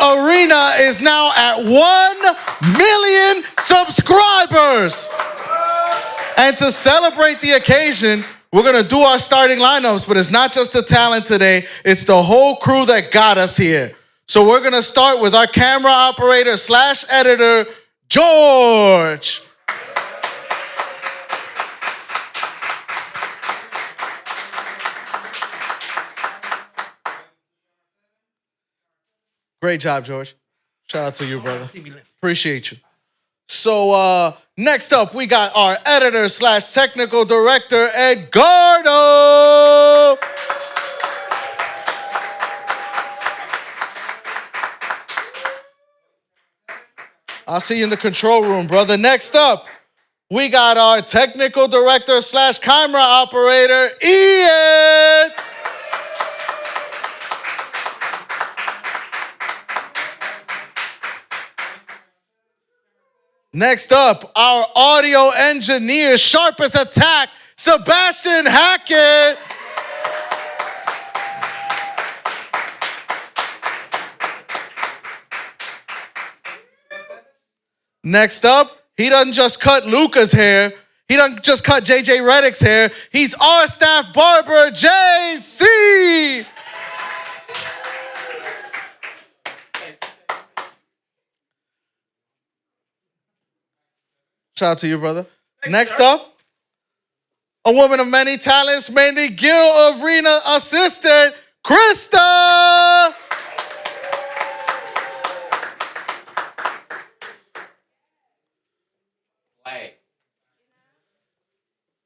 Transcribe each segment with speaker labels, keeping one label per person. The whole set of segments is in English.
Speaker 1: Arena is now at 1 million subscribers. And to celebrate the occasion, we're going to do our starting lineups, but it's not just the talent today. It's the whole crew that got us here. So we're going to start with our camera operator / editor, George. Great job, George. Shout out to you, brother. Appreciate you. So next up, we got our editor / technical director, Edgardo. I'll see you in the control room, brother. Next up, we got our technical director / camera operator, Ian. Next up, our audio engineer, sharp as a tack, Sebastian Hackett. Next up, he doesn't just cut Luka's hair. He doesn't just cut JJ Redick's hair. He's our staff barber, JC. Shout out to you, brother. Next up, a woman of many talents, Mandy Gill Arena assistant, Krista.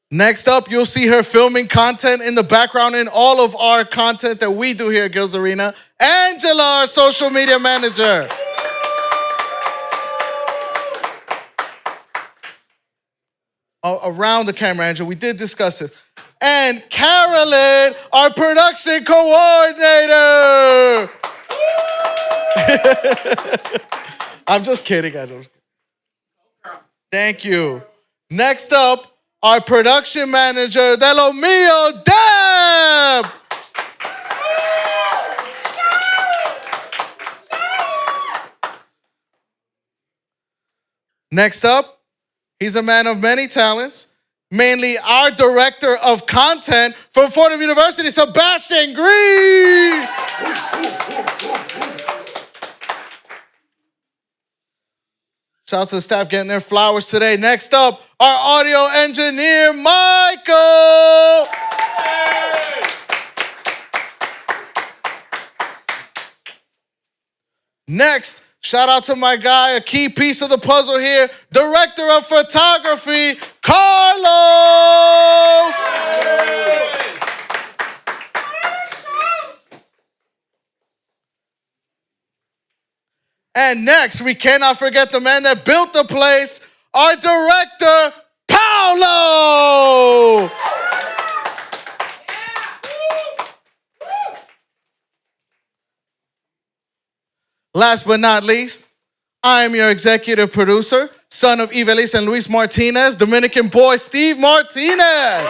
Speaker 1: Next up, you'll see her filming content in the background in all of our content that we do here at Gills Arena, Angela, our social media manager. Around the camera, Angela, we did discuss it. And Carolyn, our production coordinator. I'm just kidding, guys. Thank you. Next up, our production manager, de lo mio, Deb. Next up, he's a man of many talents, mainly our director of content from Fordham University, Sebastian Green. Shout out to the staff getting their flowers today. Next up, our audio engineer, Michael. Next, shout out to my guy, a key piece of the puzzle here, director of photography, Carlos. And next, we cannot forget the man that built the place, our director, Paolo. Last but not least, I am your executive producer, son of Ivelis and Luis Martinez, Dominican boy Steve Martinez.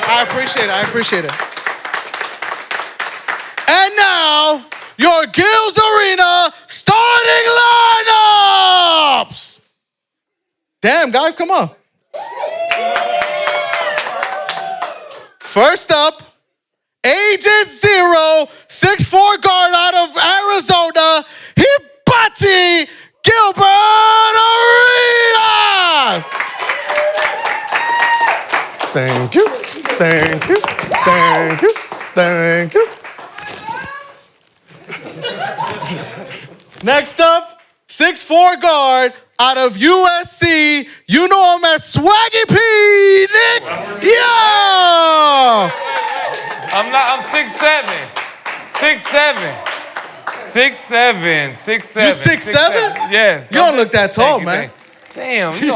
Speaker 1: I appreciate it. And now, your Gills Arena starting lineups. Damn, guys, come on. First up, Agent 0, 6'4" guard out of Arizona, Hibachi Gilbert Arenas. Thank you. Next up, 6'4" guard out of USC. You know him as Swaggy P. Nick. Yeah.
Speaker 2: I'm 6'7". 6'7".
Speaker 1: You 6'7"?
Speaker 2: Yes.
Speaker 1: You don't look that tall, man.
Speaker 2: Damn, you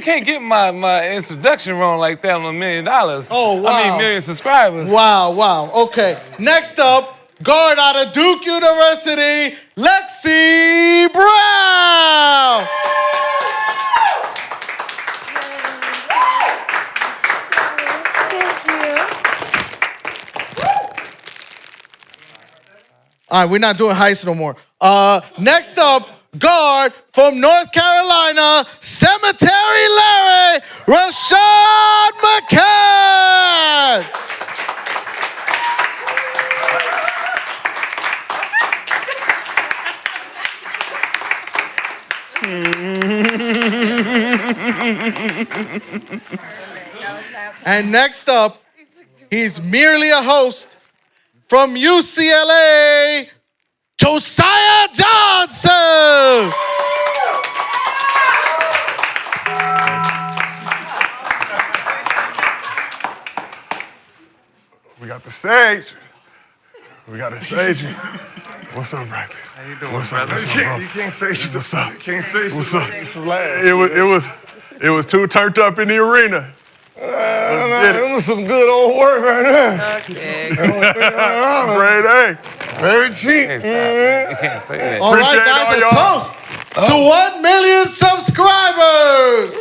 Speaker 2: can't get my introduction wrong like that on $1 million.
Speaker 1: Oh, wow.
Speaker 2: I mean, million subscribers.
Speaker 1: Wow. Okay. Next up, guard out of Duke University, Lexie Brown. All right, we're not doing heists no more. Next up, guard from North Carolina, Cemetery Larry, Rashad McCants. And next up, he's merely a host from UCLA, Josiah Johnson.
Speaker 3: We got the stage. We got the stage. What's up, Brack?
Speaker 2: How you doing,
Speaker 3: What's up,
Speaker 2: brother?
Speaker 3: You can't say shit. What's up?
Speaker 2: You can't say
Speaker 3: What's
Speaker 2: shit.
Speaker 3: up?
Speaker 2: It's last.
Speaker 3: It was too turned up in the arena.
Speaker 2: It was some good old work right there.
Speaker 4: Okay.
Speaker 3: Grade A.
Speaker 2: Very cheap.
Speaker 4: You can't say that.
Speaker 1: All right,
Speaker 3: Appreciate
Speaker 1: guys, a
Speaker 3: all y'all.
Speaker 1: toast to 1 million subscribers.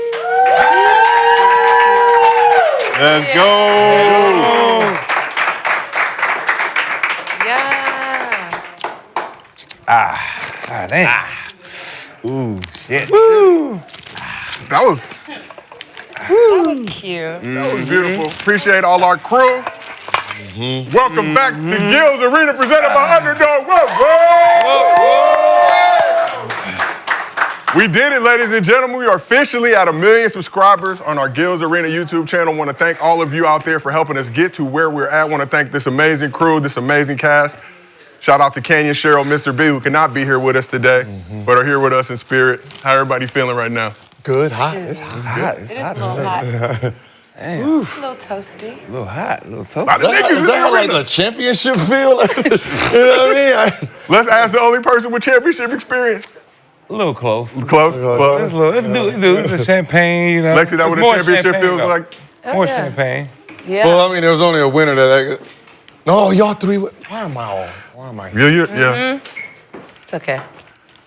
Speaker 4: Let's
Speaker 3: go.
Speaker 4: Yeah. Damn.
Speaker 2: Ooh, shit.
Speaker 3: That was
Speaker 4: That was cute.
Speaker 3: beautiful. Appreciate all our crew. Welcome back to Gills Arena presented by Underdog. Whoa, whoa. We did it, ladies and gentlemen. We are officially at 1 million subscribers on our Gills Arena YouTube channel. Want to thank all of you out there for helping us get to where we're at. Want to thank this amazing crew, this amazing cast. Shout out to Canyon, Cheryl, Mr. B, who cannot be here with us today, but are here with us in spirit. How everybody feeling right now?
Speaker 2: Good, hot. It's hot.
Speaker 4: It is a little hot.
Speaker 2: Damn.
Speaker 4: A little toasty.
Speaker 2: A little hot, a little toasty.
Speaker 3: Lot of niggas in the
Speaker 2: That like
Speaker 3: arena.
Speaker 2: a championship feel? You know what I mean?
Speaker 3: Let's ask the only person with championship experience.
Speaker 2: A little close.
Speaker 3: Close. Well,
Speaker 2: Let's do the champagne, you know.
Speaker 3: Lexie, that what a
Speaker 2: More
Speaker 3: championship
Speaker 2: champagne,
Speaker 3: feels
Speaker 2: though.
Speaker 3: like?
Speaker 2: More
Speaker 4: yeah.
Speaker 2: champagne.
Speaker 4: Yeah.
Speaker 5: Well, I mean, there was only a winner that. No, y'all three. Why am I all? Why am I?
Speaker 3: Yeah.
Speaker 4: It's okay.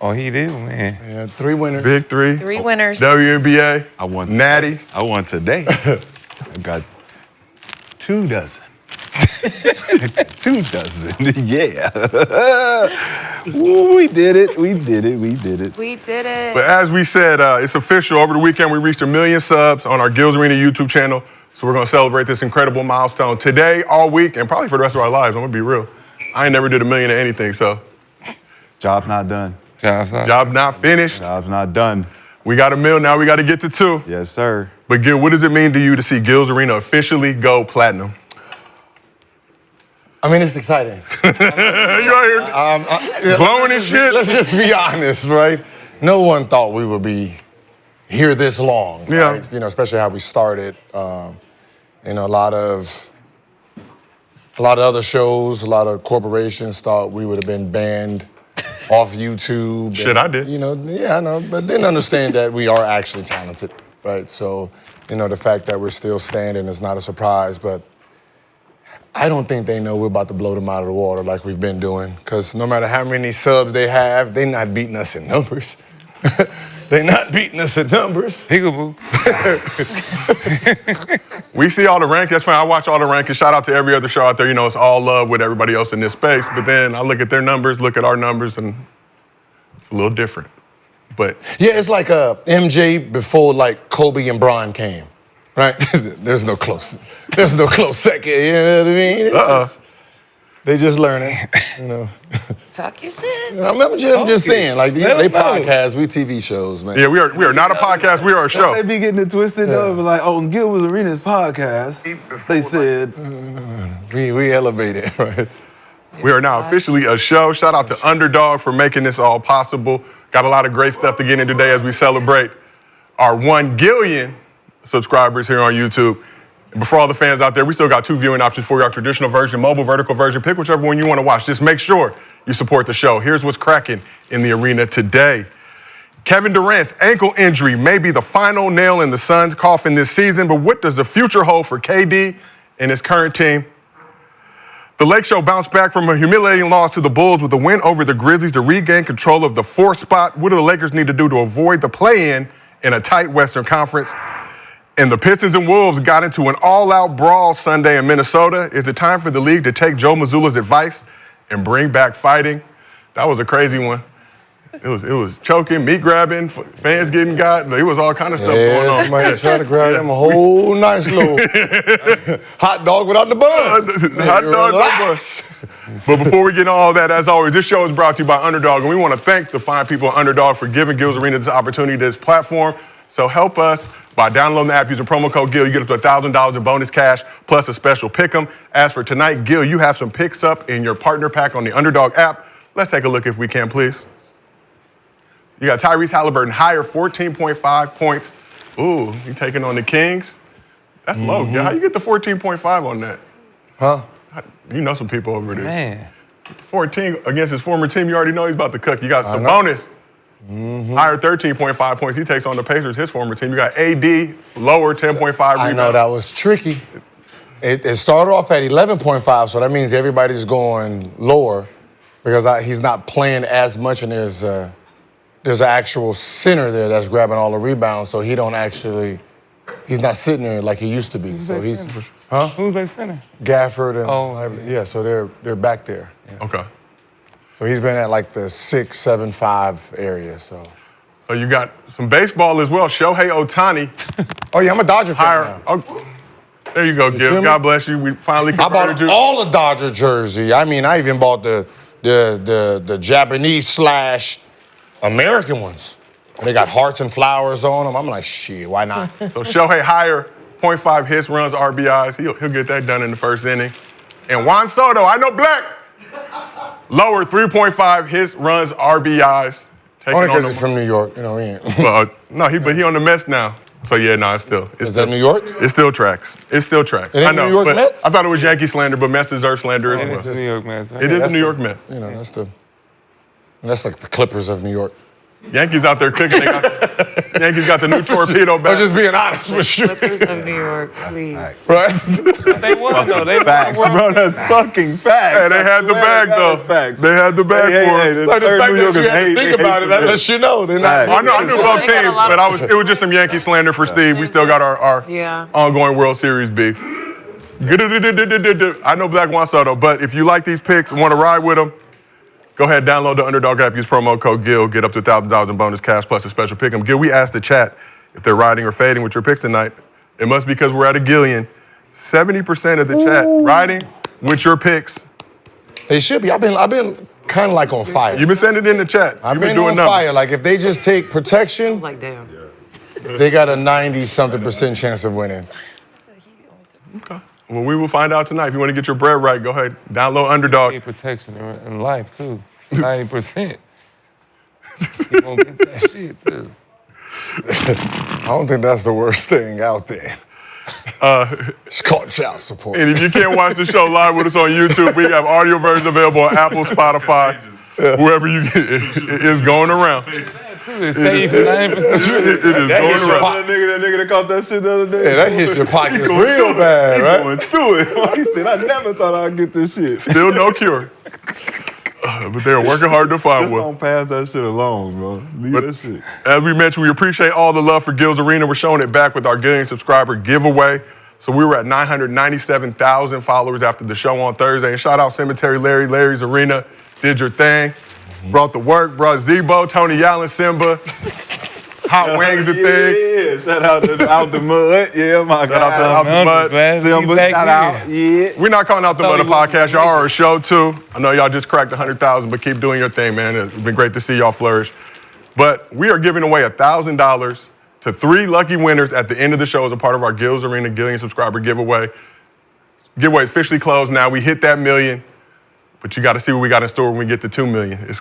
Speaker 2: Oh, he did, man.
Speaker 5: Yeah, 3 winners.
Speaker 3: Big three.
Speaker 4: 3 winners.
Speaker 3: WNBA.
Speaker 6: I won.
Speaker 3: Natty.
Speaker 6: I won today. I got 2 dozen. 2 dozen. Yeah. Ooh, we did it.
Speaker 4: We did it.
Speaker 3: But as we said, it's official. Over the weekend, we reached 1 million subs on our Gills Arena YouTube channel. So we're going to celebrate this incredible milestone today, all week, and probably for the rest of our lives. I'm going to be real. I ain't never did 1 million of anything, so
Speaker 6: Job's not done.
Speaker 3: job not finished.
Speaker 6: Job's not done.
Speaker 3: We got 1 million, now we got to get to 2.
Speaker 6: Yes, sir.
Speaker 3: But Gil, what does it mean to you to see Gills Arena officially go platinum?
Speaker 5: I mean, it's exciting.
Speaker 3: You out here blowing this shit?
Speaker 5: Let's just be honest, right? No one thought we would be here this long.
Speaker 3: Yeah.
Speaker 5: Right? You know, especially how we started. You know, a lot of other shows, a lot of corporations thought we would have been banned off YouTube.
Speaker 3: Shit, I did.
Speaker 5: You know, yeah, I know, but didn't understand that we are actually talented, right? So, you know, the fact that we're still standing is not a surprise, but I don't think they know we're about to blow them out of the water like we've been doing, because no matter how many subs they have, they're not beating us in numbers. They're not beating us in numbers.
Speaker 2: Peekaboo.
Speaker 3: We see all the rankings. That's fine. I watch all the rankings. Shout out to every other show out there. You know, it's all love with everybody else in this space. But then I look at their numbers, look at our numbers, and it's a little different. But
Speaker 5: Yeah, it's like MJ before like Kobe and Bron came, right? There's no close second. You know what I mean? They just learning, you know.
Speaker 4: Talk your shit.
Speaker 5: I'm just saying, like
Speaker 2: Let
Speaker 5: they
Speaker 2: 'em know.
Speaker 5: podcasts, we TV shows, man.
Speaker 3: yeah, we are not a podcast. We are a
Speaker 6: They
Speaker 3: show.
Speaker 6: be getting it twisted though. Like, on Gilbert Arena's podcast, they said,
Speaker 5: We elevated, right?
Speaker 3: We are now officially a show. Shout out to Underdog for making this all possible. Got a lot of great stuff to get in today as we celebrate our 1 gillion subscribers here on YouTube. And before all the fans out there, we still got 2 viewing options for you, our traditional version, mobile, vertical version. Pick whichever one you want to watch. Just make sure you support the show. Here's what's cracking in the arena today. Kevin Durant's ankle injury may be the final nail in the Suns' coffin this season, but what does the future hold for KD and his current team? The Lake Show bounced back from a humiliating loss to the Bulls with a win over the Grizzlies to regain control of the 4th spot. What do the Lakers need to do to avoid the play-in in a tight Western Conference? And the Pistons and Wolves got into an all-out brawl Sunday in Minnesota. Is it time for the league to take Joe Mazzulla's advice and bring back fighting. That was a crazy one. It was choking, meat grabbing, fans getting got. It was all kind of stuff going on.
Speaker 5: Somebody trying to grab them a whole nice little hot dog without the bun.
Speaker 3: Hot dog
Speaker 5: Relax.
Speaker 3: But before we get into all that, as always, this show is brought to you by Underdog, and we want to thank the fine people at Underdog for giving Gil's Arena this opportunity, this platform. So help us by downloading the app using promo code GIL. You get up to $1,000 in bonus cash plus a special pick'em. As for tonight, Gil, you have some picks up in your partner pack on the Underdog app. Let's take a look if we can, please. You got Tyrese Halliburton higher, 14.5 points. Ooh, he taking on the Kings. That's low. Gil. How you get the 14.5 on that?
Speaker 5: Huh?
Speaker 3: You know some people over there.
Speaker 2: Man.
Speaker 3: 14 against his former team, you already know he's about to cook. You got Sabonis, higher 13.5 points. He takes on the Pacers, his former team. You got AD, lower 10.5 rebounds.
Speaker 5: I know that was tricky. It started off at 11.5, so that means everybody's going lower because he's not playing as much, and there's an actual center there that's grabbing all the rebounds, so he's not sitting there like he used to be. So he's, huh?
Speaker 2: Who's their center?
Speaker 5: Gafford and yeah, so they're back there. Yeah.
Speaker 3: Okay.
Speaker 5: So he's been at like the 6, 7, 5 area. So
Speaker 3: you got some baseball as well. Shohei Ohtani.
Speaker 5: Oh yeah, I'm a Dodger fan
Speaker 3: Higher.
Speaker 5: now.
Speaker 3: Oh, there you go,
Speaker 5: feel
Speaker 3: Gil.
Speaker 5: me?
Speaker 3: God bless you. We finally
Speaker 5: I
Speaker 3: converted
Speaker 5: bought
Speaker 3: you.
Speaker 5: all the Dodger jersey. I mean, I even bought the Japanese / American ones. They got hearts and flowers on them. I'm like, shit, why not?
Speaker 3: So Shohei higher, 0.5 hits, runs, RBIs. He'll get that done in the first inning. And Juan Soto, I know black. Lower, 3.5 hits, runs, RBIs.
Speaker 5: Only because he's from New York, you know. He ain't.
Speaker 3: But he on the Mets now. So yeah, no, it's
Speaker 5: Is that New York?
Speaker 3: It still tracks. It still tracks.
Speaker 5: It ain't
Speaker 3: I know,
Speaker 5: New York
Speaker 3: but
Speaker 5: Mets?
Speaker 3: I thought it was Yankee slander, but Mets deserve slander as
Speaker 2: It
Speaker 3: well.
Speaker 2: is the New York Mets, right?
Speaker 3: It is the New York Mets.
Speaker 5: You know, that's like the Clippers of New York.
Speaker 3: Yankees out there cooking. Yankees got the new torpedo
Speaker 5: I'm
Speaker 3: back.
Speaker 5: just being honest with you.
Speaker 4: Clippers of New York, please.
Speaker 5: Right?
Speaker 2: They won, though. They
Speaker 6: Facts,
Speaker 2: won.
Speaker 6: bro. That's fucking facts.
Speaker 3: Hey, they had the bag though.
Speaker 6: Facts.
Speaker 3: They had the bag for us.
Speaker 5: Like the fact that you had to think about it, that lets you know they're not.
Speaker 3: I knew both
Speaker 4: They got a
Speaker 3: teams,
Speaker 4: lot of-
Speaker 3: but it was just some Yankee slander for Steve. We still got our
Speaker 4: Yeah.
Speaker 3: ongoing World Series beef. I know Black Juan Soto, but if you like these picks and want to ride with them, go ahead, download the Underdog app, use promo code GIL, get up to $1,000 in bonus cash plus a special pick 'em. Gil, we asked the chat if they're riding or fading with your picks tonight. It must be because we're at a Gillian. 70% of the chat riding with your picks.
Speaker 5: They should be. I've been kind of like on fire.
Speaker 3: You've been sending it in the chat.
Speaker 5: I've
Speaker 3: You've
Speaker 5: been
Speaker 3: doing
Speaker 5: on
Speaker 3: numbers.
Speaker 5: fire. Like if they just take protection,
Speaker 4: Like, damn.
Speaker 5: they got a 90-something% chance of winning.
Speaker 3: Okay. Well, we will find out tonight. If you want to get your bread right, go ahead, download Underdog.
Speaker 2: Need protection in life, too. 90%. You gonna get that shit, too.
Speaker 5: I don't think that's the worst thing out there. It's called child support.
Speaker 3: And if you can't watch the show live with us on YouTube, we have audio versions available on Apple, Spotify, wherever you get it. It is going around.
Speaker 2: It's safe for 90%.
Speaker 3: It is
Speaker 5: That
Speaker 3: going
Speaker 5: hits your
Speaker 3: around.
Speaker 5: pocket.
Speaker 6: That nigga that caught that shit the other day.
Speaker 5: Yeah, that hits your pocket real bad, right?
Speaker 6: Going through it. He said, I never thought I'd get this shit.
Speaker 3: Still no cure. But they're working hard to find
Speaker 6: Just
Speaker 3: one.
Speaker 6: don't pass that shit along, bro. Leave
Speaker 3: But
Speaker 6: that shit.
Speaker 3: as we mentioned, we appreciate all the love for Gil's Arena. We're showing it back with our Gillian subscriber giveaway. So we were at 997,000 followers after the show on Thursday. And shout out Cemetery Larry. Larry's Arena did your thing. Brought the work, brought Zebo, Tony Allen, Simba. Hot wings and things.
Speaker 6: Yeah, shout out to Out the Mud. Yeah, my
Speaker 3: Shout out to
Speaker 6: God.
Speaker 3: Out the Mud.
Speaker 2: Glad to be
Speaker 6: Simba,
Speaker 2: back
Speaker 6: shout out.
Speaker 2: here.
Speaker 6: Yeah.
Speaker 3: We're not calling out the Mud podcast. Y'all are a show too. I know y'all just cracked 100,000, but keep doing your thing, man. It's been great to see y'all flourish. But we are giving away $1,000 to 3 lucky winners at the end of the show as a part of our Gil's Arena Gillian subscriber giveaway. Giveaway is officially closed now. We hit that million, but you got to see what we got in store when we get to 2 million. It's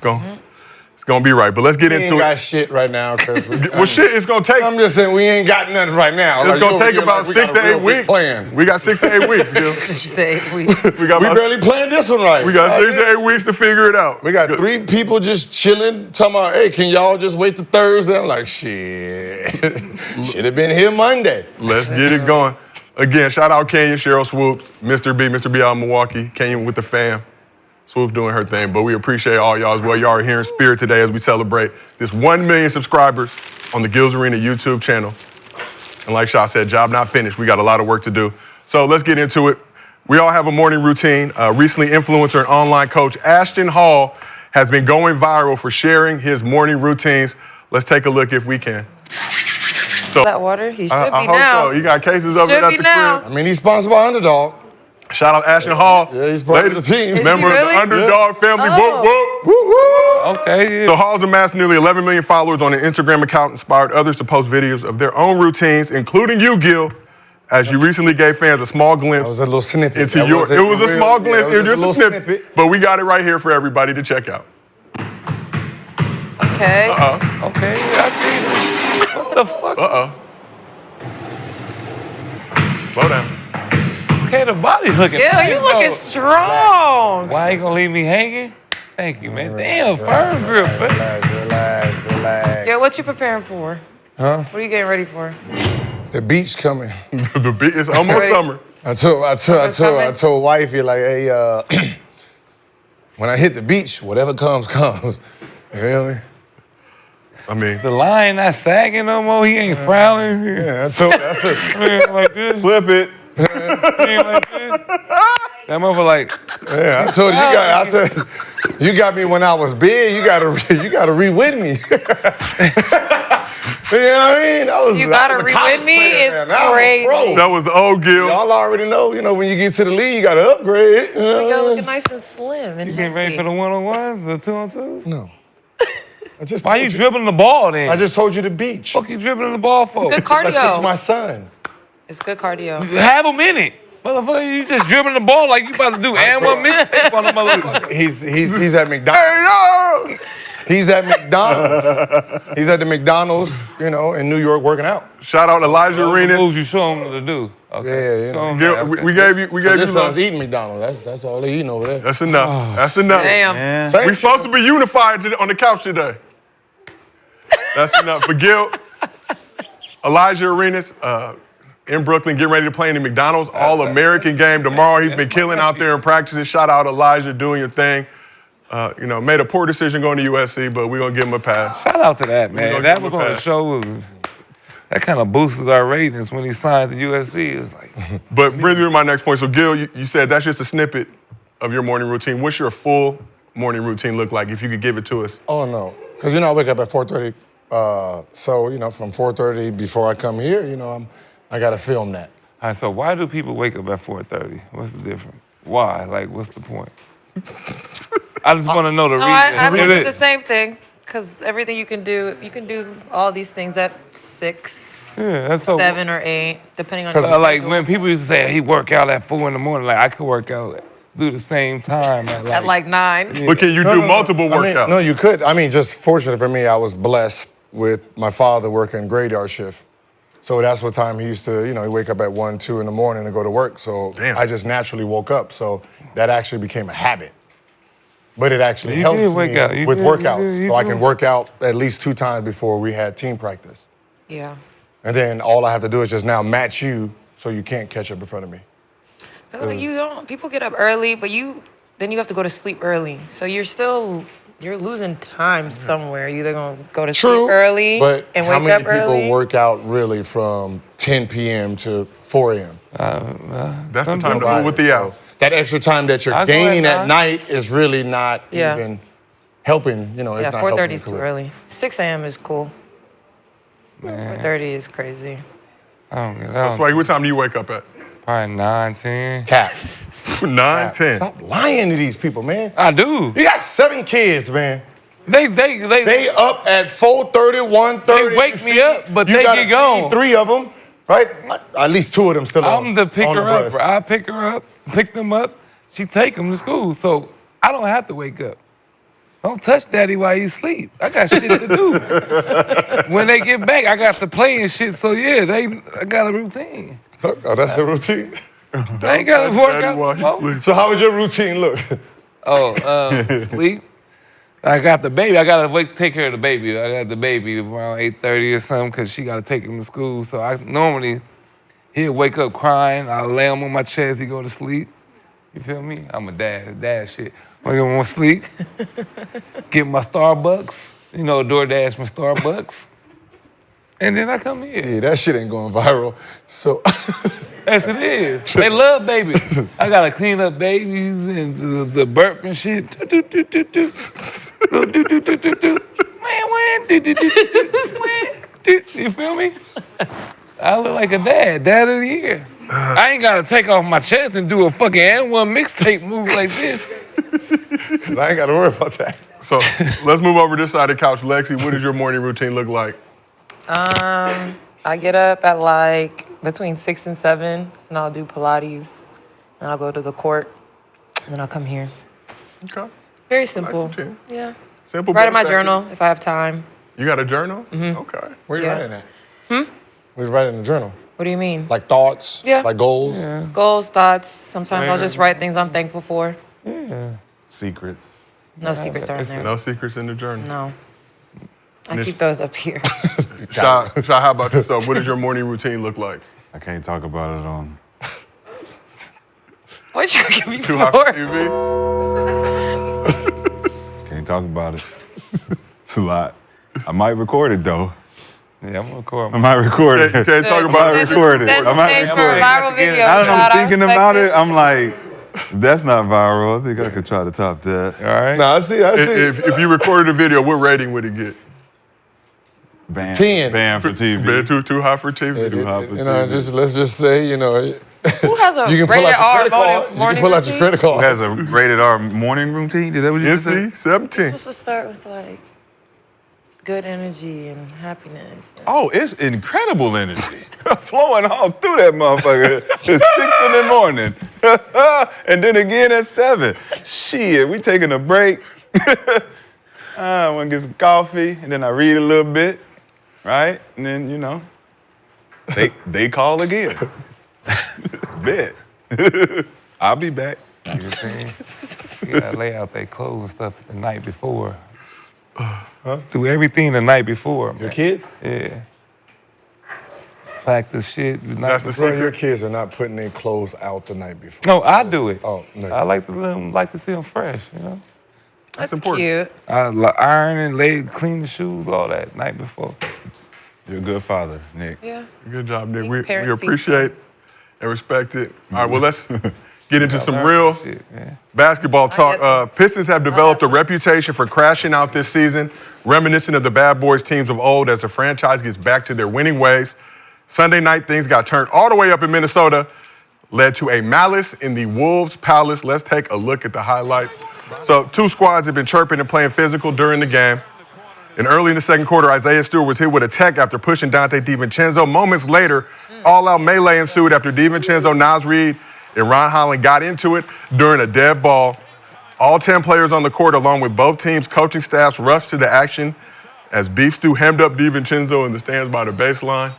Speaker 3: gonna be right. But let's get
Speaker 5: We
Speaker 3: into
Speaker 5: ain't
Speaker 3: it.
Speaker 5: got shit right now.
Speaker 3: Well, shit, it's gonna take.
Speaker 5: I'm just saying we ain't got nothing right now.
Speaker 3: It's
Speaker 5: Like,
Speaker 3: gonna
Speaker 5: over
Speaker 3: take
Speaker 5: here,
Speaker 3: about
Speaker 5: like, we
Speaker 3: 6
Speaker 5: got a
Speaker 3: to
Speaker 5: real
Speaker 3: 8
Speaker 5: big
Speaker 3: weeks.
Speaker 5: plan.
Speaker 3: We got 6 to 8 weeks, Gil.
Speaker 4: Say, we
Speaker 3: We got
Speaker 5: We
Speaker 3: about-
Speaker 5: barely planned this one right.
Speaker 3: We got
Speaker 5: Right
Speaker 3: 6 to 8 weeks to figure it out.
Speaker 5: We got 3 people just chilling, talking about, hey, can y'all just wait till Thursday? I'm like, shit. Should have been here Monday.
Speaker 3: Let's get it going. Again, shout out Kenya, Cheryl Swoops, Mr. B out of Milwaukee, Kenya with the fam. Swoop doing her thing, but we appreciate all y'all as well. Y'all are here in spirit today as we celebrate this 1 million subscribers on the Gil's Arena YouTube channel. And like Shaw said, job not finished. We got a lot of work to do. So let's get into it. We all have a morning routine. Recently, influencer and online coach Ashton Hall has been going viral for sharing his morning routines. Let's take a look if we can. So,
Speaker 4: That water? He should
Speaker 3: I
Speaker 4: be
Speaker 3: hope
Speaker 4: now.
Speaker 3: so. You got cases of it
Speaker 4: Should
Speaker 3: at
Speaker 4: be
Speaker 3: the
Speaker 4: now.
Speaker 3: crib.
Speaker 5: I mean, he's sponsored by Underdog.
Speaker 3: Shout out Ashton Hall.
Speaker 5: Yeah, he's part of the team.
Speaker 4: Is
Speaker 3: Member
Speaker 4: he
Speaker 3: of
Speaker 4: really?
Speaker 3: the Underdog family.
Speaker 4: Oh.
Speaker 3: Whoop, whoop.
Speaker 2: Okay, yeah.
Speaker 3: So Hall's amassed nearly 11 million followers on an Instagram account, inspired others to post videos of their own routines, including you, Gil, as you recently gave fans a small glimpse
Speaker 5: That was a little snippet.
Speaker 3: into
Speaker 5: That
Speaker 3: your.
Speaker 5: wasn't
Speaker 3: It was a
Speaker 5: real-
Speaker 3: small
Speaker 5: yeah,
Speaker 3: glimpse.
Speaker 5: it was
Speaker 3: It was just a snippet,
Speaker 5: snippet.
Speaker 3: but we got it right here for everybody to check out.
Speaker 4: Okay.
Speaker 2: Okay, I see it. What the fuck?
Speaker 3: Slow down.
Speaker 2: Okay, the body looking
Speaker 4: Yeah,
Speaker 2: nice,
Speaker 4: you looking
Speaker 2: though.
Speaker 4: strong.
Speaker 2: Why you gonna leave me hanging? Thank you, man. Damn, firm grip, man.
Speaker 5: Relax.
Speaker 4: Yeah, what you preparing for?
Speaker 5: Huh?
Speaker 4: What are you getting ready for?
Speaker 5: The beach coming.
Speaker 3: The beat is almost
Speaker 4: Ready?
Speaker 3: summer.
Speaker 5: I told wifey, like, hey, when I hit the beach, whatever comes, comes. You feel me?
Speaker 3: I mean,
Speaker 2: The lion not sagging no more. He ain't frowning.
Speaker 5: Yeah, I told, that's it.
Speaker 2: He ain't like this.
Speaker 3: flip it.
Speaker 2: He ain't like this. That motherfucker like,
Speaker 5: Yeah, I told you, you got me when I was big. You gotta re-win me. You know what I mean?
Speaker 4: You gotta re-win me? It's crazy.
Speaker 3: That was the old Gil.
Speaker 5: Y'all already know, when you get to the league, you gotta upgrade.
Speaker 4: You gotta look nice and slim and
Speaker 2: you getting ready for the
Speaker 4: healthy.
Speaker 2: one-on-ones, the two-on-two?
Speaker 5: No.
Speaker 2: Why you dribbling the ball then?
Speaker 5: I just told you the beach.
Speaker 2: fuck you dribbling the ball for?
Speaker 4: Good
Speaker 5: I teach
Speaker 4: cardio.
Speaker 5: my son.
Speaker 4: It's good cardio.
Speaker 2: Have him in it. Motherfucker, you just dribbling the ball like you about to do and one mixtape on the motherfucker.
Speaker 5: He's at McDonald's. He's at McDonald's. He's at the McDonald's, in New York working out.
Speaker 3: Shout out Elijah
Speaker 2: Those the
Speaker 3: Arenas.
Speaker 2: moves you show him to do. Okay.
Speaker 5: Yeah,
Speaker 2: Show him
Speaker 3: Gil,
Speaker 2: that, okay.
Speaker 3: we gave you
Speaker 5: His
Speaker 3: love.
Speaker 5: son's eating McDonald's. That's all they eating over there.
Speaker 3: That's enough. That's enough.
Speaker 4: Damn.
Speaker 5: Same
Speaker 3: We're supposed to be unified on the couch today. That's enough. But Gil, Elijah Arenas, in Brooklyn, getting ready to play in the McDonald's All-American game tomorrow. He's been killing out there in practices. Shout out Elijah, doing your thing. Made a poor decision going to USC, but we're gonna give him a pass.
Speaker 2: Shout out to that, man.
Speaker 3: gonna
Speaker 2: That
Speaker 3: give
Speaker 2: was
Speaker 3: him a
Speaker 2: on the
Speaker 3: pass.
Speaker 2: show. That kind of boosted our ratings when he signed to USC. It was like,
Speaker 3: But brings me to my next point. So Gil, you said that's just a snippet of your morning routine. What's your full morning routine look like, if you could give it to us?
Speaker 5: Oh no, because I wake up at 4:30. So from 4:30 before I come here, I gotta film that.
Speaker 2: all right, so why do people wake up at 4:30? What's the difference? Why? Like, what's the point? I just want to know the
Speaker 4: No,
Speaker 2: reason.
Speaker 4: I
Speaker 2: Is
Speaker 4: do
Speaker 2: it-
Speaker 4: the same thing. Because everything you can do all these things at 6,
Speaker 2: Yeah, that's so.
Speaker 4: 7, or 8, depending on your
Speaker 2: Like
Speaker 4: schedule.
Speaker 2: when people used to say he work out at 4 in the morning, like I could work out do the same time
Speaker 4: At like 9.
Speaker 3: But can you do multiple workouts?
Speaker 5: No, you could. Just fortunate for me, I was blessed with my father working graveyard shift. So that's what time he used to, he'd wake up at 1, 2 in the morning to go to work. So
Speaker 3: Damn.
Speaker 5: I just naturally woke up. So that actually became a habit. But it actually
Speaker 2: You
Speaker 5: helps
Speaker 2: did wake
Speaker 5: me
Speaker 2: out. You
Speaker 5: with
Speaker 2: did,
Speaker 5: workouts.
Speaker 2: you
Speaker 5: So I
Speaker 2: did.
Speaker 5: can work out at least 2 times before we had team practice.
Speaker 4: Yeah.
Speaker 5: And then all I have to do is just now match you so you can't catch up in front of me.
Speaker 4: People get up early, but then you have to go to sleep early. So you're losing time somewhere. You're either gonna go to sleep early
Speaker 5: but
Speaker 4: and
Speaker 5: how
Speaker 4: wake
Speaker 5: many
Speaker 4: up
Speaker 5: people
Speaker 4: early.
Speaker 5: work out really from 10 p.m. to 4 a.m.?
Speaker 3: That's the time to move with the hour.
Speaker 5: That extra time that you're
Speaker 2: I go at
Speaker 5: gaining at
Speaker 2: 9.
Speaker 5: night is really not
Speaker 4: Yeah.
Speaker 5: even helping, it's
Speaker 4: Yeah,
Speaker 5: not
Speaker 4: 4:30
Speaker 5: helping
Speaker 4: is
Speaker 5: your
Speaker 4: too
Speaker 5: career.
Speaker 4: early. 6 a.m. is cool. 4:30 is crazy.
Speaker 2: I don't get
Speaker 3: That's why. What time do you wake up at?
Speaker 2: Probably 9, 10.
Speaker 5: Cap.
Speaker 3: 9, 10.
Speaker 5: Stop lying to these people, man.
Speaker 2: I do.
Speaker 5: You got 7 kids, man.
Speaker 2: They
Speaker 5: They up at 4:30, 1:30.
Speaker 2: They wake me up, but
Speaker 5: you
Speaker 2: they
Speaker 5: gotta
Speaker 2: get gone.
Speaker 5: feed 3 of them, right? At least 2 of them still
Speaker 2: I'm the pick
Speaker 5: on the
Speaker 2: her up,
Speaker 5: bus.
Speaker 2: bro. I pick her up, pick them up. She take them to school, so I don't have to wake up. Don't touch daddy while you sleep. I got shit to do. When they get back, I got to play and shit. So yeah, I got a routine.
Speaker 5: Oh, that's the routine?
Speaker 2: They ain't got to work
Speaker 3: Daddy while
Speaker 2: out.
Speaker 3: you sleep.
Speaker 5: So how would your routine look?
Speaker 2: Sleep. I got the baby. I gotta take care of the baby. I got the baby around 8:30 or something because she gotta take him to school. So I normally he'll wake up crying. I lay him on my chest. He go to sleep. You feel me? I'm a dad shit. Wake up, want to sleep. Get my Starbucks. DoorDash my Starbucks. And then I come here.
Speaker 5: Yeah, that shit ain't going viral. So
Speaker 2: Yes, it is. They love babies. I gotta clean up babies and the burp and shit. Do, do, do, do. Do, do, do, do, do, do. Man, do, do, do, do, do. You feel me? I look like a dad of the year. I ain't gotta take off my chest and do a fucking N1 mixtape move like this.
Speaker 5: I ain't got to worry about that.
Speaker 3: So let's move over this side of the couch. Lexie, what does your morning routine look like?
Speaker 4: I get up at like between 6 and 7, and I'll do Pilates, and I'll go to the court, and then I'll come here.
Speaker 3: Okay.
Speaker 4: Very simple.
Speaker 3: Nice routine.
Speaker 4: Yeah.
Speaker 3: Simple.
Speaker 4: Write in
Speaker 3: but
Speaker 4: my journal if I have time.
Speaker 3: You got a journal? Okay.
Speaker 5: Where you
Speaker 4: Yeah.
Speaker 5: writing at? Where you writing in the journal?
Speaker 4: What do you mean?
Speaker 5: Like thoughts?
Speaker 4: Yeah.
Speaker 5: Like goals?
Speaker 4: Goals, thoughts. Sometimes I'll just write things I'm thankful for.
Speaker 6: Secrets.
Speaker 4: No secrets are in there.
Speaker 3: No secrets in the journal.
Speaker 4: No. I keep those up here.
Speaker 3: Shy, how about yourself? What does your morning routine look like?
Speaker 6: I can't talk about it on.
Speaker 4: What you give me
Speaker 3: Too hot for
Speaker 4: for?
Speaker 3: TV?
Speaker 6: Can't talk about it. It's a lot. I might record it though.
Speaker 2: Yeah, I'm gonna record.
Speaker 6: I might record it.
Speaker 3: Can't talk
Speaker 6: I
Speaker 3: about
Speaker 6: might
Speaker 3: it.
Speaker 6: record it.
Speaker 4: Set
Speaker 6: I
Speaker 4: the
Speaker 6: might
Speaker 4: stage for a
Speaker 6: record it.
Speaker 4: viral video.
Speaker 6: I
Speaker 4: Chad.
Speaker 6: am thinking
Speaker 4: respect
Speaker 6: about it. I'm like, that's not viral. I think I could try to top that.
Speaker 2: All right.
Speaker 5: No, I see.
Speaker 3: If you recorded a video, what rating would it get?
Speaker 6: Ban.
Speaker 5: 10.
Speaker 6: Ban for TV.
Speaker 3: Man, too hot for TV.
Speaker 6: Too hot for
Speaker 5: You know,
Speaker 6: TV.
Speaker 5: let's just say, you know,
Speaker 4: Who has a
Speaker 5: you can pull
Speaker 4: rated
Speaker 5: out your
Speaker 4: R
Speaker 5: credit card.
Speaker 4: morning,
Speaker 5: You can
Speaker 4: morning
Speaker 5: pull out your
Speaker 4: routine?
Speaker 5: credit
Speaker 6: Who
Speaker 5: card.
Speaker 6: has a rated R morning routine? Is that what you just said?
Speaker 3: NC 17.
Speaker 4: Supposed to start with like good energy and happiness.
Speaker 6: Oh, it's incredible energy. Flowing all through that motherfucker. It's 6 in the morning. And then again at 7. Shit, we taking a break. I want to get some coffee, and then I read a little bit, right? And then, you know, they call again. Bet. I'll be back.
Speaker 2: You know what I'm saying? You gotta lay out their clothes and stuff the night before. Do everything the night before.
Speaker 5: Your
Speaker 2: Man.
Speaker 5: kids?
Speaker 2: Yeah. Practice shit the night
Speaker 3: That's the
Speaker 2: before.
Speaker 5: Bro, your kids are not putting their clothes out the night before.
Speaker 2: No, I do it.
Speaker 5: Oh, no.
Speaker 2: I like to see them fresh, you know?
Speaker 4: That's
Speaker 3: important.
Speaker 4: cute.
Speaker 2: I iron and lay, clean the shoes, all that night before.
Speaker 6: You're a good father, Nick.
Speaker 4: Yeah.
Speaker 3: Good job, Nick.
Speaker 4: Being
Speaker 3: We
Speaker 4: parents
Speaker 3: appreciate and respect it. All right, well, let's get into some
Speaker 2: Learn
Speaker 3: real
Speaker 2: shit, man.
Speaker 3: basketball
Speaker 4: get
Speaker 3: talk.
Speaker 4: that.
Speaker 3: Pistons have developed a reputation for crashing out this season, reminiscent of the bad boys teams of old as the franchise gets back to their winning ways. Sunday night, things got turned all the way up in Minnesota, led to a malice in the Wolves Palace. Let's take a look at the highlights. So, two squads have been chirping and playing physical during the game. And early in the second quarter, Isaiah Stewart was hit with a tech after pushing Dante DiVincenzo. Moments later, all-out melee ensued after DiVincenzo, Nas Reed, and Ron Holland got into it during a dead ball. All 10 players on the court, along with both teams' coaching staffs, rushed to the action as Beef Stew hemmed up DiVincenzo in the stands by the baseline.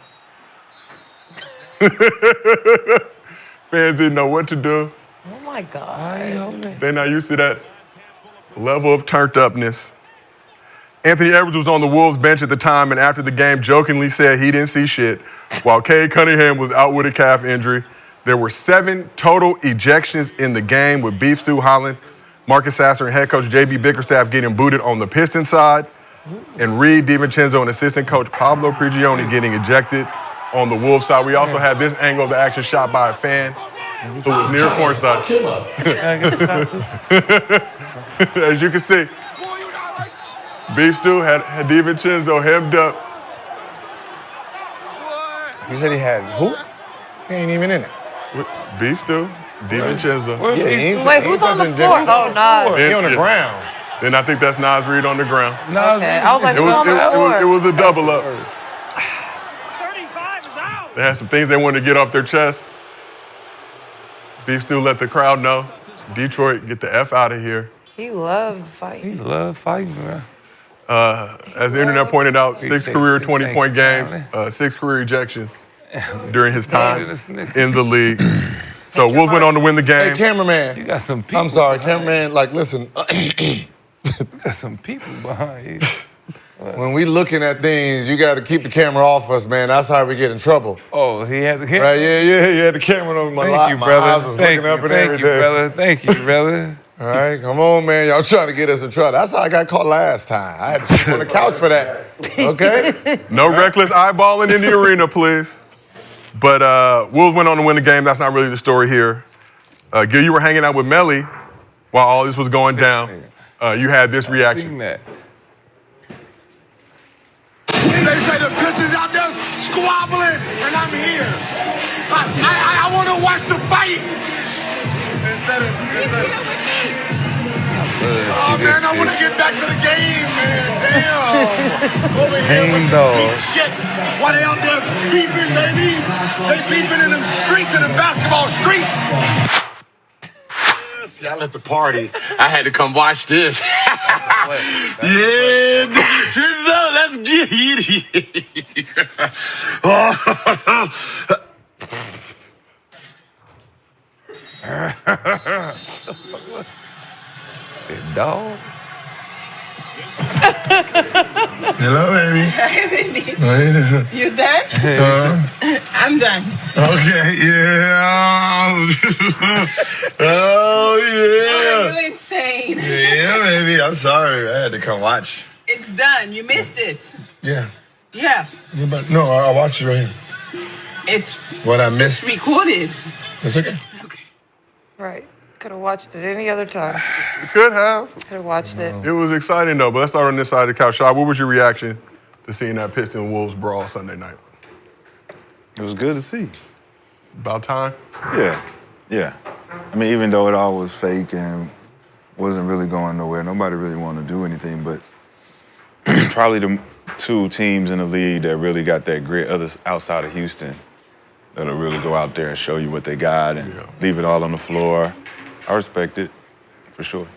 Speaker 3: Fans didn't know what to do.
Speaker 4: Oh my God.
Speaker 3: They're not used to that level of turned upness. Anthony Edwards was on the Wolves bench at the time, and after the game jokingly said he didn't see shit, while Cade Cunningham was out with a calf injury. There were 7 total ejections in the game, with Beef Stew Holland, Marcus Sasser, and head coach J.B. Bickerstaff getting booted on the Pistons side, and Reed, DiVincenzo, and assistant coach Pablo Prigioni getting ejected on the Wolves side. We also had this angle of the action shot by a fan who was near courtside. As you can see, Beef Stew had DiVincenzo hemmed up.
Speaker 5: You said he had who? He ain't even in it.
Speaker 3: Beef Stew, DiVincenzo.
Speaker 5: Yeah, he ain't
Speaker 4: Wait, who's on the floor? Oh, no.
Speaker 5: He on the
Speaker 3: Yeah.
Speaker 5: ground.
Speaker 3: Then I think that's Nas Reed on the ground.
Speaker 4: Okay. I was like,
Speaker 3: It
Speaker 4: who's on the floor?
Speaker 3: was a double up. They had some things they wanted to get off their chest. Beef Stew let the crowd know. Detroit, get the F out of here.
Speaker 4: He loved fighting.
Speaker 2: He love fighting, man.
Speaker 3: As the internet pointed out, 6 career
Speaker 2: Big
Speaker 3: 20-point
Speaker 2: thank
Speaker 3: games, 6 career ejections during his time
Speaker 2: This nigga.
Speaker 3: in the league. So Wolves went on to win the
Speaker 5: Hey,
Speaker 3: game.
Speaker 5: cameraman.
Speaker 2: You got some people.
Speaker 5: I'm sorry, cameraman. Like, listen,
Speaker 2: You got some people behind you.
Speaker 5: when we looking at things, you got to keep the camera off us, man. That's how we get in trouble.
Speaker 2: Oh, he had the
Speaker 5: Right? Yeah. The camera on my
Speaker 2: Thank
Speaker 5: lap.
Speaker 2: you,
Speaker 5: My
Speaker 2: brother.
Speaker 5: eyes was
Speaker 2: Thank
Speaker 5: looking up
Speaker 2: you,
Speaker 5: and
Speaker 2: thank you,
Speaker 5: everything.
Speaker 2: brother. Thank you, brother.
Speaker 5: All right, come on, man. Y'all trying to get us in trouble. That's how I got caught last time. I had to sleep on the couch for that. Okay?
Speaker 3: No reckless eyeballing in the arena, please. But Wolves went on to win the game. That's not really the story here. Gil, you were hanging out with Melly while all this was going down. You had this reaction.
Speaker 2: That.
Speaker 7: They say the Pistons out there squabbling, and I'm here. I want to watch the fight. Oh, man, I want to get back to the game, man. Damn. Over here with this deep shit. While they out there beeping, baby. They beeping in them streets, in the basketball streets. See, I left the party. I had to come watch this. Yeah, Trizzo, let's get
Speaker 2: Dog.
Speaker 7: Hello, baby.
Speaker 8: Hey, baby.
Speaker 7: How you doing?
Speaker 8: You done? I'm done.
Speaker 7: Okay, yeah. Oh,
Speaker 8: You're
Speaker 7: yeah.
Speaker 8: insane.
Speaker 7: Yeah, baby. I'm sorry. I had to come watch.
Speaker 8: It's done. You missed it.
Speaker 7: Yeah.
Speaker 8: Yeah.
Speaker 7: No, I'll watch it right here.
Speaker 8: It's
Speaker 7: What I missed.
Speaker 8: recorded.
Speaker 7: It's okay.
Speaker 8: Okay.
Speaker 4: Right. Could have watched it any other time.
Speaker 3: You could have.
Speaker 4: Could have watched it.
Speaker 3: It was exciting, though. But let's start on this side of the couch. Shah, what was your reaction to seeing that Pistons-Wolves brawl Sunday night?
Speaker 6: It was good to see.
Speaker 3: About time?
Speaker 6: Yeah. I mean, even though it all was fake and wasn't really going nowhere, nobody really wanted to do anything, but probably the two teams in the league that really got that grit outside of Houston that'll really go out there and show you what they got and leave it all on the floor. I respect it, for sure.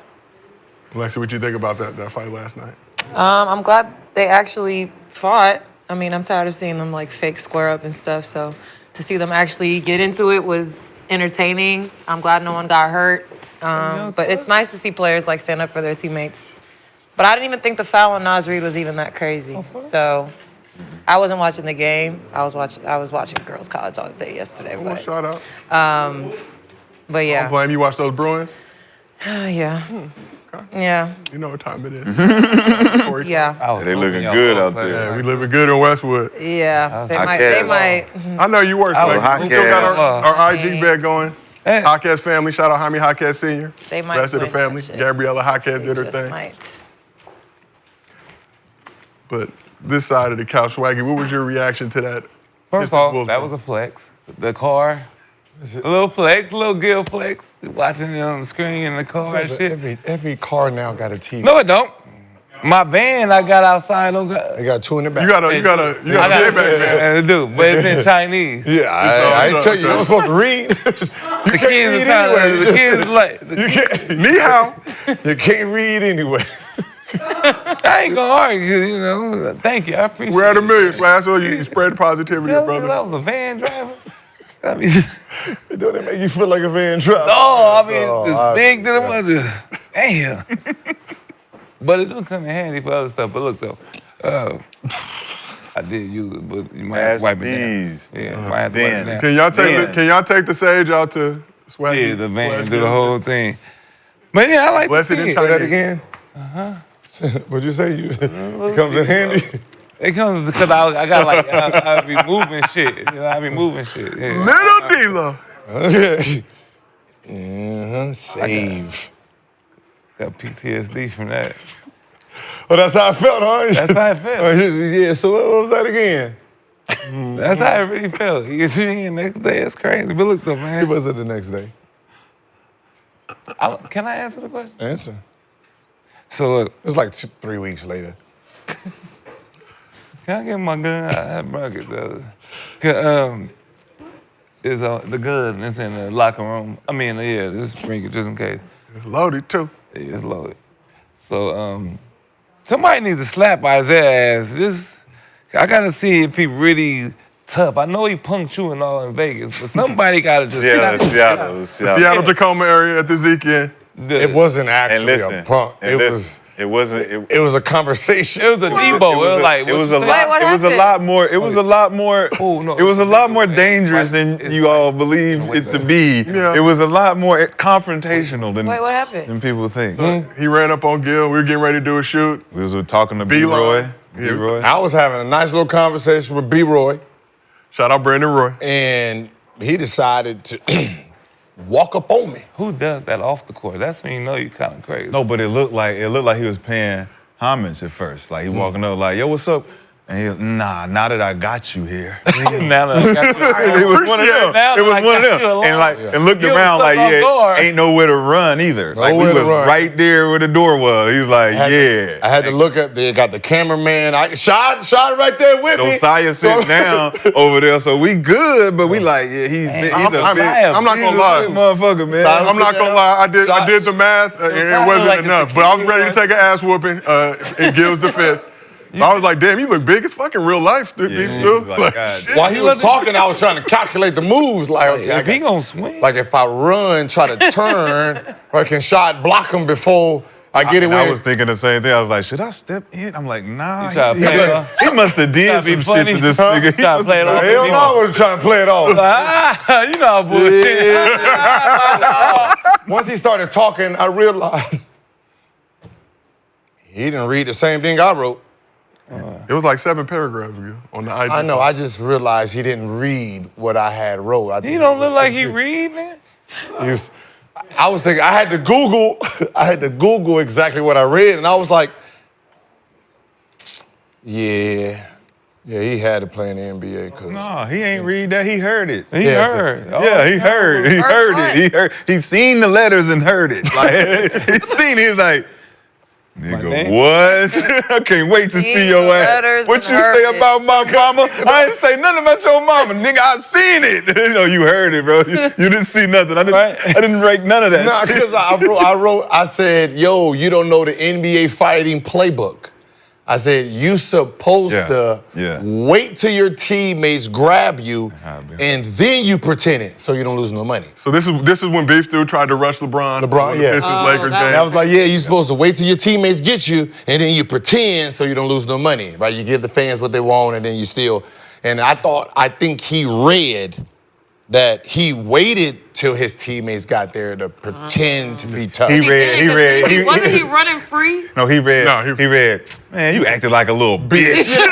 Speaker 3: Lexie, what you think about that fight last night?
Speaker 4: I'm glad they actually fought. I mean, I'm tired of seeing them like fake square up and stuff. So to see them actually get into it was entertaining. I'm glad no one got hurt. But it's nice to see players like stand up for their teammates. But I didn't even think the foul on Naz Reid was even that crazy. So I wasn't watching the game. I was watching girls' college all day yesterday.
Speaker 3: Well, shout out.
Speaker 4: But yeah.
Speaker 3: I'm playing. You watch those Bruins?
Speaker 4: Yeah.
Speaker 3: Okay.
Speaker 4: Yeah.
Speaker 3: You know what time it is.
Speaker 4: Yeah.
Speaker 6: They looking good out there.
Speaker 3: Yeah, we living good in Westwood.
Speaker 4: Yeah. They
Speaker 6: Hawkeye.
Speaker 4: might.
Speaker 3: I know you work. Like, we still got our IG bet going.
Speaker 2: Hey.
Speaker 3: Jaquez family. Shout out Jaime Jaquez Sr.
Speaker 4: They might
Speaker 3: Rest of the
Speaker 4: win that
Speaker 3: family.
Speaker 4: shit.
Speaker 3: Gabriella Jaquez
Speaker 4: They
Speaker 3: did her
Speaker 4: just
Speaker 3: thing.
Speaker 4: might.
Speaker 3: But this side of the couch, Swaggy, what was your reaction to that?
Speaker 2: First off, that was a flex. The car, a little flex, a little Gil flex. Watching it on the screen in the car and shit.
Speaker 5: Every car now got a TV.
Speaker 2: No, it don't. My van I got outside don't got.
Speaker 5: They got two in the back.
Speaker 3: You got a big back, man.
Speaker 2: It do, but it's in Chinese.
Speaker 5: Yeah, I tell you, you're not supposed to read.
Speaker 2: The kids is trying to. The kids is like.
Speaker 5: You can't.
Speaker 3: Ni hao.
Speaker 5: You can't read anyway.
Speaker 2: I ain't gonna argue, you know. Thank you, I appreciate it.
Speaker 3: We're at $1 million, Flash. So you spread positivity,
Speaker 2: Yeah,
Speaker 3: brother.
Speaker 2: I was a van driver. I mean,
Speaker 5: Don't it make you feel like a van driver?
Speaker 2: oh, I mean,
Speaker 5: Oh,
Speaker 2: just big to the mother. Damn. But it do come in handy for other stuff. But look though, I did use it, but you might have to wipe it down. Yeah, might have to wipe it down.
Speaker 3: Can y'all take the sage out to Swaggy?
Speaker 2: Yeah, the van do the whole thing. But yeah, I like
Speaker 3: Blessed
Speaker 2: to see
Speaker 3: in
Speaker 2: it.
Speaker 5: Say that
Speaker 3: Chinese.
Speaker 5: again? What'd you say? It comes in handy?
Speaker 2: It comes because I got like I be moving shit. You know, I be moving shit. Yeah.
Speaker 3: Little dealer.
Speaker 5: Okay. Save.
Speaker 2: Got PTSD from that.
Speaker 5: Oh, that's how I felt, huh?
Speaker 2: That's how it felt.
Speaker 5: Yeah, so what was that again?
Speaker 2: That's how it really felt. You see me the next day, it's crazy. But look though,
Speaker 5: It
Speaker 2: man.
Speaker 5: wasn't the next day.
Speaker 2: Can I answer the question?
Speaker 5: Answer.
Speaker 2: So look,
Speaker 5: It was like 3 weeks later.
Speaker 2: can I get my gun? I brought it the other. Is the gun that's in the locker room. I mean, yeah, just bring it just in case.
Speaker 3: It's loaded too.
Speaker 2: Yeah, it's loaded. So somebody needs to slap Isaiah ass. I gotta see if he really tough. I know he punked you and all in Vegas, but somebody gotta just
Speaker 6: Seattle.
Speaker 3: Seattle Tacoma area at the Zeke end.
Speaker 5: It wasn't
Speaker 6: And
Speaker 5: actually
Speaker 6: listen,
Speaker 5: a punk.
Speaker 6: and
Speaker 5: It
Speaker 6: listen,
Speaker 5: was.
Speaker 6: it wasn't.
Speaker 5: It was a conversation.
Speaker 2: It was a Debo. It was like,
Speaker 6: it was
Speaker 2: what
Speaker 6: a
Speaker 2: you
Speaker 6: lot.
Speaker 2: say?
Speaker 4: what
Speaker 6: It was a
Speaker 4: happened?
Speaker 6: lot more. It was a lot more.
Speaker 2: Oh, no.
Speaker 6: It was a lot more dangerous than you all believe it to be.
Speaker 3: Yeah.
Speaker 6: It was a lot more confrontational than
Speaker 4: Wait, what happened?
Speaker 6: than people think.
Speaker 3: He ran up on Gil. We were getting ready to do a shoot.
Speaker 6: We was talking to
Speaker 3: B-Line.
Speaker 6: B-Roy.
Speaker 3: Yeah.
Speaker 6: B-Roy.
Speaker 5: I was having a nice little conversation with B-Roy,
Speaker 3: Shout out Brandon Roy.
Speaker 5: and he decided to walk up on me.
Speaker 2: Who does that off the court? That's when you know you kind of crazy.
Speaker 6: No, but it looked like he was paying homage at first. Like he walking up like, yo, what's up? And he, nah, now that I got you here.
Speaker 2: Now that I got you-
Speaker 6: It was one of them.
Speaker 2: Now
Speaker 6: It was
Speaker 2: that I
Speaker 6: one of
Speaker 2: got
Speaker 6: them.
Speaker 2: you alone.
Speaker 6: And like, and looked
Speaker 2: You was
Speaker 6: around
Speaker 2: stuck
Speaker 6: like,
Speaker 2: on
Speaker 6: yeah,
Speaker 2: guard.
Speaker 6: ain't nowhere to run either. Like we
Speaker 5: Nowhere to
Speaker 6: was
Speaker 5: run.
Speaker 6: right there where the door was. He was like, yeah.
Speaker 5: I had to look at. They got the cameraman. Shot right there with me.
Speaker 6: Josiah sitting down over there, so we good, but we like, yeah, he's a big,
Speaker 3: I'm not
Speaker 6: he's
Speaker 3: gonna
Speaker 6: a
Speaker 3: lie.
Speaker 6: big motherfucker, man.
Speaker 5: Josiah-
Speaker 3: I'm not gonna lie. I did the math, and it wasn't
Speaker 2: like a
Speaker 3: enough. But I was ready to
Speaker 2: security
Speaker 3: take an ass whooping in Gil's defense. I was like, damn, you look big as fucking real life,
Speaker 6: Yeah,
Speaker 3: dude.
Speaker 6: he
Speaker 3: Still.
Speaker 6: was like, God damn.
Speaker 5: While he was talking, I was trying to calculate the moves. Like, okay,
Speaker 2: If he gonna swing,
Speaker 5: like if I run, try to turn, or can shot block him before I get it.
Speaker 6: And I
Speaker 5: where
Speaker 6: was thinking the same thing. I was like, should I step in? I'm like, nah.
Speaker 2: You try to play it off?
Speaker 6: He must have did
Speaker 2: Try to be
Speaker 6: some shit
Speaker 2: funny?
Speaker 6: to this
Speaker 2: Huh?
Speaker 6: nigga. He
Speaker 2: Try to
Speaker 6: must
Speaker 2: play it
Speaker 6: have-
Speaker 2: off?
Speaker 5: Hell no, I was trying to play it off.
Speaker 2: you know how bullshit.
Speaker 5: Once he started talking, I realized he didn't read the same thing I wrote.
Speaker 3: It was like 7 paragraphs ago on the IG.
Speaker 5: I know. I just realized he didn't read what I had wrote. I
Speaker 2: He
Speaker 5: think
Speaker 2: don't
Speaker 5: was
Speaker 2: look like he
Speaker 5: confused.
Speaker 2: read, man.
Speaker 5: I was thinking I had to Google. I had to Google exactly what I read, and I was like, yeah, he had to play in the NBA. Cause
Speaker 6: No, he ain't read that. He heard it.
Speaker 2: He
Speaker 5: Yeah,
Speaker 2: heard.
Speaker 6: Yeah, he heard. He heard
Speaker 4: what?
Speaker 6: it. He heard. He seen the letters and heard it. Like he seen it. He's like, nigga,
Speaker 2: name?
Speaker 6: what? I can't wait to
Speaker 4: Seen
Speaker 6: see
Speaker 4: the
Speaker 6: your
Speaker 4: letters
Speaker 6: ass. What
Speaker 4: and
Speaker 6: you
Speaker 4: heard
Speaker 6: say
Speaker 4: it.
Speaker 6: about my mama? I ain't say nothing about your mama, nigga. I seen it. You know, you heard it, bro. You didn't see nothing. I didn't write none of that.
Speaker 5: Nah,
Speaker 6: shit.
Speaker 5: because I said, yo, you don't know the NBA fighting playbook. I said, you supposed to wait till your teammates grab you, and then you pretend it so you don't lose no money.
Speaker 3: So this is when Beef Stew tried to rush LeBron.
Speaker 5: LeBron, yeah.
Speaker 3: Pistons Lakers
Speaker 4: that
Speaker 3: game.
Speaker 5: I was like, yeah, you're supposed to wait till your teammates get you, and then you pretend so you don't lose no money, right? You give the fans what they want, and then you still. And I think he read that he waited till his teammates got there to pretend to be tough.
Speaker 6: He read.
Speaker 4: Wasn't he running free?
Speaker 6: No, he read.
Speaker 3: No,
Speaker 6: he read. Man, you acted like a little bitch.
Speaker 2: You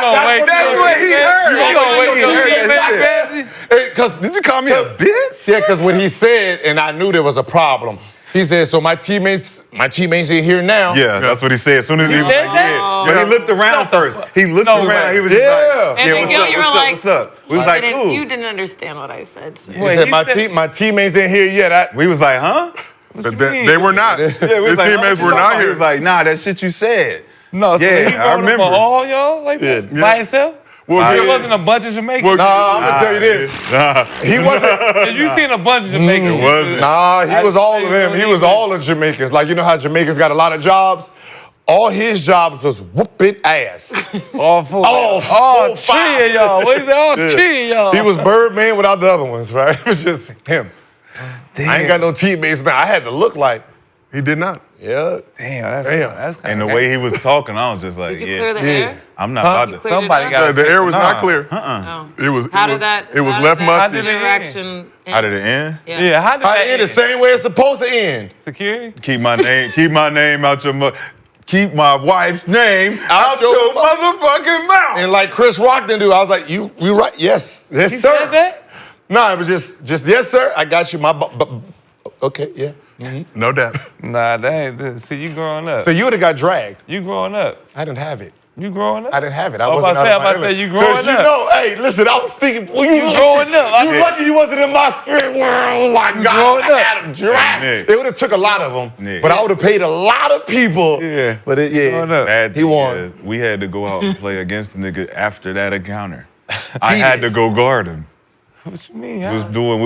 Speaker 2: gonna wait?
Speaker 6: That's what he heard.
Speaker 2: You gonna wait till
Speaker 6: He
Speaker 2: he
Speaker 6: heard
Speaker 2: get
Speaker 6: that
Speaker 2: back?
Speaker 6: Did you call me a bitch?
Speaker 5: Yeah, because when he said, and I knew there was a problem, he said, so my teammates are here now.
Speaker 6: Yeah, that's what he said. As soon as he was
Speaker 2: said
Speaker 6: like,
Speaker 2: that?
Speaker 6: yeah. But he looked around first. He looked around. He was just like,
Speaker 4: And then
Speaker 6: what's
Speaker 4: Gil,
Speaker 6: up,
Speaker 4: you were
Speaker 6: what's up,
Speaker 4: like,
Speaker 6: what's up? We was like, ooh.
Speaker 4: you didn't understand what I said. So.
Speaker 5: He said, my teammates ain't here yet.
Speaker 6: We was like, huh?
Speaker 3: But they were not.
Speaker 6: Yeah, we
Speaker 3: His
Speaker 6: was like,
Speaker 3: teammates
Speaker 6: huh?
Speaker 3: were not
Speaker 6: He
Speaker 3: here.
Speaker 6: was like, nah, that shit you said.
Speaker 2: No, so
Speaker 6: Yeah,
Speaker 2: he
Speaker 6: I
Speaker 2: voted
Speaker 6: remember.
Speaker 2: for all y'all like that by himself.
Speaker 3: Well,
Speaker 2: There
Speaker 3: Gil-
Speaker 2: wasn't a bunch of Jamaicans.
Speaker 3: well,
Speaker 5: Nah, I'm gonna tell you this. He wasn't.
Speaker 2: If you seen a bunch of Jamaicans,
Speaker 6: wasn't.
Speaker 5: Nah, he was all of them. He was all of Jamaicans. Like, you know how Jamaicans got a lot of jobs? All his jobs was whooping ass.
Speaker 2: all four.
Speaker 5: All
Speaker 2: all
Speaker 5: five.
Speaker 2: three of y'all. What is that? All three of y'all.
Speaker 5: He was Birdman without the other ones, right? It was just him. I ain't got no teammates now. I had to look like,
Speaker 3: he did not.
Speaker 5: yeah.
Speaker 2: Damn,
Speaker 5: Damn.
Speaker 2: that's kind
Speaker 6: And the way he was talking, I was just like,
Speaker 4: Did you clear the
Speaker 6: yeah.
Speaker 4: air?
Speaker 6: I'm not about
Speaker 4: You
Speaker 6: to.
Speaker 4: cleared
Speaker 2: somebody
Speaker 4: it
Speaker 2: got
Speaker 4: up?
Speaker 3: The air was not
Speaker 6: Nah.
Speaker 3: clear.
Speaker 4: Oh.
Speaker 3: It was.
Speaker 4: How
Speaker 3: it
Speaker 4: did
Speaker 3: was,
Speaker 4: that?
Speaker 3: It was
Speaker 4: how
Speaker 3: left
Speaker 4: did that
Speaker 3: musty.
Speaker 4: interaction end?
Speaker 6: Out of the end?
Speaker 4: Yeah.
Speaker 2: Yeah, how did
Speaker 5: I
Speaker 2: that
Speaker 5: end the same way it's supposed to end.
Speaker 2: Security?
Speaker 6: Keep my name out your keep my wife's name out your motherfucking mouth.
Speaker 5: And like Chris Rock didn't do, I was like, you right? Yes,
Speaker 2: He
Speaker 5: sir.
Speaker 2: said that?
Speaker 5: No, it was just yes, sir. I got you. Okay, yeah.
Speaker 3: No doubt.
Speaker 2: Nah, that ain't. See, you growing up.
Speaker 5: So you would have got dragged.
Speaker 2: You growing up.
Speaker 5: I didn't have it.
Speaker 2: You growing up.
Speaker 5: I didn't have it. I
Speaker 2: I'm
Speaker 5: wasn't
Speaker 2: about to say,
Speaker 5: out of my
Speaker 2: I'm about to say,
Speaker 5: element.
Speaker 2: you growing
Speaker 5: 'Cause
Speaker 2: up.
Speaker 5: You know, hey, listen, I was thinking, well,
Speaker 2: You growing up.
Speaker 5: You lucky you wasn't in my spirit world. Oh my God,
Speaker 2: growing
Speaker 5: I
Speaker 2: up.
Speaker 5: had them dragged.
Speaker 6: Nick.
Speaker 5: They would have took a lot of them,
Speaker 6: Nick.
Speaker 5: but I would have paid a lot of people.
Speaker 6: Yeah.
Speaker 5: But
Speaker 2: Growing up.
Speaker 6: Bad
Speaker 5: He
Speaker 6: thing
Speaker 5: won.
Speaker 6: is, we had to go out and play against the nigga after that encounter. I
Speaker 5: He
Speaker 6: had
Speaker 5: did.
Speaker 6: to go guard him.
Speaker 2: What you mean?
Speaker 6: We
Speaker 2: How?
Speaker 6: was doing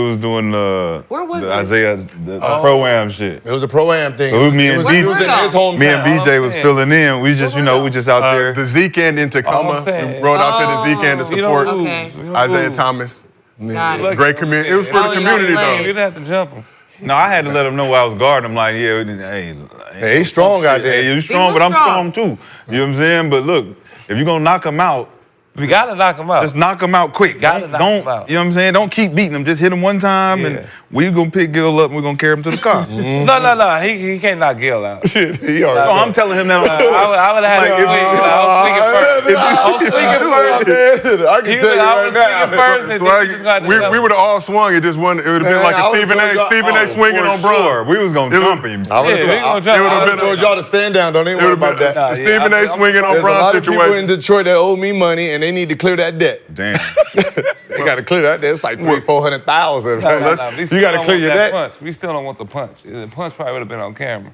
Speaker 4: Where was
Speaker 6: the
Speaker 4: it?
Speaker 6: Isaiah the pro-am shit.
Speaker 5: it was a pro-am thing.
Speaker 6: So it was me and
Speaker 5: It
Speaker 6: BJ.
Speaker 5: was in his hometown.
Speaker 6: Me and BJ was
Speaker 2: man.
Speaker 6: filling in. We just, we just out there.
Speaker 3: The Zeke end in Tacoma.
Speaker 2: I'm saying.
Speaker 3: We rode out to the Zeke end to
Speaker 2: You don't
Speaker 3: support
Speaker 2: lose.
Speaker 4: Okay.
Speaker 2: You don't
Speaker 3: Isaiah
Speaker 2: lose.
Speaker 3: Thomas.
Speaker 4: Got it.
Speaker 3: Great community. It was for
Speaker 4: Oh,
Speaker 3: the
Speaker 4: you
Speaker 3: community
Speaker 4: got
Speaker 3: though.
Speaker 2: You didn't have to jump him.
Speaker 6: No, I had to let him know I was guarding him. Like, yeah, hey,
Speaker 5: he's strong out there.
Speaker 6: Hey, he's strong, but I'm strong too. You know what I'm saying? But look, if you're gonna knock him out,
Speaker 2: we gotta knock him out.
Speaker 6: just knock him out quick.
Speaker 2: Gotta knock him out.
Speaker 6: You know what I'm saying? Don't keep beating him. Just hit him one time, and we gonna pick Gil up and we're gonna carry him to the car.
Speaker 2: No. He can't knock Gil out.
Speaker 5: He already.
Speaker 6: No, I'm telling him that.
Speaker 2: I would have had I was swinging first.
Speaker 5: I can tell you
Speaker 2: I was
Speaker 5: right
Speaker 2: swinging first, and then you just got to
Speaker 3: We would have all swung. It just one. It would have been like a Stephen A. swinging on Bron.
Speaker 6: We was gonna jump him.
Speaker 5: I would have told y'all to stand down. Don't even worry about that.
Speaker 3: Stephen A. swinging on
Speaker 5: There's a
Speaker 3: Bron
Speaker 5: lot of people in
Speaker 3: situation.
Speaker 5: Detroit that owe me money, and they need to clear that debt.
Speaker 6: Damn.
Speaker 5: They got to clear that debt. It's like $400,000.
Speaker 2: No,
Speaker 5: You got to clear your debt.
Speaker 2: Punch. We still don't want the punch. The punch probably would have been on camera.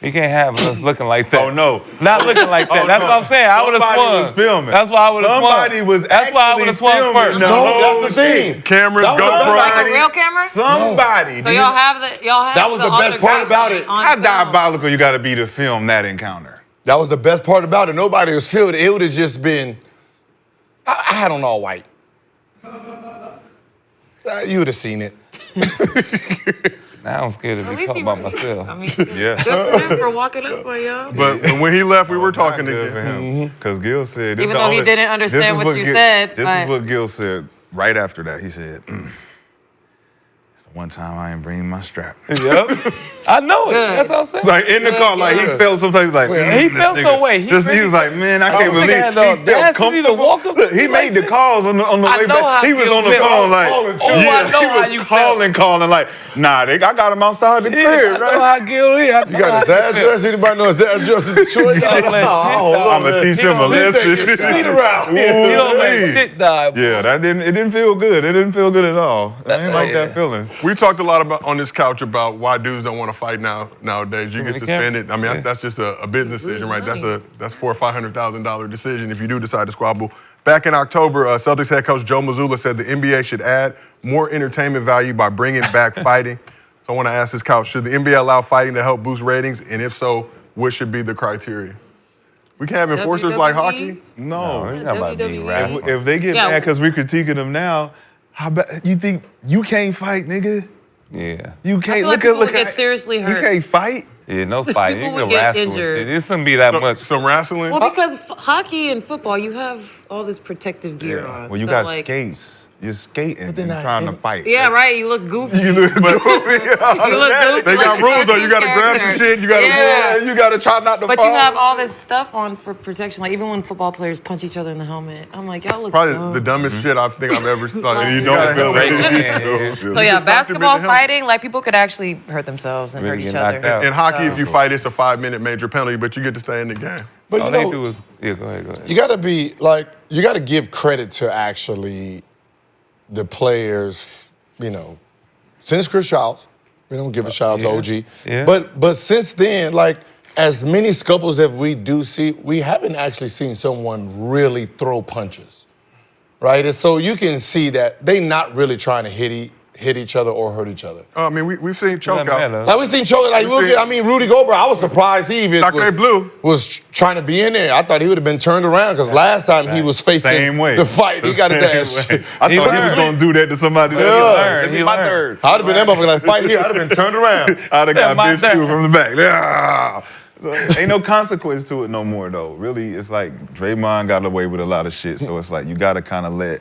Speaker 2: You can't have us looking like that.
Speaker 6: Oh no.
Speaker 2: Not looking like that.
Speaker 6: Oh,
Speaker 2: That's
Speaker 6: no.
Speaker 2: what I'm saying. I would have
Speaker 6: Somebody
Speaker 2: swung.
Speaker 6: was filming.
Speaker 2: That's why I would have swung.
Speaker 6: Somebody was
Speaker 2: That's why I would have swung
Speaker 6: actually
Speaker 2: first.
Speaker 6: filming.
Speaker 5: No, that's the thing.
Speaker 3: Cameras,
Speaker 5: That was
Speaker 3: GoPro.
Speaker 4: Like a real camera?
Speaker 6: Somebody.
Speaker 4: So y'all have
Speaker 5: That was the best part about it.
Speaker 6: How diabolical you gotta be to film that encounter?
Speaker 5: That was the best part about it. Nobody was filled. It would have just been. I had on all white. You would have seen it.
Speaker 2: Now I'm scared to
Speaker 4: At
Speaker 2: be
Speaker 4: least
Speaker 2: caught
Speaker 4: he
Speaker 2: by myself.
Speaker 4: I mean,
Speaker 6: Yeah.
Speaker 4: good for him for walking up on y'all.
Speaker 3: But when he left, we were talking
Speaker 6: Good for
Speaker 3: again.
Speaker 6: him. Because Gil said, this
Speaker 4: Even
Speaker 6: the
Speaker 4: though he
Speaker 6: only-
Speaker 4: didn't understand
Speaker 6: this is
Speaker 4: what you
Speaker 6: Gil-
Speaker 4: said,
Speaker 6: This
Speaker 4: but-
Speaker 6: is what Gil said right after that. He said, it's the one time I ain't bringing my strap.
Speaker 2: Yep. I know it.
Speaker 4: Good.
Speaker 2: That's what I'm saying.
Speaker 6: Like in the car, like he felt sometimes like
Speaker 2: He felt some way. He
Speaker 6: He was like, man, I can't
Speaker 2: was
Speaker 6: believe
Speaker 2: thinking
Speaker 6: he
Speaker 2: the
Speaker 6: felt
Speaker 2: audacity to
Speaker 6: comfortable.
Speaker 2: walk up-
Speaker 6: Look, he made the calls on the
Speaker 2: I
Speaker 6: way
Speaker 2: know
Speaker 6: back.
Speaker 2: how
Speaker 6: He was
Speaker 2: Gil
Speaker 6: on the
Speaker 2: felt.
Speaker 6: phone like,
Speaker 2: I know how
Speaker 6: he
Speaker 2: you
Speaker 6: was
Speaker 2: felt.
Speaker 6: calling like, nah, I got him outside the
Speaker 2: Yeah,
Speaker 6: crib,
Speaker 2: I know
Speaker 6: right?
Speaker 2: how Gil is.
Speaker 5: You got his address? Anybody know his address in Detroit?
Speaker 2: let shit
Speaker 6: I'm gonna teach him a lesson.
Speaker 5: Speed around.
Speaker 2: He don't let shit die.
Speaker 6: Yeah, it didn't feel good. It didn't feel good at all. I didn't like
Speaker 2: Yeah.
Speaker 6: that feeling.
Speaker 3: We talked a lot about on this couch about why dudes don't want to fight nowadays. You get
Speaker 2: many
Speaker 3: suspended. I mean,
Speaker 2: Yeah.
Speaker 3: that's just a business decision, right? That's $400,000 or $500,000 decision if you do decide to squabble. Back in October, Celtics head coach Joe Mazzulla said the NBA should add more entertainment value by bringing back fighting. So I want to ask this couch: should the NBA allow fighting to help boost ratings? And if so, what should be the criteria? We can't have enforcers like hockey.
Speaker 6: No.
Speaker 2: He's not about to be
Speaker 4: WWE.
Speaker 2: rap.
Speaker 6: If they get
Speaker 4: Yeah.
Speaker 6: mad because we're critiquing them now, how bad you think you can't fight, nigga?
Speaker 2: Yeah.
Speaker 6: You can't
Speaker 4: feel like people would get seriously
Speaker 6: You
Speaker 4: hurt.
Speaker 6: can't fight.
Speaker 2: Yeah, no fight.
Speaker 4: People
Speaker 2: You
Speaker 4: would
Speaker 2: can
Speaker 4: get
Speaker 2: wrestle.
Speaker 4: injured.
Speaker 2: Shit. It shouldn't be that much.
Speaker 3: Some wrestling.
Speaker 4: Well, because hockey and football, you have all this protective gear on.
Speaker 6: Well, you
Speaker 4: So,
Speaker 6: got
Speaker 4: like,
Speaker 6: skates. You're skating and
Speaker 5: they're not
Speaker 6: trying to
Speaker 5: in-
Speaker 6: fight.
Speaker 4: Yeah, right. You look goofy.
Speaker 6: You look goofy.
Speaker 4: You look goofy.
Speaker 3: They got
Speaker 4: like a
Speaker 3: rules though. You
Speaker 4: cartoon
Speaker 3: got to grab
Speaker 4: character.
Speaker 3: some shit. You got to.
Speaker 4: Yeah.
Speaker 6: You gotta try not to
Speaker 4: But
Speaker 6: fall.
Speaker 4: you have all this stuff on for protection. Like even when football players punch each other in the helmet, I'm like, y'all look
Speaker 3: Probably
Speaker 4: dumb.
Speaker 3: the dumbest shit I think I've ever seen.
Speaker 6: And you
Speaker 3: You
Speaker 6: don't
Speaker 3: gotta
Speaker 6: feel
Speaker 3: have
Speaker 6: it.
Speaker 3: it.
Speaker 2: Yeah.
Speaker 4: So yeah,
Speaker 3: Just
Speaker 4: basketball
Speaker 3: something to help.
Speaker 4: fighting, like people could actually hurt themselves and
Speaker 2: Really
Speaker 4: hurt each
Speaker 2: get
Speaker 4: other.
Speaker 2: knocked out.
Speaker 3: In hockey, if you fight, it's a 5-minute major penalty, but you get to stay in the game.
Speaker 5: But
Speaker 2: All
Speaker 5: you
Speaker 2: they
Speaker 5: know,
Speaker 2: do is, yeah, go ahead.
Speaker 5: you got to be like, you got to give credit to actually the players, you know, since Chris Childs, we don't give a shout out to OG.
Speaker 2: Yeah.
Speaker 5: But since then, like, as many scuffles as we do see, we haven't actually seen someone really throw punches, right? And so you can see that they not really trying to hit each other or hurt each other.
Speaker 3: I mean, we've seen choke out.
Speaker 5: Like we seen Choke, like Rudy Gobert. I was surprised he even
Speaker 3: Sacre Blue.
Speaker 5: was trying to be in there. I thought he would have been turned around because last time he was facing
Speaker 6: Same way.
Speaker 5: the fight, he got his ass.
Speaker 6: I thought he was
Speaker 2: learned.
Speaker 6: gonna do that to somebody.
Speaker 5: Yeah.
Speaker 6: That'd be
Speaker 2: He
Speaker 6: my
Speaker 2: learned.
Speaker 6: third.
Speaker 5: I'd have been that motherfucker like fight here. I'd have been turned around.
Speaker 6: I'd have got
Speaker 2: my
Speaker 6: bitch
Speaker 2: turn.
Speaker 6: too from the back. Yeah. Ain't no consequence to it no more though. Really, it's like Draymond got away with a lot of shit, so it's like you gotta kind of let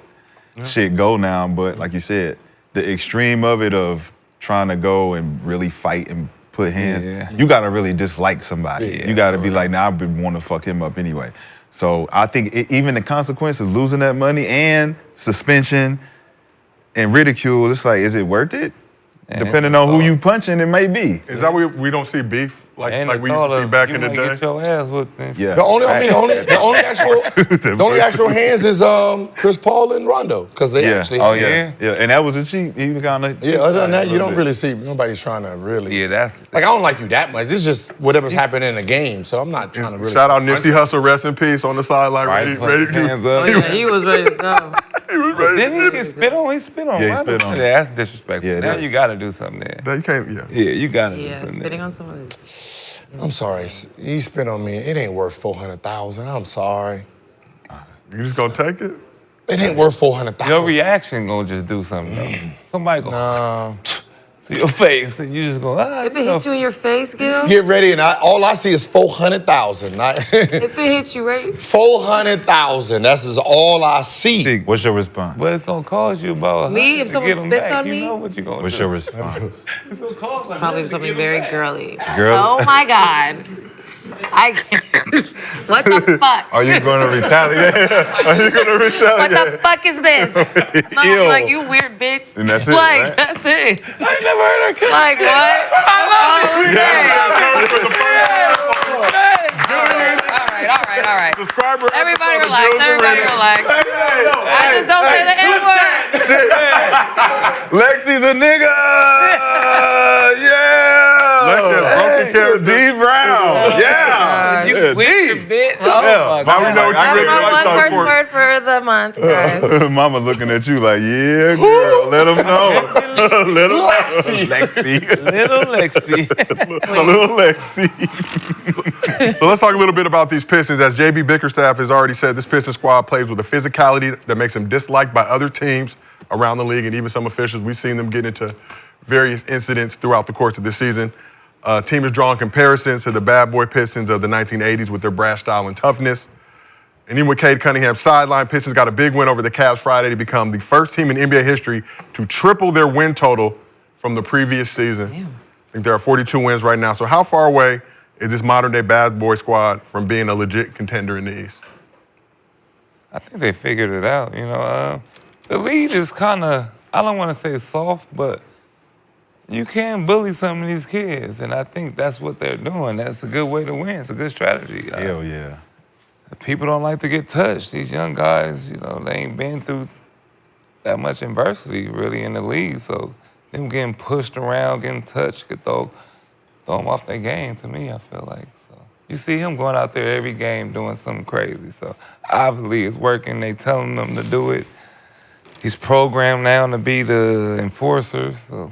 Speaker 6: shit go now. But like you said, the extreme of it of trying to go and really fight and put hands,
Speaker 2: Yeah.
Speaker 6: you gotta really dislike somebody.
Speaker 5: Yeah,
Speaker 6: you gotta be like, nah, I've been wanting to fuck him up anyway. So I think even the consequence of losing that money and suspension and ridicule, it's like, is it worth it? Depending on who you punching, it may be.
Speaker 3: Is that why we don't see beef like we used to see back in the day?
Speaker 2: Get your ass whooped.
Speaker 6: Yeah.
Speaker 5: The only actual hands is Chris Paul and Rondo because they
Speaker 6: Yeah.
Speaker 5: actually.
Speaker 6: Oh yeah. Yeah. And that was a cheap. He kind of.
Speaker 5: Yeah. Other than that, you don't really see nobody's trying to really.
Speaker 2: Yeah, that's
Speaker 5: Like I don't like you that much. It's just whatever's happening in the game. So I'm not trying to really.
Speaker 3: Shout out Nipsey Hussle, rest in peace, on the sideline, ready to do.
Speaker 2: hands
Speaker 4: Oh
Speaker 2: up.
Speaker 4: yeah, he was ready to go.
Speaker 3: He was ready
Speaker 2: Didn't
Speaker 3: to
Speaker 2: he
Speaker 3: do.
Speaker 2: get spit on? He spit on.
Speaker 6: Yeah, he
Speaker 2: Rondo.
Speaker 6: spit on.
Speaker 2: Yeah, that's disrespectful.
Speaker 6: Yeah,
Speaker 2: now
Speaker 6: that-
Speaker 2: you got to do something there.
Speaker 3: That you can't, yeah.
Speaker 2: Yeah, you got to do
Speaker 4: Yeah,
Speaker 2: something
Speaker 4: spitting
Speaker 2: there.
Speaker 4: on someone is.
Speaker 5: I'm sorry. He spit on me. It ain't worth $400,000. I'm sorry.
Speaker 3: You just gonna take it?
Speaker 5: It ain't worth
Speaker 2: Your
Speaker 5: $400,000.
Speaker 2: reaction gonna just do something though. Somebody go.
Speaker 5: Nah.
Speaker 2: to your face, and you just go,
Speaker 4: If it hits you in your face, Gil,
Speaker 5: Get ready, and all I see is 400,000.
Speaker 4: if it hits you right,
Speaker 5: 400,000. That's is all I see.
Speaker 6: What's your response?
Speaker 2: But it's gonna cost you about
Speaker 4: Me,
Speaker 2: 100
Speaker 4: if
Speaker 2: to
Speaker 4: someone
Speaker 2: get 'em
Speaker 4: spits
Speaker 2: back.
Speaker 4: on
Speaker 2: you
Speaker 4: me?
Speaker 2: know what you gonna
Speaker 6: What's
Speaker 2: do.
Speaker 6: your response?
Speaker 2: It's gonna cost like
Speaker 4: probably
Speaker 2: 100 to
Speaker 4: something
Speaker 2: get 'em
Speaker 4: very
Speaker 2: back.
Speaker 4: girly.
Speaker 6: Girl?
Speaker 4: Oh my God. I can't. What the fuck?
Speaker 6: Are you going to retaliate? Are you going to
Speaker 4: What
Speaker 6: retaliate?
Speaker 4: the fuck is this? No,
Speaker 6: Ew.
Speaker 4: like, you weird bitch.
Speaker 6: And that's it,
Speaker 4: Like,
Speaker 6: right?
Speaker 4: that's it.
Speaker 2: I ain't never heard her kiss.
Speaker 4: Like, what? All right.
Speaker 3: Subscriber
Speaker 4: Everybody
Speaker 3: episode of
Speaker 4: relax.
Speaker 3: Gills and
Speaker 4: Everybody
Speaker 3: Rennie.
Speaker 4: relax. I just don't say the N-word.
Speaker 6: Lexi's a nigga! Yeah!
Speaker 3: Lexie has broken character.
Speaker 6: D Brown! Yeah!
Speaker 2: You
Speaker 6: Yeah,
Speaker 2: with
Speaker 6: D.
Speaker 2: your bitch.
Speaker 6: Yeah.
Speaker 2: Oh,
Speaker 3: Now we know what you
Speaker 4: That's
Speaker 3: really
Speaker 4: my
Speaker 3: like
Speaker 4: one
Speaker 3: on
Speaker 4: first
Speaker 3: sports.
Speaker 4: word for the month, guys.
Speaker 6: Mama looking at you like, yeah, girl, let him know. Let him know. Lexie.
Speaker 2: Little Lexie.
Speaker 3: Little Lexie. So let's talk a little bit about these Pistons. As JB Bickerstaff has already said, this Pistons squad plays with a physicality that makes them disliked by other teams around the league and even some officials. We've seen them get into various incidents throughout the course of this season. Team is drawing comparisons to the bad boy Pistons of the 1980s with their brash style and toughness. And even with Cade Cunningham's sideline, Pistons got a big win over the Cavs Friday to become the first team in NBA history to triple their win total from the previous season.
Speaker 4: Damn.
Speaker 3: I think there are 42 wins right now. So how far away is this modern-day bad boy squad from being a legit contender in the East?
Speaker 2: I think they figured it out. You know, the league is kind of, I don't want to say soft, but you can bully some of these kids, and I think that's what they're doing. That's a good way to win. It's a good strategy.
Speaker 6: Hell yeah.
Speaker 2: People don't like to get touched. These young guys, you know, they ain't been through that much adversity really in the league, so them getting pushed around, getting touched, could throw them off their game. To me, I feel like. So you see him going out there every game doing something crazy. So obviously it's working. They telling him to do it. He's programmed now to be the enforcer. So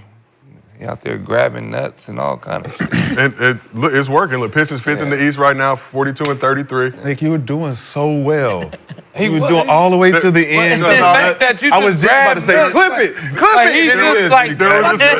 Speaker 2: he out there grabbing nuts and all kind of shit.
Speaker 3: And it's working. Look, Pistons fifth in the East right now, 42 and 33.
Speaker 6: Like, you were doing so well.
Speaker 2: He
Speaker 6: You were
Speaker 2: was.
Speaker 6: doing all the way to the end.
Speaker 2: the fact that you
Speaker 6: I was
Speaker 2: just
Speaker 6: just about to say,
Speaker 2: grabbed
Speaker 6: clip
Speaker 2: nuts,
Speaker 6: it, clip
Speaker 2: like,
Speaker 6: it.
Speaker 2: he
Speaker 6: There
Speaker 2: just
Speaker 6: it is.
Speaker 2: like-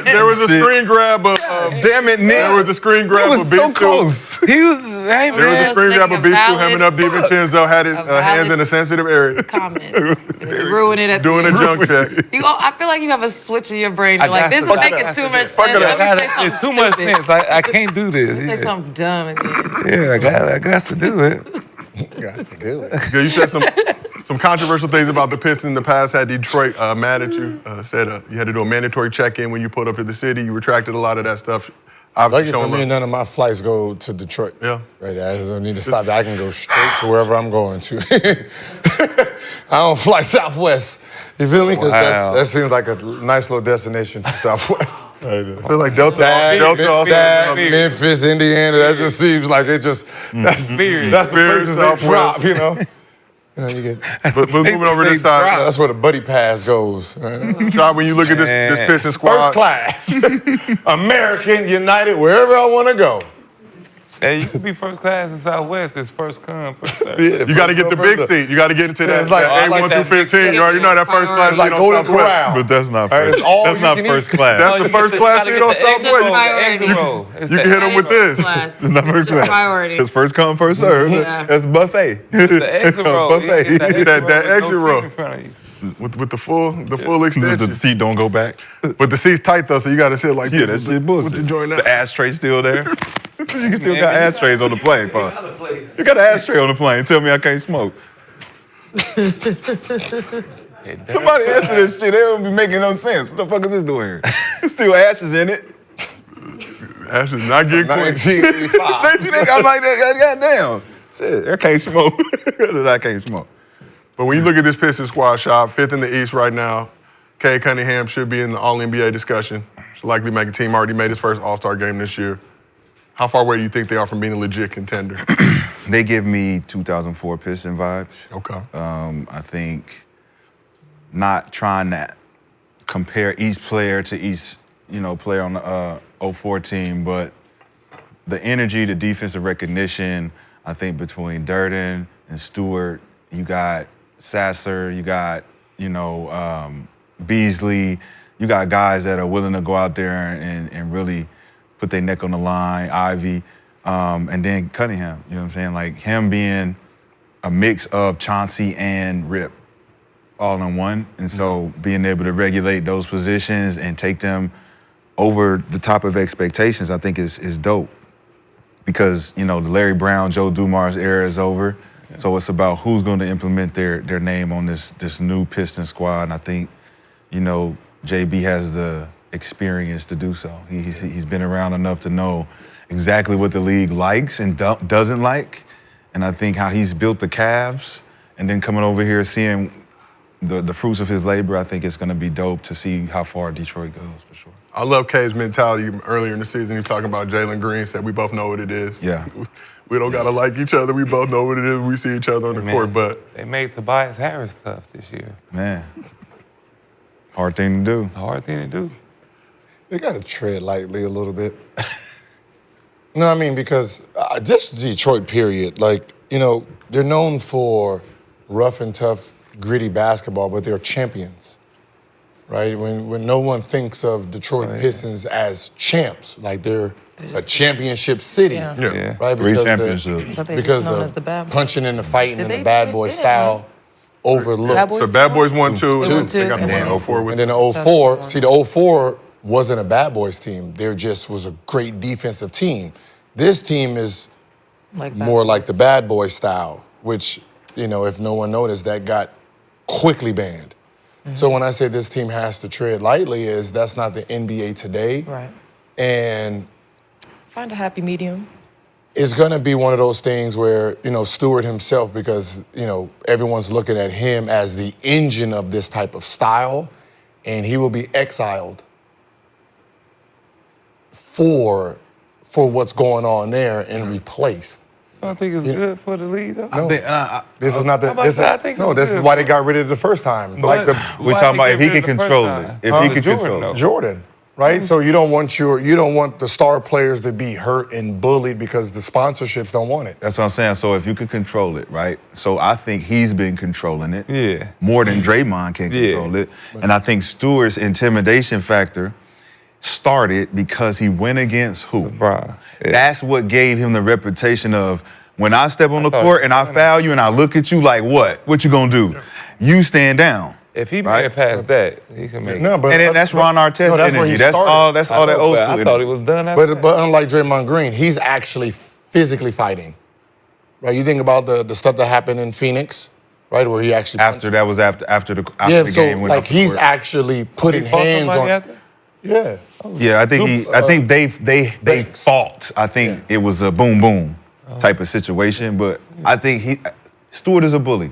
Speaker 3: There was a
Speaker 6: Shit.
Speaker 3: screen grab of
Speaker 6: Damn it, Nick.
Speaker 3: there was a screen
Speaker 6: That
Speaker 3: grab
Speaker 6: was
Speaker 3: of Beef
Speaker 6: so
Speaker 3: Stew.
Speaker 6: close.
Speaker 2: He was, hey
Speaker 3: There was a
Speaker 2: man.
Speaker 3: screen grab
Speaker 4: making
Speaker 3: of Beef Stew
Speaker 4: valid-
Speaker 3: hemming up DiVincenzo, had his
Speaker 4: a valid-
Speaker 3: hands in a sensitive area,
Speaker 4: Comment. Ruin it at
Speaker 3: doing
Speaker 4: the
Speaker 3: a
Speaker 4: end.
Speaker 3: junk check.
Speaker 4: I feel like you have a switch in your brain.
Speaker 2: I
Speaker 4: You're like,
Speaker 2: got
Speaker 4: this
Speaker 2: to-
Speaker 4: is
Speaker 2: I
Speaker 4: making
Speaker 2: got
Speaker 4: too
Speaker 2: to-
Speaker 4: much sense.
Speaker 3: Fuck it
Speaker 4: Let
Speaker 3: up.
Speaker 4: me say something
Speaker 2: It's too much
Speaker 4: stupid.
Speaker 2: sense. I can't do this.
Speaker 4: Say
Speaker 2: Yeah,
Speaker 4: something dumb again.
Speaker 2: I got to do it.
Speaker 5: Got to do it.
Speaker 3: Yeah, you said some controversial things about the Pistons in the past. Had Detroit mad at you. Said you had to do a mandatory check-in when you pulled up to the city. You retracted a lot of that stuff. Obviously
Speaker 5: Lucky for
Speaker 3: showing
Speaker 5: me,
Speaker 3: love.
Speaker 5: none of my flights go to Detroit.
Speaker 3: Yeah.
Speaker 5: Right, I just don't need to stop. I can go straight to wherever I'm going to. I don't fly Southwest. You feel me? Because
Speaker 2: Wow.
Speaker 5: that seems like a nice little destination to Southwest.
Speaker 3: I feel like Delta
Speaker 5: That,
Speaker 3: also
Speaker 5: Memphis, Indiana, that just seems like it just, that's the places they drop, you know? You know, you get,
Speaker 3: But moving over this side,
Speaker 5: that's where the buddy pass goes. Right?
Speaker 3: Todd, when you look at this Pistons squad,
Speaker 5: First class, American, United, wherever I want to go.
Speaker 2: Hey, you could be first class in Southwest. It's first come, first serve.
Speaker 3: you got to get the big seat. You got to get into that,
Speaker 5: it's like-
Speaker 3: that
Speaker 5: I like
Speaker 3: A1
Speaker 2: that
Speaker 3: through 15. You already know that first class
Speaker 5: It's like
Speaker 3: seat on
Speaker 5: Golden
Speaker 3: Southwest.
Speaker 5: Corral.
Speaker 6: But that's not
Speaker 5: All right,
Speaker 6: first.
Speaker 5: it's all
Speaker 6: That's
Speaker 5: you
Speaker 6: not
Speaker 5: can
Speaker 6: first
Speaker 5: eat.
Speaker 6: class.
Speaker 3: That's the first class seat on Southwest.
Speaker 4: Priority.
Speaker 3: You can hit them with this.
Speaker 4: Class.
Speaker 6: It's not first class.
Speaker 4: Priority.
Speaker 6: It's first come, first serve.
Speaker 4: Yeah.
Speaker 6: That's buffet.
Speaker 2: The exit row.
Speaker 6: Buffet.
Speaker 3: That exit row.
Speaker 2: In front of you.
Speaker 3: With the full extension.
Speaker 6: The seat don't go back.
Speaker 3: But the seat's tight though, so you got to sit like
Speaker 6: Yeah,
Speaker 3: this
Speaker 6: that shit bullshit.
Speaker 3: with the joint
Speaker 6: The
Speaker 3: out.
Speaker 6: ashtray still there. You can still got
Speaker 2: Man,
Speaker 6: ashtrays on the plane,
Speaker 2: Another
Speaker 6: fun.
Speaker 2: place.
Speaker 6: You got an ashtray on the plane. Tell me I can't smoke. Somebody answer this shit. They don't be making no sense. What the fuck is this doing here? There's still ashes in it.
Speaker 3: That's just not getting quick.
Speaker 5: 1985.
Speaker 6: I'm like, goddamn. Shit, I can't smoke. I can't smoke.
Speaker 3: But when you look at this Pistons squad, shop fifth in the East right now. Cade Cunningham should be in the All-NBA discussion. Should likely make a team. Already made his first All-Star game this year. How far away do you think they are from being a legit contender?
Speaker 6: They give me 2004 Piston vibes.
Speaker 3: Okay.
Speaker 6: I think not trying to compare each player to each, player on the 04 team, but the energy, the defensive recognition, I think between Durant and Stewart, you got Sasser, you got, Beasley, you got guys that are willing to go out there and really put their neck on the line, Ivy, and then Cunningham. You know what I'm saying? Like him being a mix of Chauncey and Rip all in one. And so being able to regulate those positions and take them over the top of expectations, I think is dope. Because, you know, the Larry Brown, Joe Dumars era is over. Yeah. So it's about who's going to implement their name on this new Piston squad. And I think, you know, JB has the experience to do so. He's been around enough to know exactly what the league likes and doesn't like. And I think how he's built the Cavs and then coming over here seeing the fruits of his labor, I think it's going to be dope to see how far Detroit goes for sure.
Speaker 3: I love K's mentality. Earlier in the season, he was talking about Jalen Green, said we both know what it is.
Speaker 6: Yeah.
Speaker 3: We don't got to like each other. We both know what it is. We see each other on the court, but...
Speaker 2: They made Tobias Harris tough this year.
Speaker 6: Man, hard thing to do.
Speaker 2: Hard thing to do.
Speaker 5: They got to tread lightly a little bit. No, I mean, because just Detroit, period. Like, you know, they're known for rough and tough, gritty basketball, but they're champions, right? When no one thinks of Detroit Pistons as champs, like they're a championship city,
Speaker 6: Yeah.
Speaker 5: right?
Speaker 6: Three
Speaker 5: Because
Speaker 6: championships.
Speaker 4: But they
Speaker 5: because
Speaker 4: just known
Speaker 5: the
Speaker 4: as the bad boys.
Speaker 5: punching and the fighting
Speaker 4: Did
Speaker 5: and the
Speaker 4: they-
Speaker 5: bad
Speaker 4: they
Speaker 5: boy
Speaker 4: did,
Speaker 5: style overlooked.
Speaker 4: Bad Boys
Speaker 3: So Bad Boys 1-2.
Speaker 4: They won two,
Speaker 3: They got the
Speaker 4: and then
Speaker 3: 1-04 with
Speaker 5: And then the 04, see, the 04 wasn't a bad boys team. There just was a great defensive team. This team is
Speaker 4: Like Bad
Speaker 5: more like
Speaker 4: Boys.
Speaker 5: the bad boy style, which, you know, if no one noticed, that got quickly banned. So when I say this team has to tread lightly, is that's not the NBA today.
Speaker 4: Right.
Speaker 5: And
Speaker 4: Find a happy medium.
Speaker 5: it's gonna be one of those things where, you know, Stewart himself, because, you know, everyone's looking at him as the engine of this type of style, and he will be exiled for what's going on there and replaced.
Speaker 2: I don't think it's good for the league, though.
Speaker 5: No.
Speaker 6: I
Speaker 5: This is not the.
Speaker 2: How about
Speaker 5: This
Speaker 2: that? I
Speaker 5: is,
Speaker 2: think
Speaker 5: no,
Speaker 2: it's
Speaker 5: this is
Speaker 2: good
Speaker 5: why
Speaker 2: for
Speaker 5: they got rid of it the first time.
Speaker 2: But-
Speaker 5: Like the
Speaker 6: We're
Speaker 2: Why
Speaker 6: talking about
Speaker 2: they
Speaker 6: if he
Speaker 2: get rid
Speaker 6: can
Speaker 2: of the
Speaker 6: control
Speaker 2: first
Speaker 6: it.
Speaker 2: time?
Speaker 6: If
Speaker 2: Oh,
Speaker 6: he
Speaker 2: the
Speaker 6: can
Speaker 2: Jordan,
Speaker 6: control
Speaker 2: though.
Speaker 6: it.
Speaker 5: Jordan, right? So you don't want the star players to be hurt and bullied because the sponsorships don't want it.
Speaker 6: That's what I'm saying. So if you could control it, right? So I think he's been controlling it.
Speaker 2: Yeah.
Speaker 6: More than Draymond can
Speaker 2: Yeah.
Speaker 6: control it. And I think Stewart's intimidation factor started because he went against who?
Speaker 2: LeBron. Yeah.
Speaker 6: That's what gave him the reputation of when I step on the
Speaker 2: thought-
Speaker 6: court and I foul you and I look at you like what? What you gonna do? You stand down.
Speaker 2: If he
Speaker 6: Right.
Speaker 2: made it past that, he can make
Speaker 5: No,
Speaker 2: it.
Speaker 5: but
Speaker 6: And then that's Ron Artest
Speaker 5: No, that's where
Speaker 6: energy.
Speaker 5: he
Speaker 6: That's
Speaker 5: started.
Speaker 6: all that old school
Speaker 2: I
Speaker 6: energy.
Speaker 2: thought it was done after
Speaker 5: But unlike Draymond Green, he's actually physically fighting, right? You think about the stuff that happened in Phoenix, right, where he actually
Speaker 6: after that was after the
Speaker 5: yeah,
Speaker 6: the
Speaker 5: so
Speaker 6: game went
Speaker 5: like
Speaker 6: off the
Speaker 5: he's
Speaker 6: court.
Speaker 5: actually putting
Speaker 2: He fought
Speaker 5: hands
Speaker 2: somebody
Speaker 5: on.
Speaker 2: after?
Speaker 5: Yeah.
Speaker 6: Yeah, I think they
Speaker 5: Banks.
Speaker 6: fought. I think it was a boom boom type of situation, but I think Stewart is a bully.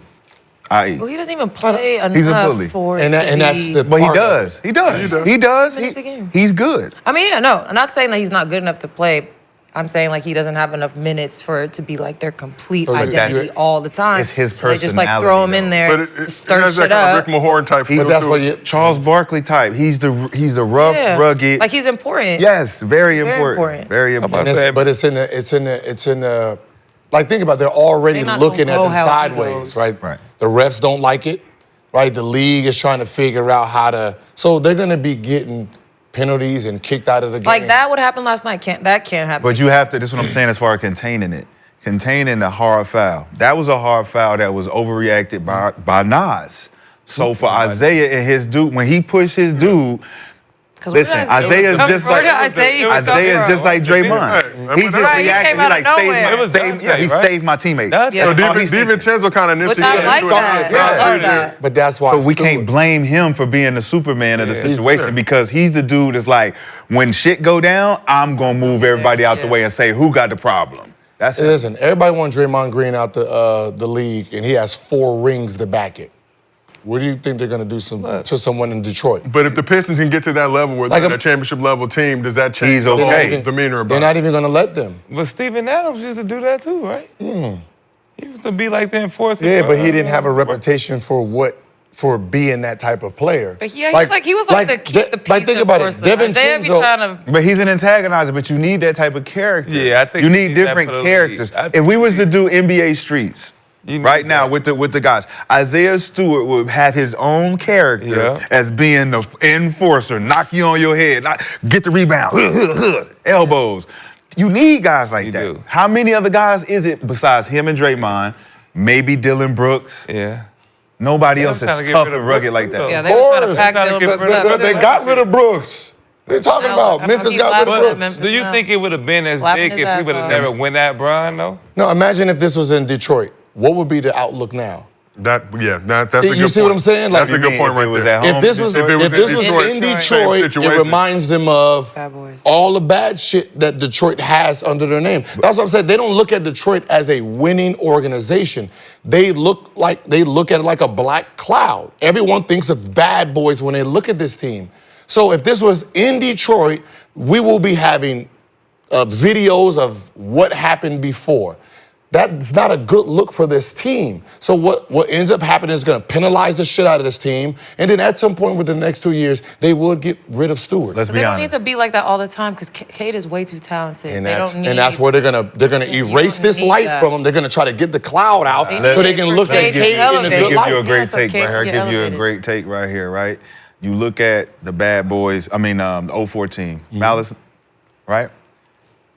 Speaker 4: Well, he doesn't even play enough
Speaker 6: He's a bully.
Speaker 4: for it
Speaker 5: And
Speaker 4: to
Speaker 5: that's
Speaker 4: be-
Speaker 5: the
Speaker 6: But he
Speaker 5: part of
Speaker 6: does.
Speaker 5: it.
Speaker 6: He does.
Speaker 3: He does.
Speaker 4: Minutes a game.
Speaker 6: He's good.
Speaker 4: I mean, yeah, no, I'm not saying that he's not good enough to play. I'm saying like he doesn't have enough minutes for it to be like their complete
Speaker 5: So you-
Speaker 4: identity all the time.
Speaker 6: It's his
Speaker 4: So they just like throw him in
Speaker 6: personality,
Speaker 4: there
Speaker 3: But
Speaker 4: to stir
Speaker 3: has
Speaker 4: shit
Speaker 3: that kind
Speaker 4: up.
Speaker 3: of Rick Mahorn type feel
Speaker 5: But that's
Speaker 3: to
Speaker 5: what
Speaker 3: it.
Speaker 5: you.
Speaker 6: Charles Barkley type. He's the rough,
Speaker 4: Yeah.
Speaker 6: rugged.
Speaker 4: Like he's important.
Speaker 6: yes, very
Speaker 4: Very
Speaker 6: important.
Speaker 4: important.
Speaker 6: Very
Speaker 2: about
Speaker 6: important.
Speaker 2: that?
Speaker 5: But it's in the. Like think about it, they're already
Speaker 4: They not
Speaker 5: looking
Speaker 4: gonna
Speaker 5: at
Speaker 4: go
Speaker 5: them
Speaker 4: how he
Speaker 5: sideways,
Speaker 4: goes.
Speaker 5: right?
Speaker 6: Right.
Speaker 5: The refs don't like it, right? The league is trying to figure out how to. So they're gonna be getting penalties and kicked out of the game.
Speaker 4: Like that would happen last night. That can't happen.
Speaker 6: But you have to, this is what I'm saying as far as containing it. Containing the hard foul. That was a hard foul that was overreacted by Nas. So for Isaiah and his dude, when he pushed his dude,
Speaker 4: 'Cause where
Speaker 6: listen,
Speaker 4: did
Speaker 6: Isaiah's just
Speaker 4: where
Speaker 6: like
Speaker 4: did Isaiah even come
Speaker 6: Isaiah's
Speaker 4: from?
Speaker 6: just like Draymond.
Speaker 3: Right.
Speaker 6: He just
Speaker 3: Right,
Speaker 4: he
Speaker 6: reacted.
Speaker 4: came out of
Speaker 6: saved
Speaker 4: nowhere.
Speaker 6: my,
Speaker 2: It was
Speaker 6: saved, yeah, he
Speaker 2: Dante, right?
Speaker 6: saved my teammate.
Speaker 2: Dante.
Speaker 4: Yeah.
Speaker 3: So
Speaker 6: That's all he's thinking.
Speaker 3: DiVincenzo kind of
Speaker 4: Which I like that. I love that.
Speaker 5: But that's why.
Speaker 6: So we
Speaker 5: Stewart-
Speaker 6: can't blame him for being the Superman of the
Speaker 2: Yeah.
Speaker 6: situation because he's the dude that's like, when shit go down, I'm gonna move everybody out the
Speaker 4: Yeah.
Speaker 6: way and say who got the problem. That's it.
Speaker 5: Listen, everybody wants Draymond Green out the league, and he has 4 rings to back it. What do you think they're going to do to someone in Detroit?
Speaker 3: But if the Pistons can get to that level where
Speaker 5: Like
Speaker 3: they're
Speaker 5: a-
Speaker 3: a championship level team, does that change
Speaker 6: He's
Speaker 3: the whole
Speaker 6: okay.
Speaker 3: demeanor about
Speaker 5: They're
Speaker 3: it?
Speaker 5: not even going to let them.
Speaker 2: But Steven Adams used to do that too, right? He used to be like the enforcer.
Speaker 5: Yeah, but he didn't have a reputation for being that type of player.
Speaker 4: But yeah, he was like the keep the peace
Speaker 5: Like think about it,
Speaker 4: enforcer. Isaiah be
Speaker 5: DiVincenzo.
Speaker 4: kind of
Speaker 6: But he's an antagonizer, but you need that type of character.
Speaker 2: Yeah, I think
Speaker 6: you
Speaker 2: you
Speaker 6: need
Speaker 2: need that
Speaker 6: different
Speaker 2: for the
Speaker 6: characters.
Speaker 2: league. I
Speaker 6: If we was to do NBA Streets, right now with the guys. Isaiah Stewart would have his own character as being the enforcer, knock you on your head, get the rebound, elbows. You need guys like that.
Speaker 2: do.
Speaker 6: How many other guys is it besides him and Draymond? Maybe Dillon Brooks.
Speaker 2: Yeah.
Speaker 6: Nobody
Speaker 2: They
Speaker 6: else
Speaker 2: was trying to
Speaker 6: is
Speaker 2: get
Speaker 6: tough
Speaker 2: rid of
Speaker 6: and rugged
Speaker 2: Brooks,
Speaker 6: like that.
Speaker 2: though.
Speaker 4: Yeah, they were trying to pack
Speaker 2: Trying to
Speaker 4: Dillon
Speaker 2: get
Speaker 4: Brooks
Speaker 2: rid
Speaker 4: up.
Speaker 5: They got rid of Brooks. What are you talking about? Memphis
Speaker 4: he
Speaker 5: got rid
Speaker 4: laughing
Speaker 5: of
Speaker 4: at
Speaker 5: Brooks.
Speaker 4: Memphis
Speaker 2: Do you
Speaker 4: now.
Speaker 2: think it would have been as
Speaker 4: Laughing
Speaker 2: big
Speaker 4: his
Speaker 2: if we
Speaker 4: ass
Speaker 2: would have
Speaker 4: off.
Speaker 2: never won that, Bron, though?
Speaker 5: No, imagine if this was in Detroit. What would be the outlook now?
Speaker 3: That's a good point.
Speaker 5: You see what I'm saying? Like,
Speaker 3: That's a good point right there.
Speaker 5: If this was
Speaker 3: If it was
Speaker 5: if this
Speaker 3: in
Speaker 5: was
Speaker 3: Detroit,
Speaker 5: in
Speaker 3: same
Speaker 5: Detroit, it
Speaker 3: situation.
Speaker 5: reminds them of
Speaker 4: Bad boys.
Speaker 5: all the bad shit that Detroit has under their name. That's what I'm saying. They don't look at Detroit as a winning organization. They look at it like a black cloud. Everyone thinks of bad boys when they look at this team. So if this was in Detroit, we will be having videos of what happened before. That's not a good look for this team. So what ends up happening is going to penalize the shit out of this team. And then at some point within the next 2 years, they would get rid of Stewart.
Speaker 6: Let's
Speaker 4: They
Speaker 6: be
Speaker 4: don't need
Speaker 6: honest.
Speaker 4: to be like that all the time because Cade is way too talented.
Speaker 5: And
Speaker 4: they
Speaker 5: that's
Speaker 4: don't need,
Speaker 5: and that's where they're gonna
Speaker 4: You
Speaker 5: erase
Speaker 4: don't
Speaker 5: this
Speaker 4: need
Speaker 5: light
Speaker 4: that.
Speaker 5: from them. They're gonna try to get the cloud out
Speaker 4: They
Speaker 5: so
Speaker 4: need
Speaker 5: they
Speaker 4: it
Speaker 5: can
Speaker 4: for
Speaker 5: look at
Speaker 4: Cade to
Speaker 5: Cade in a
Speaker 4: elevate.
Speaker 5: good
Speaker 6: Give you
Speaker 5: light.
Speaker 6: a great
Speaker 4: Yeah, so
Speaker 6: take
Speaker 4: Cade
Speaker 6: right here.
Speaker 4: can
Speaker 6: Give you a
Speaker 4: elevate.
Speaker 6: great take right here, right? You look at the bad boys, the 04 team, Malice, right?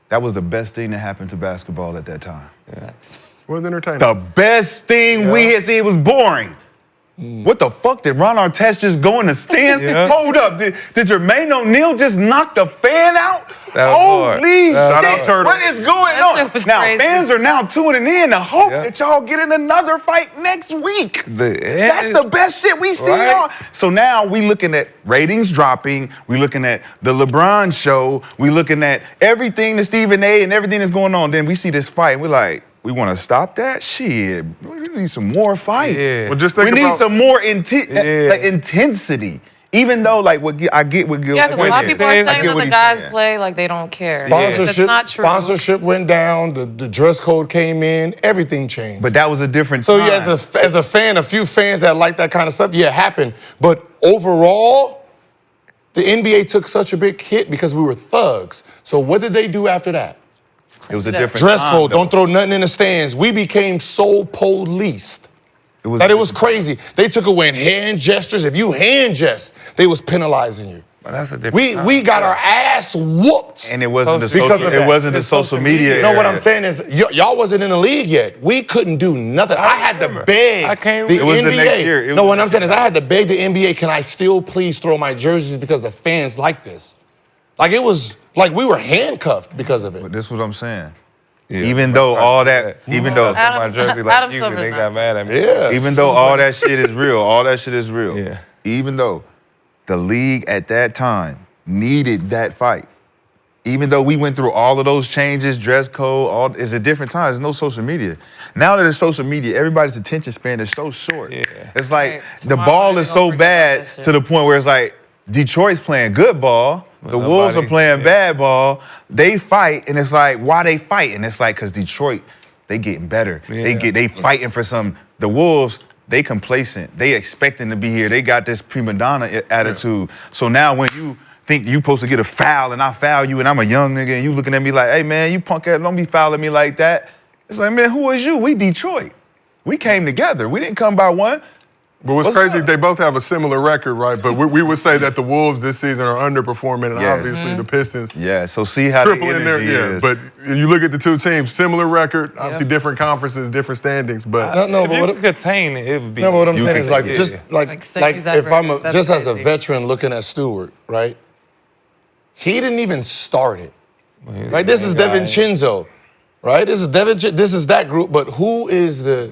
Speaker 6: That was the best thing that happened to basketball at that time.
Speaker 4: Facts.
Speaker 3: It was entertaining.
Speaker 6: The best thing we had seen, it was boring. What the fuck? Did Ron Artest just go in the stands? Hold up. Did Jermaine O'Neal just knock the fan out?
Speaker 2: That was hard.
Speaker 6: Holy
Speaker 3: Shout out
Speaker 6: shit.
Speaker 3: Turtle.
Speaker 6: What is going
Speaker 4: That
Speaker 6: on?
Speaker 4: shit was
Speaker 6: Now,
Speaker 4: crazy.
Speaker 6: fans are now tuning in to hope
Speaker 2: Yeah.
Speaker 6: that y'all get in another fight next week. That's the best shit we seen
Speaker 2: Right.
Speaker 6: all. So now we looking at ratings dropping. We looking at the LeBron show. We looking at everything that Stephen A. and everything that's going on. Then we see this fight and we're like, we want to stop that? Shit, we need some more fights.
Speaker 2: Yeah.
Speaker 3: Well, just
Speaker 6: We
Speaker 3: think
Speaker 6: need
Speaker 3: about
Speaker 6: some more
Speaker 2: Yeah.
Speaker 6: intensity. Even though, like, I get what Gilbert
Speaker 4: Yeah, because a lot of people are
Speaker 2: I
Speaker 4: saying
Speaker 2: get
Speaker 4: that
Speaker 6: what
Speaker 4: the
Speaker 6: he's
Speaker 4: guys
Speaker 6: saying.
Speaker 4: play like they don't care.
Speaker 5: Sponsorship,
Speaker 4: That's not true.
Speaker 5: sponsorship went down. The dress code came in. Everything changed.
Speaker 6: But that was a different
Speaker 5: So
Speaker 6: time.
Speaker 5: yeah, as a fan, a few fans that like that kind of stuff, yeah, it happened. But overall, the NBA took such a big hit because we were thugs. So what did they do after that?
Speaker 6: It was a different
Speaker 5: Dress
Speaker 6: time,
Speaker 5: code,
Speaker 6: though.
Speaker 5: don't throw nothing in the stands. We became so policed that it was crazy. They took away hand gestures. If you hand gest, they was penalizing you.
Speaker 2: But that's a different
Speaker 5: We got our ass whooped.
Speaker 6: And it wasn't the
Speaker 5: Because
Speaker 6: social,
Speaker 5: of
Speaker 6: it
Speaker 5: that.
Speaker 6: wasn't the
Speaker 2: It's
Speaker 6: social
Speaker 2: social
Speaker 6: media.
Speaker 2: media.
Speaker 5: You know what
Speaker 6: era.
Speaker 5: I'm saying is y'all wasn't in the league yet. We couldn't do nothing. I had to
Speaker 2: remember.
Speaker 5: beg
Speaker 2: I can't
Speaker 5: the
Speaker 2: remember.
Speaker 6: It was
Speaker 5: NBA.
Speaker 6: the next year. It
Speaker 5: No,
Speaker 6: was
Speaker 5: what
Speaker 6: the
Speaker 5: I'm saying is I had to beg the NBA, can I still please throw my jerseys because the fans like this? Like it was like we were handcuffed because of it.
Speaker 6: But this is what I'm saying.
Speaker 2: Yeah.
Speaker 6: Even though all that, even though,
Speaker 2: my
Speaker 4: Adam-
Speaker 2: jersey like
Speaker 4: Adam
Speaker 2: you,
Speaker 4: Silver
Speaker 2: they
Speaker 4: now.
Speaker 2: got mad at me.
Speaker 5: Yeah.
Speaker 6: even though all that shit is real,
Speaker 2: Yeah.
Speaker 6: even though the league at that time needed that fight, even though we went through all of those changes, dress code, it's a different time. There's no social media. Now that there's social media, everybody's attention span is so short.
Speaker 2: Yeah.
Speaker 6: It's like
Speaker 4: Right.
Speaker 6: the
Speaker 4: Tomorrow
Speaker 6: ball
Speaker 4: night
Speaker 6: is
Speaker 4: they
Speaker 6: so
Speaker 4: gonna forget
Speaker 6: bad
Speaker 4: about that shit.
Speaker 6: to the point where it's like Detroit's playing good ball, the Wolves are
Speaker 2: nobody-
Speaker 6: playing
Speaker 2: yeah.
Speaker 6: bad ball. They fight, and it's like, why they fight? And it's like, because Detroit, they getting better.
Speaker 2: Yeah.
Speaker 6: They fighting for some. The Wolves, they complacent. They expecting to be here. They got this prima donna attitude. So now when you think you supposed to get a foul and I foul you and I'm a young nigga and you looking at me like, hey man, you punk ass, don't be fouling me like that. It's like, man, who is you? We Detroit. We came together. We didn't come by one.
Speaker 3: But what's
Speaker 6: What's
Speaker 3: crazy,
Speaker 6: up?
Speaker 3: they both have a similar record, right? But we would say that the Wolves this season are underperforming, and
Speaker 6: Yes.
Speaker 3: obviously the Pistons
Speaker 6: Yeah, so see how
Speaker 3: triple
Speaker 6: the
Speaker 3: in there.
Speaker 6: energy
Speaker 3: Yeah,
Speaker 6: is.
Speaker 3: but you look at the two teams, similar record, obviously different conferences, different standings, but
Speaker 5: No,
Speaker 2: If
Speaker 5: but
Speaker 2: you
Speaker 5: what,
Speaker 2: could contain it, it would be.
Speaker 5: no, but what I'm
Speaker 6: You
Speaker 5: saying
Speaker 6: can-
Speaker 5: is like
Speaker 6: yeah.
Speaker 5: just
Speaker 4: Like
Speaker 5: like
Speaker 4: Sammy's that
Speaker 5: if I'm
Speaker 4: record. That's
Speaker 5: just as a
Speaker 4: crazy.
Speaker 5: veteran looking at Stewart, right? He didn't even start it. Right? This is DiVincenzo, right? This is that group, but who is the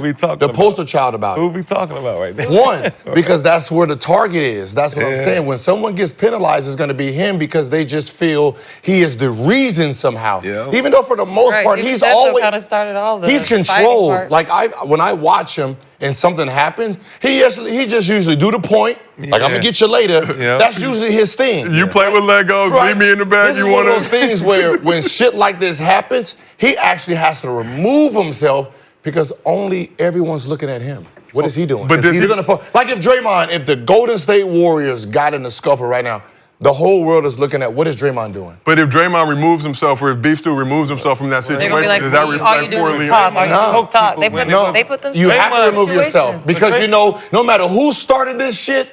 Speaker 2: we talking about?
Speaker 5: poster child about
Speaker 2: Who
Speaker 5: it?
Speaker 2: we talking about right now?
Speaker 5: One, because that's where the target is. That's what I'm
Speaker 2: Yeah.
Speaker 5: saying. When someone gets penalized, it's going to be him because they just feel he is the reason somehow.
Speaker 2: Yeah.
Speaker 5: Even though for the most
Speaker 4: Right,
Speaker 5: part,
Speaker 4: even
Speaker 5: he's
Speaker 4: Jeff
Speaker 5: always
Speaker 4: kind of started all the
Speaker 5: he's
Speaker 4: fighting
Speaker 5: controlled.
Speaker 4: part.
Speaker 5: Like when I watch him and something happens, he just usually do the point. Like I'm
Speaker 2: Yeah.
Speaker 5: gonna get you later.
Speaker 2: Yeah.
Speaker 5: That's usually his thing.
Speaker 3: you play with Legos,
Speaker 5: Right.
Speaker 3: leave me in the bag,
Speaker 5: This
Speaker 3: you
Speaker 5: is one
Speaker 3: want
Speaker 5: of those things where when shit like this happens, he actually has to remove himself because only everyone's looking at him. What is he doing?
Speaker 3: But
Speaker 5: Is
Speaker 3: does
Speaker 5: he
Speaker 3: he-
Speaker 5: gonna if the Draymond, if the Golden State Warriors got in a scuffle right now, the whole world is looking at what is Draymond doing.
Speaker 3: But if Draymond removes himself, or if Beef Stew removes himself from that
Speaker 4: They're
Speaker 3: situation,
Speaker 4: gonna be like,
Speaker 3: does that
Speaker 4: see, all you
Speaker 3: reflect
Speaker 4: do
Speaker 3: poorly?
Speaker 4: is talk. All you
Speaker 5: No.
Speaker 4: do is talk. They put,
Speaker 5: No,
Speaker 4: they put them
Speaker 5: you have to
Speaker 4: in
Speaker 5: remove yourself
Speaker 4: situations.
Speaker 5: because you know, no matter who started this shit,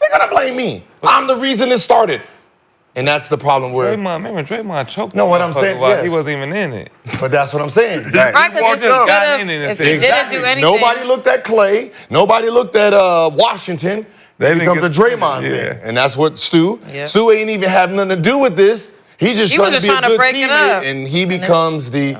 Speaker 5: they're gonna blame me. I'm the reason it started. And that's the problem where.
Speaker 2: Remember Draymond choked.
Speaker 5: No, what I'm saying, yes.
Speaker 2: He wasn't even in it.
Speaker 5: But that's what I'm saying.
Speaker 4: Right, because
Speaker 2: walked up, got in it and
Speaker 4: if
Speaker 2: said-
Speaker 4: he didn't do anything.
Speaker 5: Nobody looked at Clay. Nobody looked at Washington.
Speaker 2: They
Speaker 5: It
Speaker 2: didn't
Speaker 5: becomes a
Speaker 2: get-
Speaker 5: Draymond
Speaker 2: yeah.
Speaker 5: thing. And that's what Stu.
Speaker 4: Yeah.
Speaker 5: Stu ain't even have nothing to do with this. He just
Speaker 4: He
Speaker 5: trying
Speaker 4: was
Speaker 5: to
Speaker 4: just
Speaker 5: be a
Speaker 4: trying to
Speaker 5: good
Speaker 4: break it
Speaker 5: teammate,
Speaker 4: up.
Speaker 5: and he
Speaker 4: And
Speaker 5: becomes the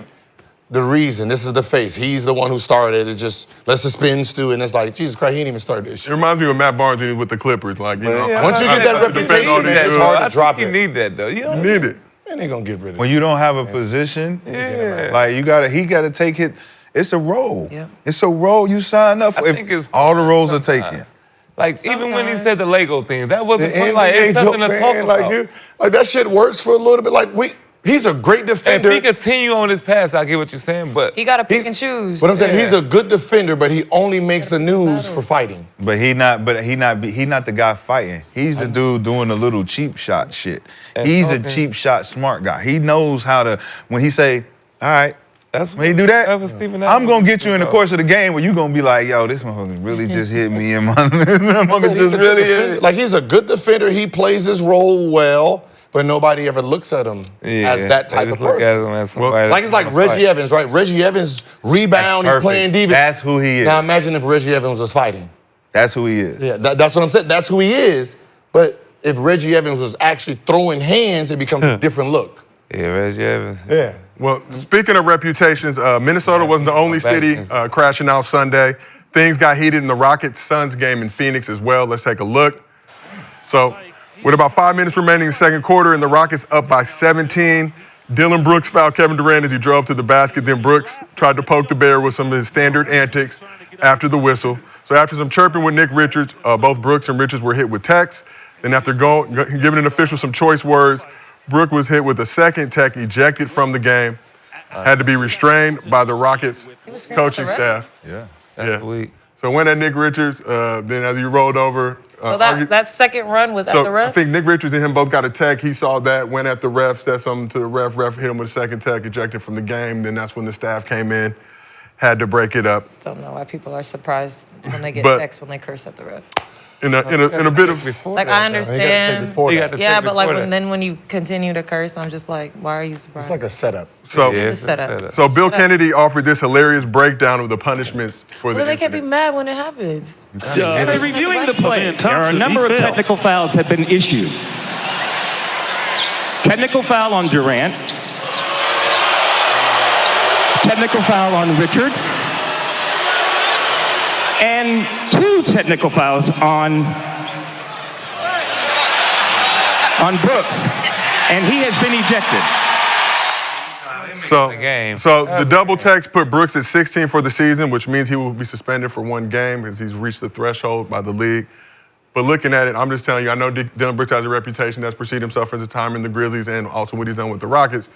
Speaker 5: reason. This is the face. He's the one who started it. Just let's suspend Stu, and it's like Jesus Christ, he didn't even start this
Speaker 3: It
Speaker 5: shit.
Speaker 3: reminds me of Matt Barnes when he was with the Clippers. Like, you know,
Speaker 5: Once you get that reputation, man, it's hard to drop
Speaker 2: You
Speaker 5: it.
Speaker 2: need that though. You
Speaker 3: you need it.
Speaker 5: Man, they gonna get rid of
Speaker 6: When
Speaker 5: it.
Speaker 6: you don't have a position,
Speaker 2: Yeah.
Speaker 6: like he gotta take it. It's a role.
Speaker 4: Yeah.
Speaker 6: It's a role you sign up for.
Speaker 2: I
Speaker 6: If
Speaker 2: think it's
Speaker 6: all the roles are
Speaker 2: sometimes.
Speaker 6: taken.
Speaker 2: Like even when he
Speaker 4: Sometimes.
Speaker 2: said the Lego thing, that wasn't
Speaker 5: The
Speaker 2: fun. Like
Speaker 5: NBA
Speaker 2: it's something to
Speaker 5: joke,
Speaker 2: talk
Speaker 5: man,
Speaker 2: about.
Speaker 5: like that shit works for a little bit. He's a great
Speaker 2: If
Speaker 5: defender.
Speaker 2: he continue on this path, I get what you're saying, but
Speaker 4: He got to pick and choose.
Speaker 5: But I'm saying
Speaker 2: Yeah.
Speaker 5: he's a good defender, but he only makes the news for fighting.
Speaker 6: But he not the guy fighting. He's the dude doing the little cheap shot shit.
Speaker 2: And
Speaker 6: He's a
Speaker 2: talking-
Speaker 6: cheap shot smart guy. He knows how to when he say, all right,
Speaker 2: that's
Speaker 6: when he do that,
Speaker 2: was Stephen
Speaker 6: I'm
Speaker 2: Adams
Speaker 6: gonna get you in the
Speaker 2: though.
Speaker 6: course of the game where you gonna be like, yo, this motherfucker really just hit me in my motherfucker just really hit.
Speaker 5: Like he's a good defender. He plays his role well, but nobody ever looks at him as that
Speaker 2: they
Speaker 5: type
Speaker 2: just
Speaker 5: of
Speaker 2: look at
Speaker 5: person.
Speaker 2: him as somebody
Speaker 5: Like it's like
Speaker 2: that's gonna
Speaker 5: Reggie
Speaker 2: fight.
Speaker 5: Evans, right? Reggie Evans rebound, he's
Speaker 6: Perfect.
Speaker 5: playing defense.
Speaker 6: That's who he is.
Speaker 5: Now imagine if Reggie Evans was fighting.
Speaker 6: That's who he is.
Speaker 5: Yeah, that's what I'm saying. That's who he is. But if Reggie Evans was actually throwing hands, it becomes a different look.
Speaker 2: Yeah, Reggie Evans.
Speaker 5: Yeah.
Speaker 3: Well, speaking of reputations, Minnesota wasn't the only city crashing out Sunday. Things got heated in the Rockets-Suns game in Phoenix as well. Let's take a look. So, with about 5 minutes remaining in the second quarter and the Rockets up by 17, Dillon Brooks fouled Kevin Durant as he drove to the basket. Then Brooks tried to poke the bear with some of his standard antics after the whistle. So after some chirping with Nick Richards, both Brooks and Richards were hit with techs. Then after giving an official some choice words, Brooks was hit with a second tech, ejected from the game, had to be restrained by the Rockets coaching staff.
Speaker 6: Yeah.
Speaker 2: That's weak.
Speaker 3: So when that Nick Richards, then as he rolled over.
Speaker 4: So that second run was at the
Speaker 3: I
Speaker 4: ref?
Speaker 3: think Nick Richards and him both got a tech. He saw that, went at the ref, said something to the ref. Ref hit him with a second tech, ejected from the game. Then that's when the staff came in, had to break it up.
Speaker 4: Don't know why people are surprised when they get
Speaker 3: But-
Speaker 4: texts when they curse at the ref.
Speaker 3: In a bit of
Speaker 4: Like I understand.
Speaker 5: before that.
Speaker 4: Yeah, but like when you continue to curse, I'm just like, why are you surprised?
Speaker 5: It's like a setup.
Speaker 3: so.
Speaker 2: Yeah,
Speaker 4: It's a setup.
Speaker 3: So Bill Kennedy offered this hilarious breakdown of the punishments for the
Speaker 4: Well, they can't be
Speaker 3: incident.
Speaker 4: mad when it happens.
Speaker 9: By reviewing the play, there are a
Speaker 10: Thompson,
Speaker 9: number
Speaker 10: he
Speaker 9: of
Speaker 10: fell.
Speaker 9: technical fouls have been issued. Technical foul on Durant. Technical foul on Richards. And 2 technical fouls on Brooks. And he has been ejected.
Speaker 3: So
Speaker 2: game.
Speaker 3: the double text put Brooks at 16 for the season, which means he will be suspended for 1 game because he's reached the threshold by the league. But looking at it, I'm just telling you, I know Dillon Brooks has a reputation that's preceded himself for his time in the Grizzlies and also what he's done with the Rockets.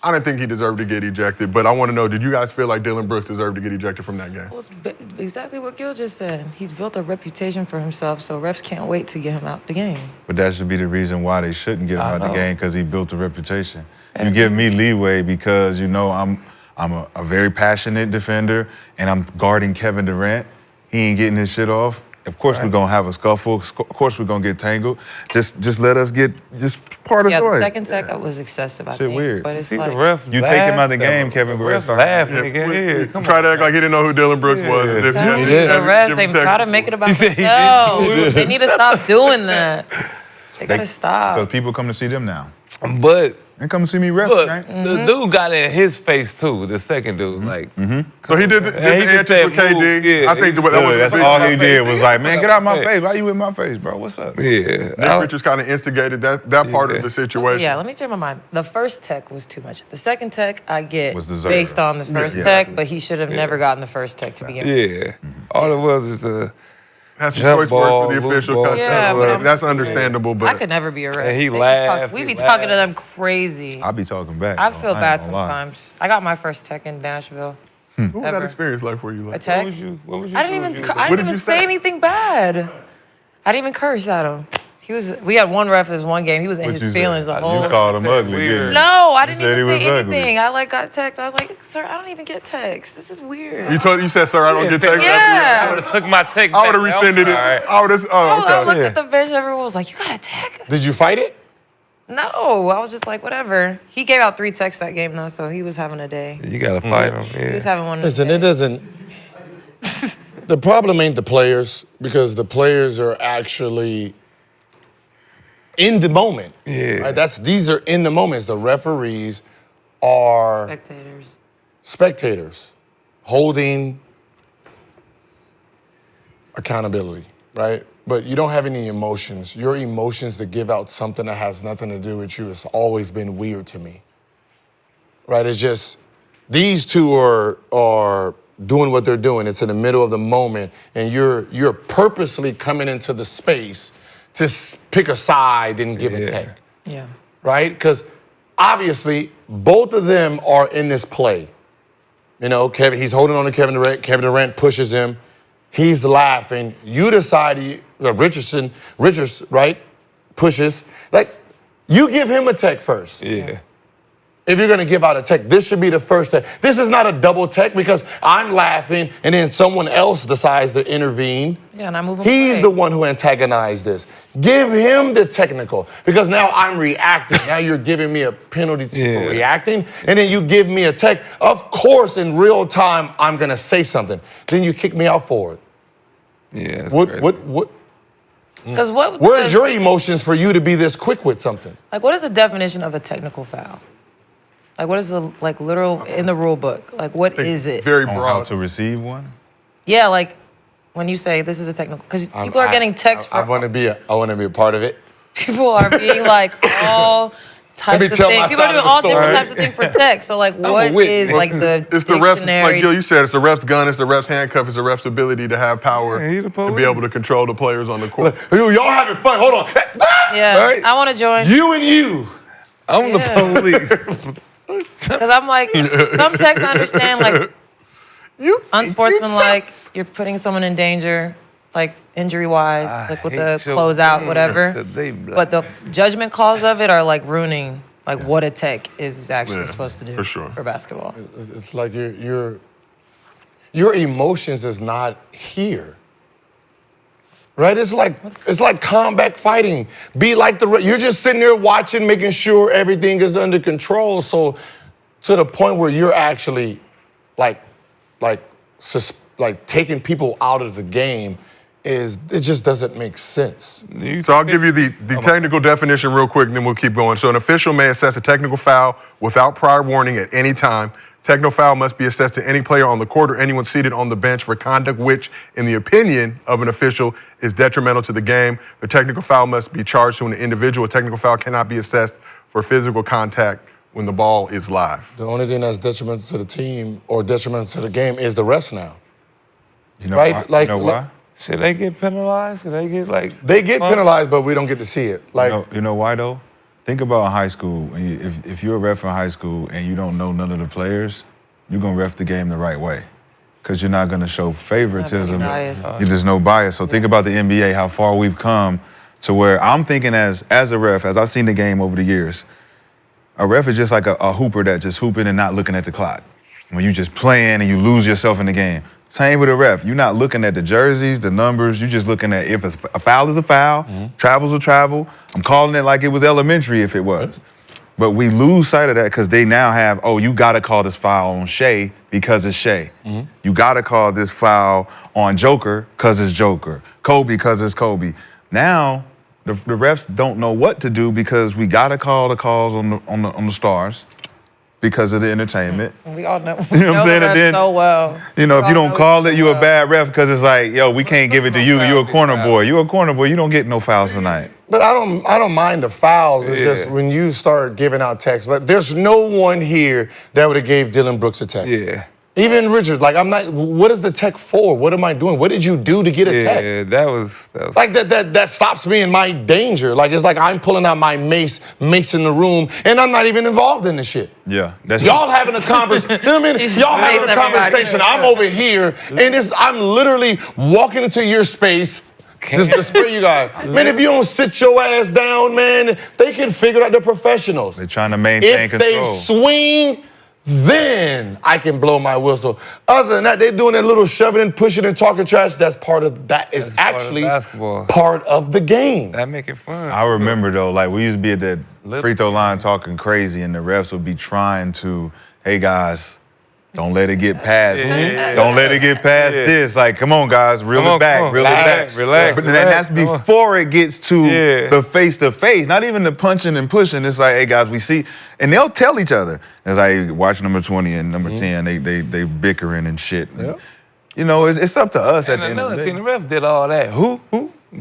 Speaker 3: I didn't think he deserved to get ejected, but I want to know, did you guys feel like Dillon Brooks deserved to get ejected from that game?
Speaker 4: Well, it's exactly what Gil just said. He's built a reputation for himself, so refs can't wait to get him out the game.
Speaker 6: But that should be the reason why they shouldn't get him out the game, because he built a reputation. You give me leeway because you know I'm a very passionate defender and I'm guarding Kevin Durant. He ain't getting his shit off. Of course we're gonna have a scuffle. Of course we're gonna get tangled. Just let us get just part of
Speaker 4: Yeah,
Speaker 6: the
Speaker 4: the
Speaker 6: story.
Speaker 4: second tech was excessive, I
Speaker 6: Shit
Speaker 4: think.
Speaker 6: weird.
Speaker 4: But it's
Speaker 2: See
Speaker 4: like,
Speaker 2: the ref.
Speaker 6: You take him out of the game, Kevin Durant.
Speaker 2: Laughing again. Yeah, come
Speaker 3: Try
Speaker 2: on.
Speaker 3: to act like he didn't know who Dillon Brooks was. as if he
Speaker 4: Tell
Speaker 3: had-
Speaker 4: me,
Speaker 5: did.
Speaker 4: the refs,
Speaker 3: Give
Speaker 4: they
Speaker 3: him text.
Speaker 4: try to make it about
Speaker 2: He said he
Speaker 4: themselves.
Speaker 2: did.
Speaker 4: They need to stop doing that. They gotta stop.
Speaker 6: Because people come to see them now.
Speaker 2: But
Speaker 6: They come to see me ref,
Speaker 2: look,
Speaker 6: right?
Speaker 2: the dude got in his face too. The second dude, like,
Speaker 3: So he did the
Speaker 2: And he just
Speaker 3: antics
Speaker 2: said
Speaker 3: with KD.
Speaker 2: move, yeah,
Speaker 3: I think
Speaker 2: he
Speaker 3: that
Speaker 2: just
Speaker 3: was
Speaker 6: That's
Speaker 3: the big
Speaker 6: all
Speaker 3: thing.
Speaker 6: he did was like, man, get out my
Speaker 2: Hey.
Speaker 6: face. Why you in my face, bro? What's up?
Speaker 2: yeah.
Speaker 3: Nick Richards kind of instigated that part of the situation.
Speaker 4: Yeah, let me change my mind. The first tech was too much. The second tech, I get
Speaker 6: Was deserved.
Speaker 4: based on the first
Speaker 6: Yeah.
Speaker 4: tech, but he should have never gotten the first tech to begin with.
Speaker 2: Yeah. All it was a
Speaker 3: Has some
Speaker 2: Jump
Speaker 3: choice
Speaker 2: ball,
Speaker 3: words for the
Speaker 2: loop
Speaker 3: official
Speaker 2: ball.
Speaker 3: cut.
Speaker 4: Yeah, but I'm-
Speaker 3: That's understandable, but
Speaker 4: I could never be a ref.
Speaker 2: And he
Speaker 4: They be
Speaker 2: laughed,
Speaker 4: we
Speaker 2: he
Speaker 4: be talking to
Speaker 2: laughed.
Speaker 4: them crazy.
Speaker 6: I be talking back.
Speaker 4: I
Speaker 6: though.
Speaker 4: feel
Speaker 6: ain't
Speaker 4: bad
Speaker 6: gonna lie.
Speaker 4: sometimes. I got my first tech in Nashville.
Speaker 3: what was that
Speaker 4: ever.
Speaker 3: experience like for you?
Speaker 4: A
Speaker 3: Like,
Speaker 4: tech.
Speaker 2: What was you
Speaker 4: I didn't
Speaker 2: doing?
Speaker 4: even.
Speaker 2: You was
Speaker 4: I
Speaker 3: What
Speaker 4: didn't
Speaker 3: did
Speaker 4: even
Speaker 3: you
Speaker 4: say
Speaker 3: say?
Speaker 4: anything bad. I didn't even curse at him. We had one ref. There's one game. He was in
Speaker 6: What
Speaker 4: his
Speaker 6: you
Speaker 4: feelings
Speaker 6: said?
Speaker 4: the whole.
Speaker 6: You called him ugly,
Speaker 2: Weird.
Speaker 6: didn't you?
Speaker 4: No, I
Speaker 6: You
Speaker 4: didn't
Speaker 6: said
Speaker 4: even
Speaker 6: he was
Speaker 4: say
Speaker 6: ugly.
Speaker 4: anything. I like got text. I was like, sir, I don't even get text. This is weird.
Speaker 3: You said, sir, I don't get text.
Speaker 4: Yeah.
Speaker 2: I would have took my take.
Speaker 3: I would have
Speaker 2: back.
Speaker 3: rescinded it.
Speaker 2: All right.
Speaker 3: I would have.
Speaker 4: I
Speaker 3: Oh,
Speaker 4: looked
Speaker 3: okay.
Speaker 4: at the bench. Everyone was like, you got a text?
Speaker 5: Did you fight it?
Speaker 4: No, I was just like, whatever. He gave out 3 texts that game though, so he was having a day.
Speaker 2: You gotta fight him.
Speaker 4: He was
Speaker 2: Yeah.
Speaker 4: having one.
Speaker 5: Listen, it doesn't. The problem ain't the players because the players are actually in the moment.
Speaker 2: Yeah.
Speaker 5: Right? These are in the moments. The referees are spectators holding accountability, right? But you don't have any emotions. Your emotions to give out something that has nothing to do with you has always been weird to me. Right? It's just these two are doing what they're doing. It's in the middle of the moment, and you're purposely coming into the space to pick a side and give a take.
Speaker 4: Yeah.
Speaker 5: Right? Because obviously both of them are in this play. You know, he's holding on to Kevin Durant. Kevin Durant pushes him. He's laughing. You decide, Richards, right, pushes. Like, you give him a tech first.
Speaker 2: Yeah.
Speaker 5: If you're gonna give out a tech, this should be the first tech. This is not a double tech because I'm laughing and then someone else decides to intervene.
Speaker 4: Yeah, and I move him
Speaker 5: He's
Speaker 4: away.
Speaker 5: the one who antagonized this. Give him the technical because now I'm reacting. Now you're giving me a penalty for reacting, and then you give me a tech. Of course, in real time, I'm gonna say something. Then you kick me out for it.
Speaker 2: Yeah.
Speaker 4: Because
Speaker 5: Where's your emotions for you to be this quick with something?
Speaker 4: Like, what is the definition of a technical foul? Like, what is the literal in the rule book? Like, what is it?
Speaker 3: Very
Speaker 6: On
Speaker 3: broad.
Speaker 6: how to receive one?
Speaker 4: Yeah, like when you say this is a technical, because people are getting texts
Speaker 5: I
Speaker 4: for.
Speaker 5: want to be a part of it.
Speaker 4: People are being like all types of
Speaker 5: tell my
Speaker 4: things. People are
Speaker 5: side
Speaker 4: doing
Speaker 5: of the
Speaker 4: all
Speaker 5: story.
Speaker 4: different types of things for text. So like, what is like the
Speaker 3: It's the ref's,
Speaker 4: dictionary?
Speaker 3: like Gil, you said, it's the ref's gun, it's the ref's handcuff, it's the ref's ability to have power
Speaker 2: Yeah, he the
Speaker 3: to be able to control the players on the court.
Speaker 5: Y'all having fun? Hold on.
Speaker 4: Yeah,
Speaker 2: Right.
Speaker 4: I want to join.
Speaker 5: You and you.
Speaker 2: I'm
Speaker 4: Yeah.
Speaker 2: the police.
Speaker 4: Because I'm like, some texts I understand, like, unsportsmanlike, you're putting someone in danger, like, injury-wise, like with the
Speaker 2: hate your
Speaker 4: closeout, whatever.
Speaker 2: today, black.
Speaker 4: But the judgment calls of it are, like, ruining, like, what a tech is actually supposed to do
Speaker 3: for sure.
Speaker 4: for basketball.
Speaker 5: It's like your emotions is not here. Right? It's like combat fighting. Be like you're just sitting there watching, making sure everything is under control. So to the point where you're actually like taking people out of the game it just doesn't make sense.
Speaker 3: So I'll give you the technical definition real quick, and then we'll keep going. So an official may assess a technical foul without prior warning at any time. Technical foul must be assessed to any player on the court or anyone seated on the bench for conduct which, in the opinion of an official, is detrimental to the game. The technical foul must be charged to an individual. A technical foul cannot be assessed for physical contact when the ball is live.
Speaker 5: The only thing that's detrimental to the team or detrimental to the game is the refs now.
Speaker 6: You know
Speaker 5: Right?
Speaker 6: why?
Speaker 5: Like-
Speaker 6: you know why?
Speaker 2: Should they get penalized? Should they get like?
Speaker 5: They get penalized, but we don't get to see it. Like
Speaker 6: You know why though? Think about high school. If you're a ref in high school and you don't know none of the players, you're gonna ref the game the right way, because you're not gonna show favoritism.
Speaker 4: bias.
Speaker 6: There's no bias. So think about the NBA, how far we've come to where I'm thinking as a ref, as I've seen the game over the years, a ref is just like a hooper that just hooping and not looking at the clock. When you just playing and you lose yourself in the game. Same with a ref. You're not looking at the jerseys, the numbers. You're just looking at if a foul is a foul, travel's a travel. I'm calling it like it was elementary if it was. But we lose sight of that because they now have, oh, you got to call this foul on Shea because it's Shea. You got to call this foul on Joker because it's Joker. Kobe because it's Kobe. Now, the refs don't know what to do because we got to call the calls on the stars because of the entertainment.
Speaker 4: We all know.
Speaker 6: You know what I'm saying? And then,
Speaker 4: so well.
Speaker 6: you know, if you don't call it, you a
Speaker 4: well.
Speaker 6: bad ref because it's like, yo, we can't give it to you. You a corner boy. You a corner boy. You don't get no fouls tonight.
Speaker 5: But I don't mind the fouls. It's just when you start giving out texts. Like, there's no one here that would have gave Dillon Brooks a tech.
Speaker 2: Yeah.
Speaker 5: Even Richard, like I'm not. What is the tech for? What am I doing? What did you do to get a tech?
Speaker 2: Yeah, that was
Speaker 5: Like that stops me in my danger. Like it's like I'm pulling out my mace in the room, and I'm not even involved in the shit.
Speaker 6: Yeah, that's
Speaker 5: Y'all having a conversation. You know what I mean?
Speaker 4: He's
Speaker 5: Y'all
Speaker 4: just
Speaker 5: having a
Speaker 4: everybody.
Speaker 5: conversation. I'm over here, and I'm literally walking into your space, Just to spray you guys. Man, if you don't sit your ass down, man, they can figure out. They're professionals.
Speaker 6: They're trying to maintain
Speaker 5: If
Speaker 6: control.
Speaker 5: they swing, then I can blow my whistle. Other than that, they're doing that little shoving and pushing and talking trash. That's part of that. Is
Speaker 2: That's part of
Speaker 5: actually
Speaker 2: basketball.
Speaker 5: part of the game.
Speaker 2: That make it fun.
Speaker 6: I remember though, like we used to be at that free throw line talking crazy, and the refs would be trying to, hey guys, don't let it get past. Don't let it get past this. Like, come on, guys, reel it back, reel it back.
Speaker 2: Relax.
Speaker 6: But then that's before it gets to the face-to-face, not even the punching and pushing. It's like, hey guys, we see, and they'll tell each other. It's like, watch number 20 and number 10, they bickering and shit.
Speaker 5: Yep.
Speaker 6: You know, it's up to us at
Speaker 2: And
Speaker 6: the end of the
Speaker 2: another
Speaker 6: day.
Speaker 2: thing, the ref did all that. Who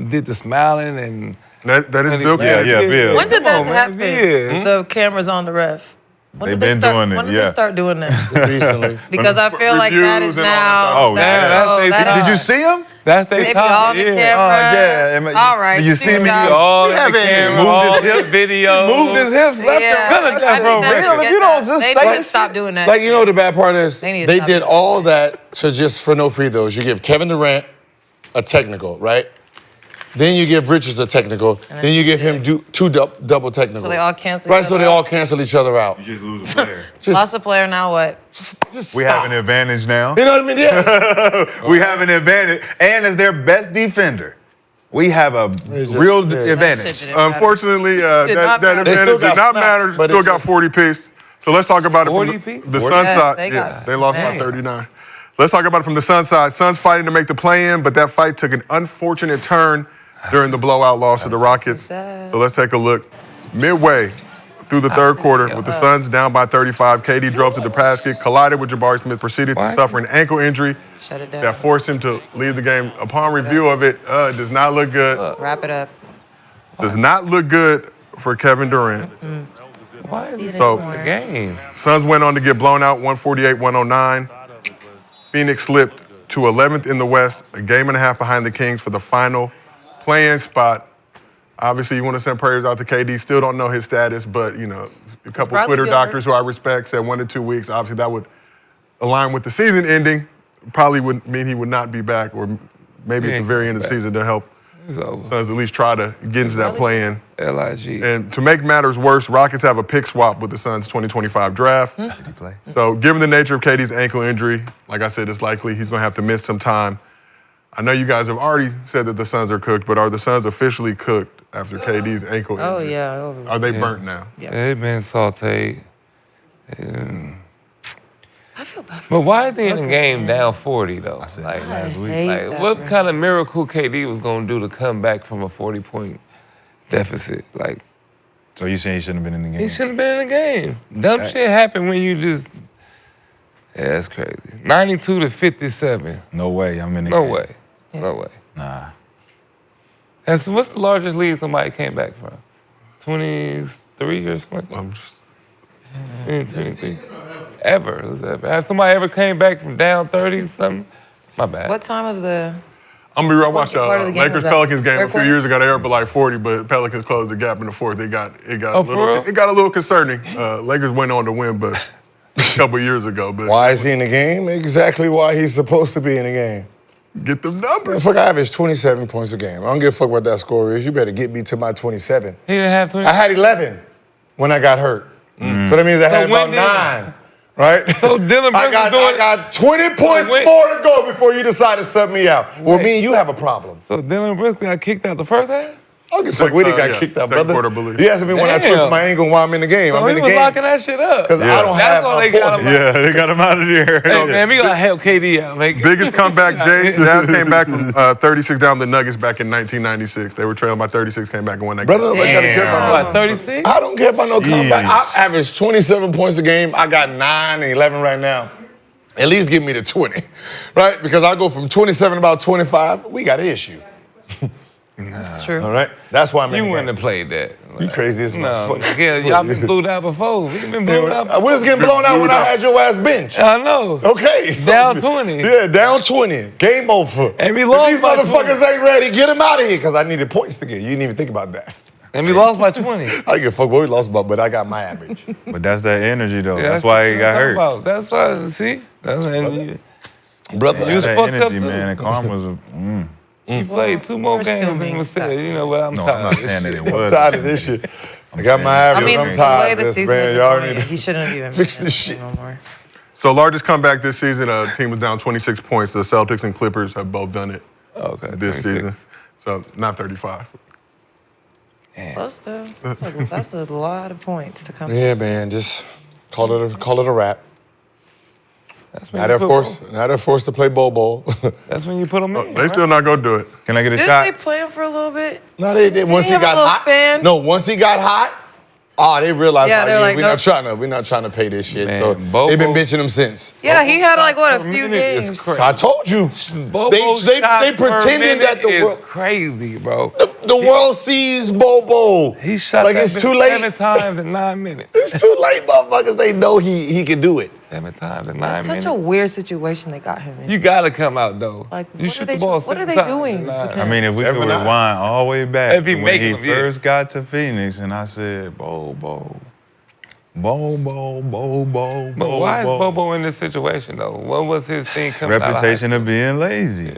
Speaker 2: did the smiling and
Speaker 3: That is Bill
Speaker 6: Yeah,
Speaker 3: Kennedy.
Speaker 6: Bill.
Speaker 4: When did that
Speaker 2: man.
Speaker 4: happen?
Speaker 2: Yeah.
Speaker 4: The cameras on the ref. When
Speaker 6: They've
Speaker 4: did they
Speaker 6: been
Speaker 4: start,
Speaker 6: doing it,
Speaker 4: When did
Speaker 6: yeah.
Speaker 4: they start doing that?
Speaker 5: Recently.
Speaker 4: Because I feel like that is
Speaker 3: Reviews and all
Speaker 4: now.
Speaker 3: that
Speaker 6: stuff.
Speaker 2: Oh, yeah,
Speaker 4: that
Speaker 6: Did you see him?
Speaker 2: That's they
Speaker 4: Maybe
Speaker 2: talk.
Speaker 4: all the camera. All right.
Speaker 6: Did you see me?
Speaker 2: All
Speaker 6: We
Speaker 2: the
Speaker 6: haven't
Speaker 2: camera,
Speaker 6: moved
Speaker 2: all
Speaker 6: his
Speaker 2: the
Speaker 6: hips.
Speaker 2: video.
Speaker 6: Moved his hips left
Speaker 4: Yeah,
Speaker 6: and
Speaker 2: Cut it down from
Speaker 4: I need
Speaker 2: record.
Speaker 4: to
Speaker 6: If you
Speaker 4: get
Speaker 6: don't
Speaker 4: that.
Speaker 6: just
Speaker 4: They
Speaker 6: say
Speaker 4: need to stop doing that.
Speaker 5: Like, you know, the bad part is
Speaker 4: They need to
Speaker 5: they
Speaker 4: stop
Speaker 5: did
Speaker 4: doing
Speaker 5: all that to just for no free throws. You give Kevin Durant a technical, right? Then you give Richards a technical. Then you give him two double technicals.
Speaker 4: So they all cancel
Speaker 5: Right,
Speaker 4: each
Speaker 5: so
Speaker 4: other
Speaker 5: they all
Speaker 4: out?
Speaker 5: cancel each other out.
Speaker 6: You just lose a player.
Speaker 4: Lost a player, now what?
Speaker 5: Just
Speaker 6: We
Speaker 5: stop.
Speaker 6: have an advantage now.
Speaker 5: You know what I mean? Yeah.
Speaker 6: We have an advantage, and as their best defender, we have a
Speaker 5: It's just-
Speaker 6: real
Speaker 5: yeah.
Speaker 4: That
Speaker 6: advantage.
Speaker 4: shit didn't matter.
Speaker 3: Unfortunately,
Speaker 4: Did
Speaker 3: that
Speaker 4: not matter.
Speaker 5: They
Speaker 3: advantage
Speaker 5: still
Speaker 3: did
Speaker 5: got
Speaker 3: not
Speaker 5: smacked,
Speaker 3: matter.
Speaker 5: but
Speaker 3: Still
Speaker 5: it's
Speaker 3: got
Speaker 5: just-
Speaker 3: 40 piece. So let's talk about it
Speaker 2: 40
Speaker 3: from
Speaker 2: piece?
Speaker 3: the
Speaker 2: 40?
Speaker 3: Suns
Speaker 4: Yeah,
Speaker 3: side.
Speaker 4: they got
Speaker 3: They lost by
Speaker 2: smacked.
Speaker 3: 39. Let's talk about it from the Suns side. Suns fighting to make the play-in, but that fight took an unfortunate turn during the blowout loss to the Rockets.
Speaker 4: sad.
Speaker 3: So let's take a look. Midway through the third quarter, with the Suns down by 35, KD drove to the basket, collided with Jabari Smith, proceeded to
Speaker 2: What?
Speaker 3: suffer an ankle injury
Speaker 4: Shut it down.
Speaker 3: that forced him to leave the game. Upon review of it, it does not look good.
Speaker 4: Wrap it up.
Speaker 3: Does not look good for Kevin Durant.
Speaker 2: Why is this
Speaker 3: So-
Speaker 2: the game?
Speaker 3: Suns went on to get blown out 148-109. Phoenix slipped to 11th in the West, a game and a half behind the Kings for the final play-in spot. Obviously, you want to send prayers out to KD. Still don't know his status, but, you know, a couple
Speaker 4: Bradley
Speaker 3: Twitter
Speaker 4: Gilbert.
Speaker 3: doctors who I respect said 1 to 2 weeks. Obviously, that would align with the season ending. Probably would mean he would not be back, or maybe at the very end of the season to help
Speaker 2: It's over.
Speaker 3: Suns at least try to get into that play-in.
Speaker 2: LIG.
Speaker 3: And to make matters worse, Rockets have a pick swap with the Suns' 2025 draft.
Speaker 6: Did he play?
Speaker 3: So given the nature of KD's ankle injury, like I said, it's likely he's going to have to miss some time. I know you guys have already said that the Suns are cooked, but are the Suns officially cooked after KD's ankle injury?
Speaker 4: Oh, yeah.
Speaker 3: Are they burnt now?
Speaker 2: They've been sauteed.
Speaker 4: I feel bad for
Speaker 2: But why is he in the game down 40 though?
Speaker 6: said
Speaker 2: Like,
Speaker 6: last week.
Speaker 4: hate
Speaker 2: like
Speaker 4: that,
Speaker 2: what
Speaker 4: bro.
Speaker 2: kind of miracle KD was gonna do to come back from a 40-point deficit? Like,
Speaker 6: So you saying he shouldn't have been in the game?
Speaker 2: he shouldn't have been in the game. Dumb shit happen when you just. Yeah, that's crazy. 92 to 57.
Speaker 6: No way, I'm in the
Speaker 2: No
Speaker 6: game.
Speaker 2: way. No way.
Speaker 6: Nah.
Speaker 2: And so what's the largest lead somebody came back from? 23 or something like that?
Speaker 3: I'm just,
Speaker 2: 23. Ever. Has somebody ever came back from down 30 something? My bad.
Speaker 4: What time of the...
Speaker 3: I'm gonna be real. I watched
Speaker 4: part of the game
Speaker 3: Lakers
Speaker 4: was that?
Speaker 3: Pelicans game a
Speaker 4: Third
Speaker 3: few
Speaker 4: quarter?
Speaker 3: years ago. They were up at like 40, but Pelicans closed the gap in the fourth. It got
Speaker 2: Oh, for real?
Speaker 3: it got a little concerning. Lakers went on to win, but a couple years ago. But
Speaker 5: Why is he in the game? Exactly why he's supposed to be in the game.
Speaker 3: get them numbers.
Speaker 5: Fuck, I average 27 points a game. I don't give a fuck what that score is. You better get me to my 27.
Speaker 2: He didn't have 20.
Speaker 5: I had 11 when I got hurt. So that means I had
Speaker 2: when
Speaker 5: about
Speaker 2: did-
Speaker 5: 9, right?
Speaker 2: So Dillon
Speaker 5: I
Speaker 2: Brooks was doing
Speaker 5: got 20 points
Speaker 2: when-
Speaker 5: more to go before you decide to sub me out. Well, me and you have a problem.
Speaker 2: So Dillon Brooks got kicked out the first half?
Speaker 5: I don't give a fuck when he got
Speaker 3: yeah,
Speaker 5: kicked out,
Speaker 3: second
Speaker 5: brother.
Speaker 3: quarter, I believe.
Speaker 5: You asking me when I
Speaker 2: Damn.
Speaker 5: twist my ankle while I'm in the game.
Speaker 2: So
Speaker 5: I'm in
Speaker 2: he
Speaker 5: the
Speaker 2: was
Speaker 5: game
Speaker 2: locking that shit up.
Speaker 5: because I don't
Speaker 2: That's
Speaker 5: have
Speaker 2: why
Speaker 5: my
Speaker 2: they got
Speaker 5: point.
Speaker 2: him.
Speaker 6: Yeah, they got him out of there.
Speaker 2: Hey man, we gotta help KD out, man.
Speaker 3: Biggest comeback, Jazz came back from 36 down the Nuggets back in 1996. They were trailing by 36, came back and won that
Speaker 5: Brother,
Speaker 3: game.
Speaker 5: nobody gotta care about
Speaker 2: What,
Speaker 5: no.
Speaker 2: 36?
Speaker 5: I don't care about no comeback. I average 27 points a game. I got 9 and 11 right now. At least give me the 20, right? Because I go from 27 to about 25. We got an issue.
Speaker 4: It's true.
Speaker 5: All right? That's why I'm in
Speaker 2: You
Speaker 5: the
Speaker 2: wouldn't
Speaker 5: game.
Speaker 2: have played that.
Speaker 5: You crazy as
Speaker 2: No,
Speaker 5: motherfucker.
Speaker 2: yeah, y'all been blew out before. We been blew out
Speaker 5: I was getting blown out when I had your ass bench.
Speaker 2: I know.
Speaker 5: Okay. so-
Speaker 2: Down 20.
Speaker 5: Yeah, down 20. Game over.
Speaker 2: And we
Speaker 5: If
Speaker 2: lost
Speaker 5: these
Speaker 2: by
Speaker 5: motherfuckers ain't ready, get them out of here because I needed points to get. You didn't even think about that.
Speaker 2: And we lost by 20.
Speaker 5: I don't give a fuck what we lost about, but I got my average.
Speaker 6: But that's that energy though.
Speaker 2: Yeah,
Speaker 6: that's why he got hurt.
Speaker 2: About. That's why, see? That's and you,
Speaker 5: Brother,
Speaker 2: You was
Speaker 6: That
Speaker 2: fucked up
Speaker 6: energy,
Speaker 2: too.
Speaker 6: man. And karma's
Speaker 2: He played 2 more
Speaker 4: We're
Speaker 2: games
Speaker 4: assuming
Speaker 2: and said,
Speaker 4: that's
Speaker 2: you know what, I'm
Speaker 6: No,
Speaker 2: tired.
Speaker 6: I'm not saying that it
Speaker 5: I'm
Speaker 6: was.
Speaker 5: tired of this shit. I got my
Speaker 4: I
Speaker 5: average.
Speaker 4: mean,
Speaker 5: I'm
Speaker 4: the
Speaker 5: tired
Speaker 4: way
Speaker 5: of
Speaker 4: the
Speaker 5: this,
Speaker 4: season
Speaker 5: man.
Speaker 4: is
Speaker 5: Y'all
Speaker 4: going,
Speaker 5: need to
Speaker 4: he shouldn't have even
Speaker 5: fix
Speaker 4: been
Speaker 5: this
Speaker 4: in
Speaker 5: shit.
Speaker 4: no more.
Speaker 3: So largest comeback this season, team was down 26 points. The Celtics and Clippers have both done it
Speaker 2: Okay,
Speaker 3: this
Speaker 2: 26.
Speaker 3: season. So not 35.
Speaker 4: Close though. That's a lot of points to come.
Speaker 5: Yeah, man. Just call it a wrap.
Speaker 2: That's when
Speaker 5: Now
Speaker 2: you
Speaker 5: they're
Speaker 2: put
Speaker 5: forced. Now they're forced to play Bobo.
Speaker 2: That's when you put them in.
Speaker 3: They still not gonna do it.
Speaker 6: Can I get a
Speaker 4: Didn't
Speaker 6: shot?
Speaker 4: they play him for a little bit?
Speaker 5: No, they did. Once he
Speaker 4: have a
Speaker 5: got
Speaker 4: little
Speaker 5: hot.
Speaker 4: span.
Speaker 5: No, once he got hot. Oh, they realized,
Speaker 4: Yeah, they're like,
Speaker 5: we're not trying to pay this shit.
Speaker 2: Man,
Speaker 5: so
Speaker 2: Bobo-
Speaker 5: they've been benching him since.
Speaker 4: Yeah, he had like what, a
Speaker 2: Per
Speaker 4: few
Speaker 2: minute is
Speaker 4: games.
Speaker 2: crazy.
Speaker 5: I told you.
Speaker 2: Bobo
Speaker 5: They
Speaker 2: shots per
Speaker 5: pretended that
Speaker 2: minute
Speaker 5: the
Speaker 2: is
Speaker 5: world
Speaker 2: crazy, bro.
Speaker 5: the world sees Bobo.
Speaker 2: He shot
Speaker 5: like
Speaker 2: that
Speaker 5: it's
Speaker 2: bitch
Speaker 5: too late.
Speaker 2: 7 times in 9 minutes.
Speaker 5: It's too late, motherfuckers. They know he can do it.
Speaker 2: 7 times in 9
Speaker 4: That's
Speaker 2: minutes.
Speaker 4: such a weird situation they got him in.
Speaker 2: You gotta come out though.
Speaker 4: Like,
Speaker 2: you
Speaker 4: what
Speaker 2: shoot
Speaker 4: are they
Speaker 2: the ball.
Speaker 4: what are
Speaker 2: 7
Speaker 4: they
Speaker 2: times
Speaker 4: doing?
Speaker 2: in 9.
Speaker 6: I mean, if we could
Speaker 5: 7-9.
Speaker 6: rewind all the way back
Speaker 2: If he
Speaker 6: to when
Speaker 2: make
Speaker 6: he
Speaker 2: them, yeah.
Speaker 6: first got to Phoenix, and I said, Bobo. Bobo.
Speaker 2: But why is Bobo in this situation though? What was his thing coming out of high
Speaker 6: Reputation of being lazy.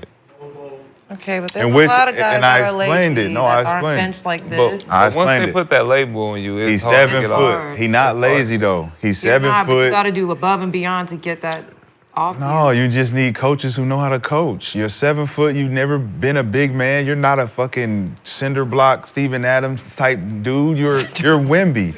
Speaker 4: Okay, but there's
Speaker 6: And
Speaker 4: a
Speaker 6: which-
Speaker 4: lot of guys
Speaker 6: and I
Speaker 4: that are
Speaker 6: explained
Speaker 4: lazy
Speaker 6: it. No, I
Speaker 4: that aren't
Speaker 6: explained it.
Speaker 4: benched like
Speaker 2: But,
Speaker 4: this.
Speaker 6: I
Speaker 2: but once
Speaker 6: explained
Speaker 2: they
Speaker 6: it.
Speaker 2: put that label on you, it's
Speaker 6: He's
Speaker 2: hard to
Speaker 6: 7
Speaker 2: get
Speaker 6: foot.
Speaker 2: off.
Speaker 6: He not
Speaker 2: It's hard.
Speaker 6: lazy though. He's
Speaker 4: You're
Speaker 6: 7
Speaker 4: not, but you
Speaker 6: foot.
Speaker 4: got to do above and beyond to get that off.
Speaker 6: No, you just need coaches who know how to coach. You're 7 foot. You've never been a big man. You're not a fucking cinder block Steven Adams type dude. You're Wemby.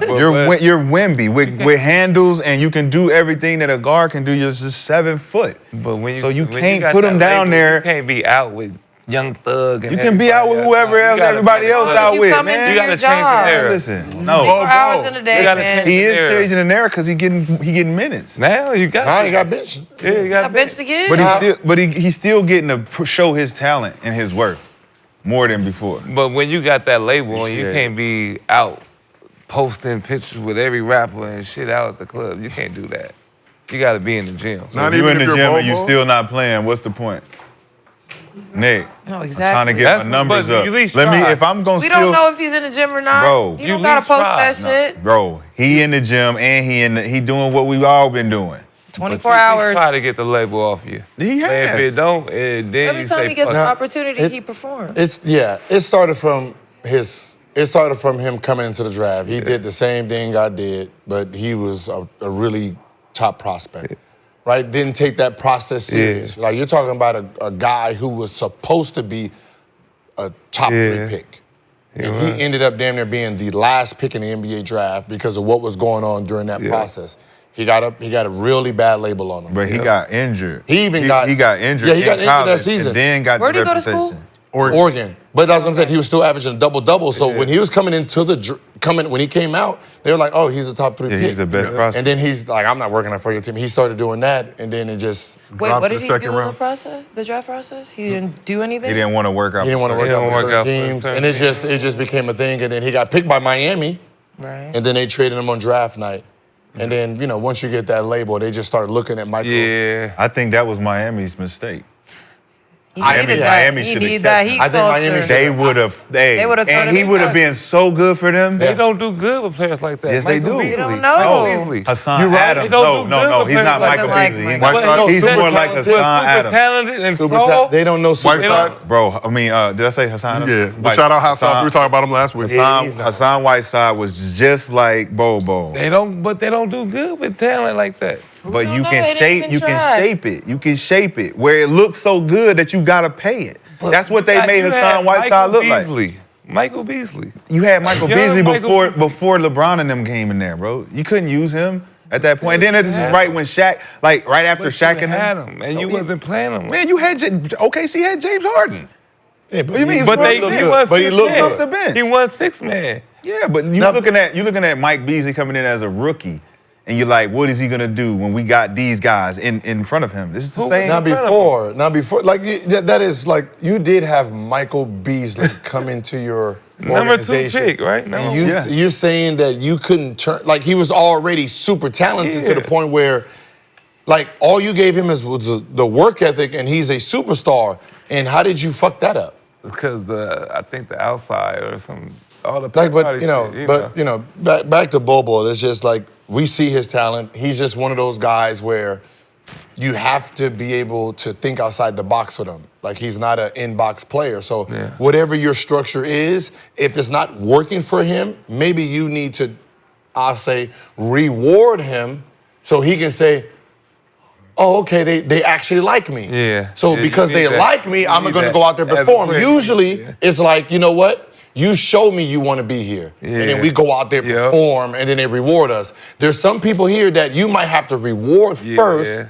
Speaker 6: You're Wemby with handles, and you can do everything that a guard can do. You're just 7 foot.
Speaker 2: But when you,
Speaker 6: So you
Speaker 2: when
Speaker 6: can't
Speaker 2: got
Speaker 6: put
Speaker 2: that
Speaker 6: him down
Speaker 2: label,
Speaker 6: there.
Speaker 2: You can't be out with Young Thug. And
Speaker 6: You can be out with whoever else everybody else out
Speaker 4: You
Speaker 6: with,
Speaker 4: come and
Speaker 6: man.
Speaker 4: do
Speaker 2: You gotta
Speaker 4: your
Speaker 2: change the
Speaker 4: job.
Speaker 2: narrative.
Speaker 6: Listen,
Speaker 4: 24
Speaker 6: no.
Speaker 4: hours in a day,
Speaker 2: You gotta
Speaker 4: man.
Speaker 2: change
Speaker 6: He is
Speaker 2: narrative.
Speaker 6: changing the narrative because he getting minutes.
Speaker 2: Now you got.
Speaker 5: Now he got benched.
Speaker 2: Yeah, you got
Speaker 4: Got benched again.
Speaker 6: But he's still getting to show his talent and his worth more than before.
Speaker 2: But when you got that label and you
Speaker 6: Yeah.
Speaker 2: can't be out posting pictures with every rapper and shit out at the club, you can't do that. You got to be in the gym.
Speaker 6: So
Speaker 3: Not
Speaker 6: if you
Speaker 3: even
Speaker 6: in
Speaker 3: if
Speaker 6: the
Speaker 3: you're
Speaker 6: gym and you
Speaker 3: Bobo?
Speaker 6: still not playing, what's the point? Nick,
Speaker 4: No,
Speaker 6: I'm
Speaker 4: exactly.
Speaker 6: trying to get
Speaker 2: That's-
Speaker 6: my numbers
Speaker 2: but
Speaker 6: up.
Speaker 2: at least
Speaker 6: Let me,
Speaker 2: try.
Speaker 6: if I'm gonna
Speaker 4: We
Speaker 6: still,
Speaker 4: don't know if he's in the gym or not.
Speaker 6: Bro,
Speaker 4: you
Speaker 2: you
Speaker 4: don't gotta
Speaker 2: least
Speaker 4: post
Speaker 2: try.
Speaker 4: that shit.
Speaker 6: bro, he in the gym and he doing what we've all been doing.
Speaker 4: 24 hours.
Speaker 2: Try to get the label off you.
Speaker 6: He
Speaker 2: And if
Speaker 6: has.
Speaker 2: it don't, then
Speaker 4: Every
Speaker 2: you
Speaker 4: time
Speaker 2: say
Speaker 4: he gets an
Speaker 2: fuck it.
Speaker 4: opportunity, he performs.
Speaker 5: It started from him coming into the draft. He did the same thing I did, but he was a really top prospect. Right? Didn't take that process serious. Like you're talking about a guy who was supposed to be a top 3 pick. And he ended up damn near being the last pick in the NBA draft because of what was going on during that process. He got a really bad label on him.
Speaker 6: But he got injured.
Speaker 5: He got
Speaker 6: injured.
Speaker 5: Yeah, he got
Speaker 6: in
Speaker 5: injured
Speaker 6: college
Speaker 5: that season.
Speaker 6: And then got
Speaker 4: Where'd
Speaker 6: the
Speaker 4: he go to school?
Speaker 6: reputation.
Speaker 5: Oregon. But that's what I'm saying. He was still averaging a double-double. So when he was coming into when he came out, they were like, oh, he's a top 3
Speaker 6: Yeah,
Speaker 5: pick.
Speaker 6: he's the best prospect.
Speaker 5: And then he's like, I'm not working for your team. He started doing that, and then it just
Speaker 4: Wait,
Speaker 3: dropped
Speaker 4: what
Speaker 3: the
Speaker 4: did he do
Speaker 3: second
Speaker 4: in the
Speaker 3: round.
Speaker 4: process? The draft process? He didn't do anything?
Speaker 6: He didn't want to work out.
Speaker 5: he didn't want to work
Speaker 2: He
Speaker 5: out
Speaker 2: didn't
Speaker 5: with
Speaker 2: work out
Speaker 5: certain
Speaker 2: for
Speaker 5: teams,
Speaker 2: certain
Speaker 5: and it just became a thing. And then he got picked by Miami,
Speaker 4: Right.
Speaker 5: and then they traded him on draft night. And then once you get that label, they just start looking at Michael.
Speaker 2: Yeah.
Speaker 6: I think that was Miami's mistake.
Speaker 4: He
Speaker 6: Miami-
Speaker 4: needed that.
Speaker 6: Miami
Speaker 4: He
Speaker 6: should've
Speaker 4: needed
Speaker 6: kept
Speaker 4: that
Speaker 6: him.
Speaker 4: heat
Speaker 5: I think Miami
Speaker 4: culture.
Speaker 5: should-
Speaker 6: They would have.
Speaker 4: They would've thrown
Speaker 6: and
Speaker 4: him
Speaker 6: he
Speaker 4: in
Speaker 6: would have
Speaker 4: touch.
Speaker 6: been so good for them.
Speaker 2: They don't do good with players like that.
Speaker 6: Yes, they
Speaker 2: Michael
Speaker 6: do.
Speaker 2: Beasley.
Speaker 6: You
Speaker 4: don't know.
Speaker 2: Michael Beasley.
Speaker 6: Hassan
Speaker 5: You're right.
Speaker 6: Adams.
Speaker 2: They don't do
Speaker 6: No,
Speaker 2: good
Speaker 6: he's
Speaker 2: with
Speaker 6: not
Speaker 2: players
Speaker 6: Michael
Speaker 4: like
Speaker 6: Beasley.
Speaker 4: Mike.
Speaker 6: He's,
Speaker 2: But
Speaker 6: he's
Speaker 2: super
Speaker 6: more like
Speaker 2: talented.
Speaker 6: Hassan
Speaker 2: Super
Speaker 6: Adams.
Speaker 2: talented and
Speaker 5: Super
Speaker 2: tall.
Speaker 5: they don't know super
Speaker 3: White
Speaker 5: talent.
Speaker 3: side?
Speaker 6: Bro, I mean, did I say Hassan
Speaker 3: Yeah.
Speaker 6: Adams?
Speaker 3: But shout out Hot Sauce. We were talking about him last week.
Speaker 5: Yeah, he's not.
Speaker 6: Hassan Whiteside was just like Bobo.
Speaker 2: They don't do good with talent like that.
Speaker 6: But
Speaker 4: don't
Speaker 6: you
Speaker 4: know,
Speaker 6: can
Speaker 4: they didn't
Speaker 6: shape,
Speaker 4: even
Speaker 6: you can
Speaker 4: try.
Speaker 6: shape it. You can shape it where it looks so good that you gotta pay it. That's what they made
Speaker 2: You had
Speaker 6: Hassan Whiteside look like.
Speaker 2: Michael Beasley.
Speaker 6: You had Michael
Speaker 2: Young
Speaker 6: Beasley
Speaker 2: Michael
Speaker 6: before LeBron and them came in there, bro. You couldn't use him at that point. And then this is right when Shaq, like right after
Speaker 2: But
Speaker 6: Shaq
Speaker 2: you
Speaker 6: and
Speaker 2: had
Speaker 6: them.
Speaker 2: him, and you wasn't playing him.
Speaker 6: Man, you had OKC had James Harden.
Speaker 5: Yeah, but
Speaker 6: you mean?
Speaker 2: But
Speaker 6: He
Speaker 2: he
Speaker 6: looked
Speaker 2: was
Speaker 5: But he
Speaker 2: six
Speaker 5: looked
Speaker 2: man.
Speaker 6: off the bench.
Speaker 2: He was 6-man.
Speaker 6: Yeah, but you
Speaker 5: Now-
Speaker 6: looking at Mike Beasley coming in as a rookie, and you're like, what is he gonna do when we got these guys in front of him? This is the
Speaker 2: Who-
Speaker 6: same.
Speaker 5: Not before. Like that is like you did have Michael Beasley come into your
Speaker 2: Number 2
Speaker 5: organization.
Speaker 2: pick, right?
Speaker 5: And
Speaker 2: No.
Speaker 5: you're saying that you couldn't turn, like he was already super talented to the
Speaker 2: Yeah.
Speaker 5: point where, like all you gave him was the work ethic, and he's a superstar. And how did you fuck that up?
Speaker 2: Because I think the outside or some all the
Speaker 5: Like, but
Speaker 2: shit,
Speaker 5: back to Bobo. It's just like we see his talent. He's just one of those guys where you have to be able to think outside the box with him. Like, he's not an in-box player. So whatever your structure is, if it's not working for him, maybe you need to, I'll say, reward him so he can say, oh, okay, they actually like me.
Speaker 2: Yeah.
Speaker 5: So
Speaker 2: Yeah,
Speaker 5: because they like me, I'm going to go out there and perform. Usually, it's like, you know what? You show me you want to be here. And then we go out there, perform, and then they reward us. There's some people here that you might have to reward first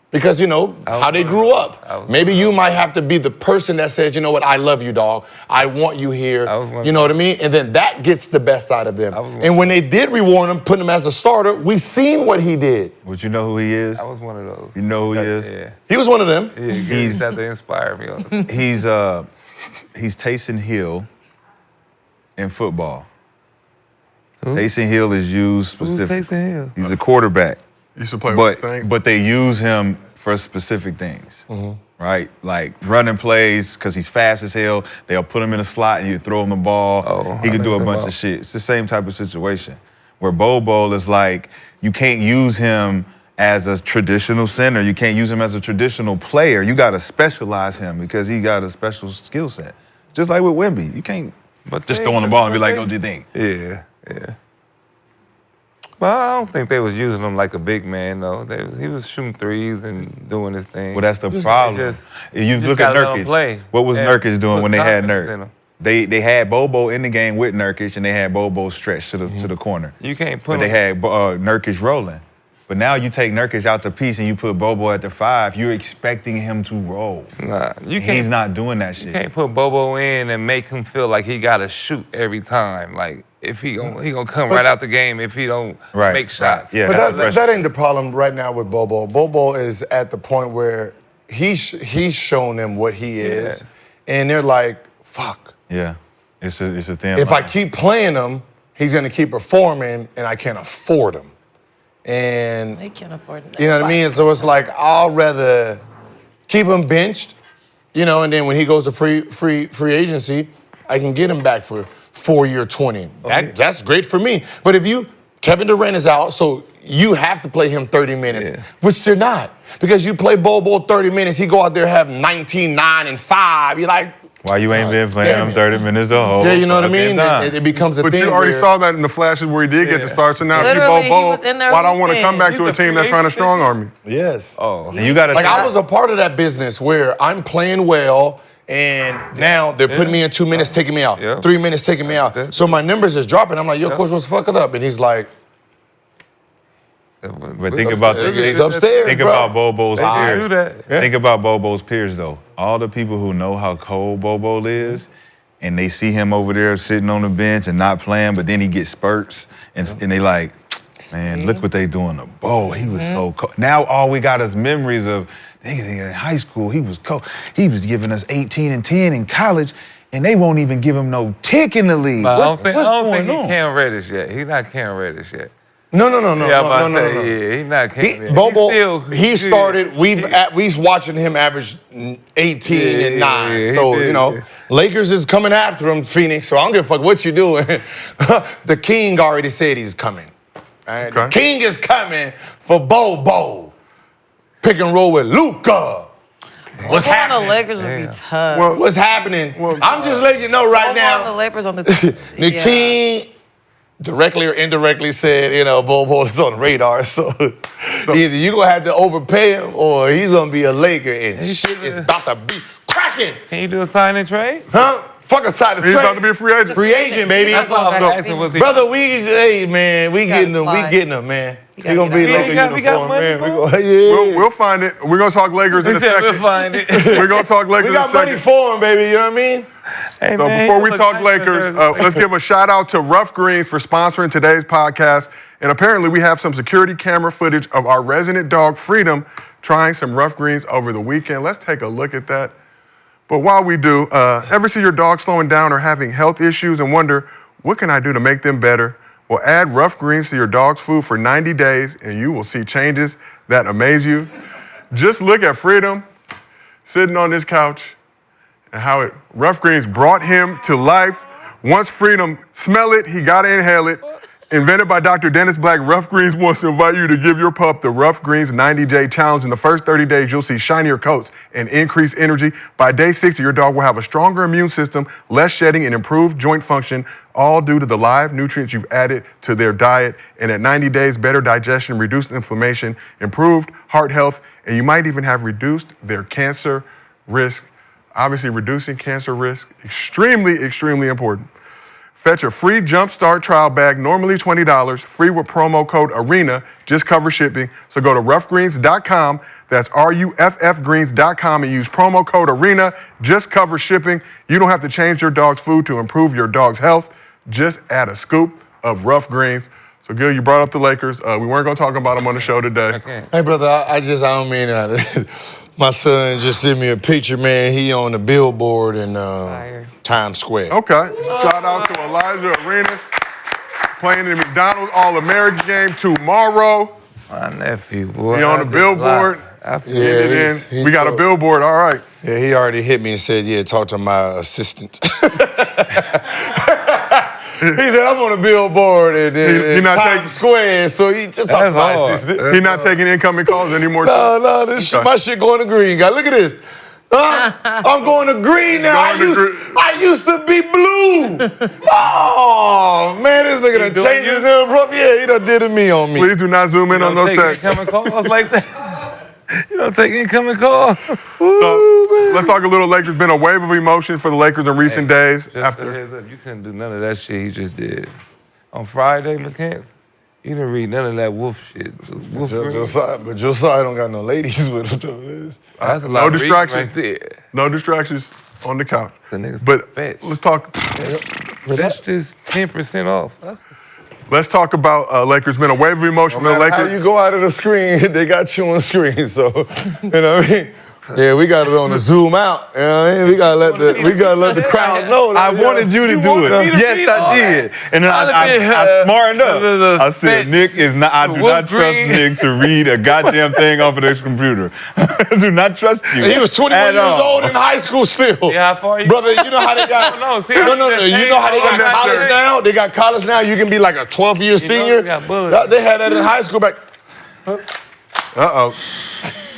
Speaker 5: because, you know, how they grew up. Maybe you might have to be the person that says, you know what, I love you, dog. I want you here. You know what I mean? And then that gets the best out of them. And when they did reward him, put him as a starter, we seen what he did.
Speaker 6: But you know who he is?
Speaker 2: I was one of those.
Speaker 6: You know who he is?
Speaker 2: Yeah.
Speaker 5: He was one of them.
Speaker 2: Yeah, he's had to inspire me.
Speaker 6: He's Taysom Hill in football. Taysom Hill is used specifically.
Speaker 2: Who's Taysom Hill?
Speaker 6: He's a quarterback.
Speaker 3: Used to play with the Saints.
Speaker 6: But they use him for specific things, right? Like running plays, because he's fast as hell. They'll put him in a slot and you throw him the ball. He can do a bunch of shit. It's the same type of situation where Bobo is like, you can't use him as a traditional center. You can't use him as a traditional player. You got to specialize him because he got a special skill set. Just like with Wemby. You can't just throw on the ball and be like, go do your thing.
Speaker 2: Yeah. But I don't think they was using him like a big man, though. He was shooting threes and doing his thing.
Speaker 6: Well, that's the problem. You look at Nurkic. What was Nurkic doing when they had Nurkic? They had Bobo in the game with Nurkic, and they had Bobo stretched to the corner.
Speaker 2: You can't put
Speaker 6: But they had Nurkic rolling. But now you take Nurkic out the piece and you put Bobo at the 5, you're expecting him to roll.
Speaker 2: Nah,
Speaker 6: he's not doing that shit.
Speaker 2: You can't put Bobo in and make him feel like he got to shoot every time. Like, if he gonna come right out the game if he don't make shots.
Speaker 5: Yeah, but that ain't the problem right now with Bobo. Bobo is at the point where he's shown them what he is, and they're like, fuck.
Speaker 6: Yeah, it's a thing.
Speaker 5: If I keep playing him, he's gonna keep performing, and I can't afford him. And
Speaker 4: they can't afford it.
Speaker 5: You know what I mean? So it's like, I'll rather keep him benched, you know, and then when he goes to free agency, I can get him back for 4-year 20. That's great for me. But if Kevin Durant is out, so you have to play him 30 minutes, which they're not. Because you play Bobo 30 minutes, he go out there have 19, 9, and 5. You're like,
Speaker 6: why you ain't been playing him 30 minutes the whole
Speaker 5: you know what I mean? It becomes a thing.
Speaker 3: But you already saw that in the flashes where he did get the start. So now if you Bobo, why don't I want to come back to a team that's trying to strong arm me?
Speaker 5: Yes.
Speaker 6: And you got to
Speaker 5: I was a part of that business where I'm playing well, and now they're putting me in 2 minutes, taking me out. 3 minutes, taking me out. So my numbers is dropping. I'm like, yo, coach, what's fucking up? And he's like,
Speaker 6: but think about
Speaker 5: upstairs,
Speaker 6: think about Bobo's peers. Think about Bobo's peers though. All the people who know how cold Bobo is, and they see him over there sitting on the bench and not playing, but then he gets spurts, and they like, man, look what they doing to Bo. He was so cold. Now all we got is memories of, in high school, he was cold. He was giving us 18 and 10 in college, and they won't even give him no tick in the league.
Speaker 2: I don't think he's Cam Reddish yet. He's not Cam Reddish yet.
Speaker 5: No.
Speaker 2: Yeah, he's not Cam.
Speaker 5: Bobo, he started, we've watching him average 18 and 9. So, you know, Lakers is coming after him, Phoenix, so I don't give a fuck what you're doing. The King already said he's coming. Right? The King is coming for Bobo. Pick and roll with Luka. What's happening?
Speaker 4: The Lakers would be tough.
Speaker 5: Well, what's happening? I'm just letting you know right now.
Speaker 4: The Lakers on the
Speaker 5: the King directly or indirectly said, you know, Bobo is on the radar. So either you're going to have to overpay him or he's going to be a Laker and shit is about to be cracking.
Speaker 2: Can you do a sign and trade?
Speaker 5: Huh? Fuck a sign and trade.
Speaker 3: He's about to be a free agent.
Speaker 5: Free agent, baby.
Speaker 2: That's what I'm asking.
Speaker 5: Brother, hey, man, we getting him, man. He's going to be Laker uniform,
Speaker 2: we got money,
Speaker 5: man.
Speaker 3: We'll find it. We're going to talk Lakers in a second.
Speaker 2: We'll find it.
Speaker 3: We're going to talk Lakers in a second.
Speaker 5: We got money for him, baby, you know what I mean?
Speaker 2: Hey,
Speaker 3: So
Speaker 2: man,
Speaker 3: before we talk Lakers, let's give a shout out to Rough Greens for sponsoring today's podcast. And apparently we have some security camera footage of our resident dog, Freedom, trying some Rough Greens over the weekend. Let's take a look at that. But while we do, ever see your dog slowing down or having health issues and wonder, what can I do to make them better? Well, add Rough Greens to your dog's food for 90 days and you will see changes that amaze you. Just look at Freedom sitting on this couch and how Rough Greens brought him to life. Once Freedom smelled it, he got to inhale it, Invented by Dr. Dennis Black, Rough Greens wants to invite you to give your pup the Rough Greens 90-Day Challenge. In the first 30 days, you'll see shinier coats and increased energy. By day 60, your dog will have a stronger immune system, less shedding, and improved joint function, all due to the live nutrients you've added to their diet. And at 90 days, better digestion, reduced inflammation, improved heart health, and you might even have reduced their cancer risk. Obviously, reducing cancer risk, extremely, extremely important. Fetch a free Jumpstart trial bag, normally $20, free with promo code ARENA, just cover shipping. So go to roughgreens.com, that's RUFFgreens.com, and use promo code ARENA, just cover shipping. You don't have to change your dog's food to improve your dog's health. Just add a scoop of Rough Greens. So, Gil, you brought up the Lakers. We weren't going to talk about them on the show today.
Speaker 2: Okay.
Speaker 5: Hey, brother, I don't mean that. My son just sent me a picture, man. He on the billboard in Times Square.
Speaker 3: Okay. Shout out to Elijah Arenas playing in the McDonald's All-American game tomorrow.
Speaker 2: My nephew, boy.
Speaker 3: He on the billboard. We got a billboard, all right.
Speaker 5: Yeah, he already hit me and said, yeah, talk to my assistant. He said, I'm on a billboard in Times Square, so he just talked to my assistant.
Speaker 3: He's not taking incoming calls anymore.
Speaker 5: No, my shit going to green, guy. Look at this. I'm going to green now. I used to be blue. Oh, man, this nigga done changed his name. Yeah, he done did it on me.
Speaker 3: Please do not zoom in on those texts.
Speaker 2: Incoming calls like that. You don't take incoming calls.
Speaker 3: So let's talk a little Lakers. Been a wave of emotion for the Lakers in recent days.
Speaker 2: Just a heads up, you couldn't do none of that shit he just did. On Friday, McCants, you didn't read none of that wolf shit.
Speaker 5: But Josiah don't got no ladies with him.
Speaker 2: That's a lot of distractions right there.
Speaker 3: No distractions on the couch.
Speaker 2: The niggas
Speaker 3: but
Speaker 2: fetch.
Speaker 3: Let's talk.
Speaker 2: That's just 10% off.
Speaker 3: Let's talk about Lakers. Been a wave of emotion for the Lakers.
Speaker 5: How you go out of the screen, they got you on the screen. So, you know what I mean? Yeah, we got it on the zoom out. You know what I mean? We gotta let the crowd know.
Speaker 6: I wanted you to do it. Yes, I did. And then I smartened up. I said, Nick is not. I do not trust Nick to read a goddamn thing off of this computer. I do not trust you.
Speaker 5: He was 21 years old in high school still.
Speaker 2: Yeah, how far you?
Speaker 5: Brother, you know how they got? No. You know how they got college now? They got college now. You can be like a 12-year senior. They had that in high school back.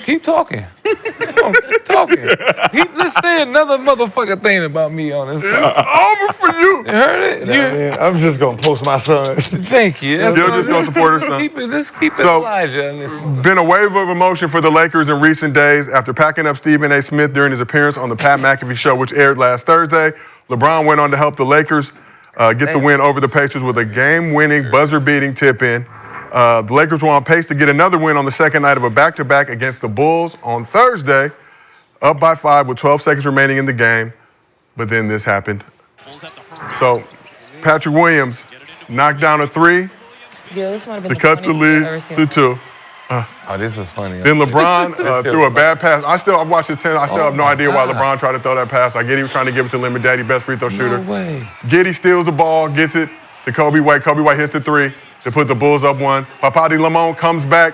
Speaker 2: Keep talking. Keep talking. Let's say another motherfucking thing about me on this.
Speaker 3: Over for you.
Speaker 2: You heard it?
Speaker 5: Man, I'm just gonna post my son.
Speaker 2: Thank you.
Speaker 3: You're just gonna support her son.
Speaker 2: Let's keep it Elijah on this.
Speaker 3: Been a wave of emotion for the Lakers in recent days after packing up Stephen A. Smith during his appearance on the Pat McAfee Show, which aired last Thursday. LeBron went on to help the Lakers get the win over the Pacers with a game-winning, buzzer-beating tip-in. The Lakers were on pace to get another win on the second night of a back-to-back against the Bulls on Thursday, up by 5 with 12 seconds remaining in the game. But then this happened. So Patrick Williams knocked down a three to cut the lead to 2.
Speaker 2: This was funny.
Speaker 3: Then LeBron threw a bad pass. I've watched his 10. I still have no idea why LeBron tried to throw that pass. I get he was trying to give it to Limit Daddy, best free throw shooter.
Speaker 2: No way.
Speaker 3: Giddy steals the ball, gets it to Kobe White. Kobe White hits the 3 to put the Bulls up 1. Papadi Lamone comes back,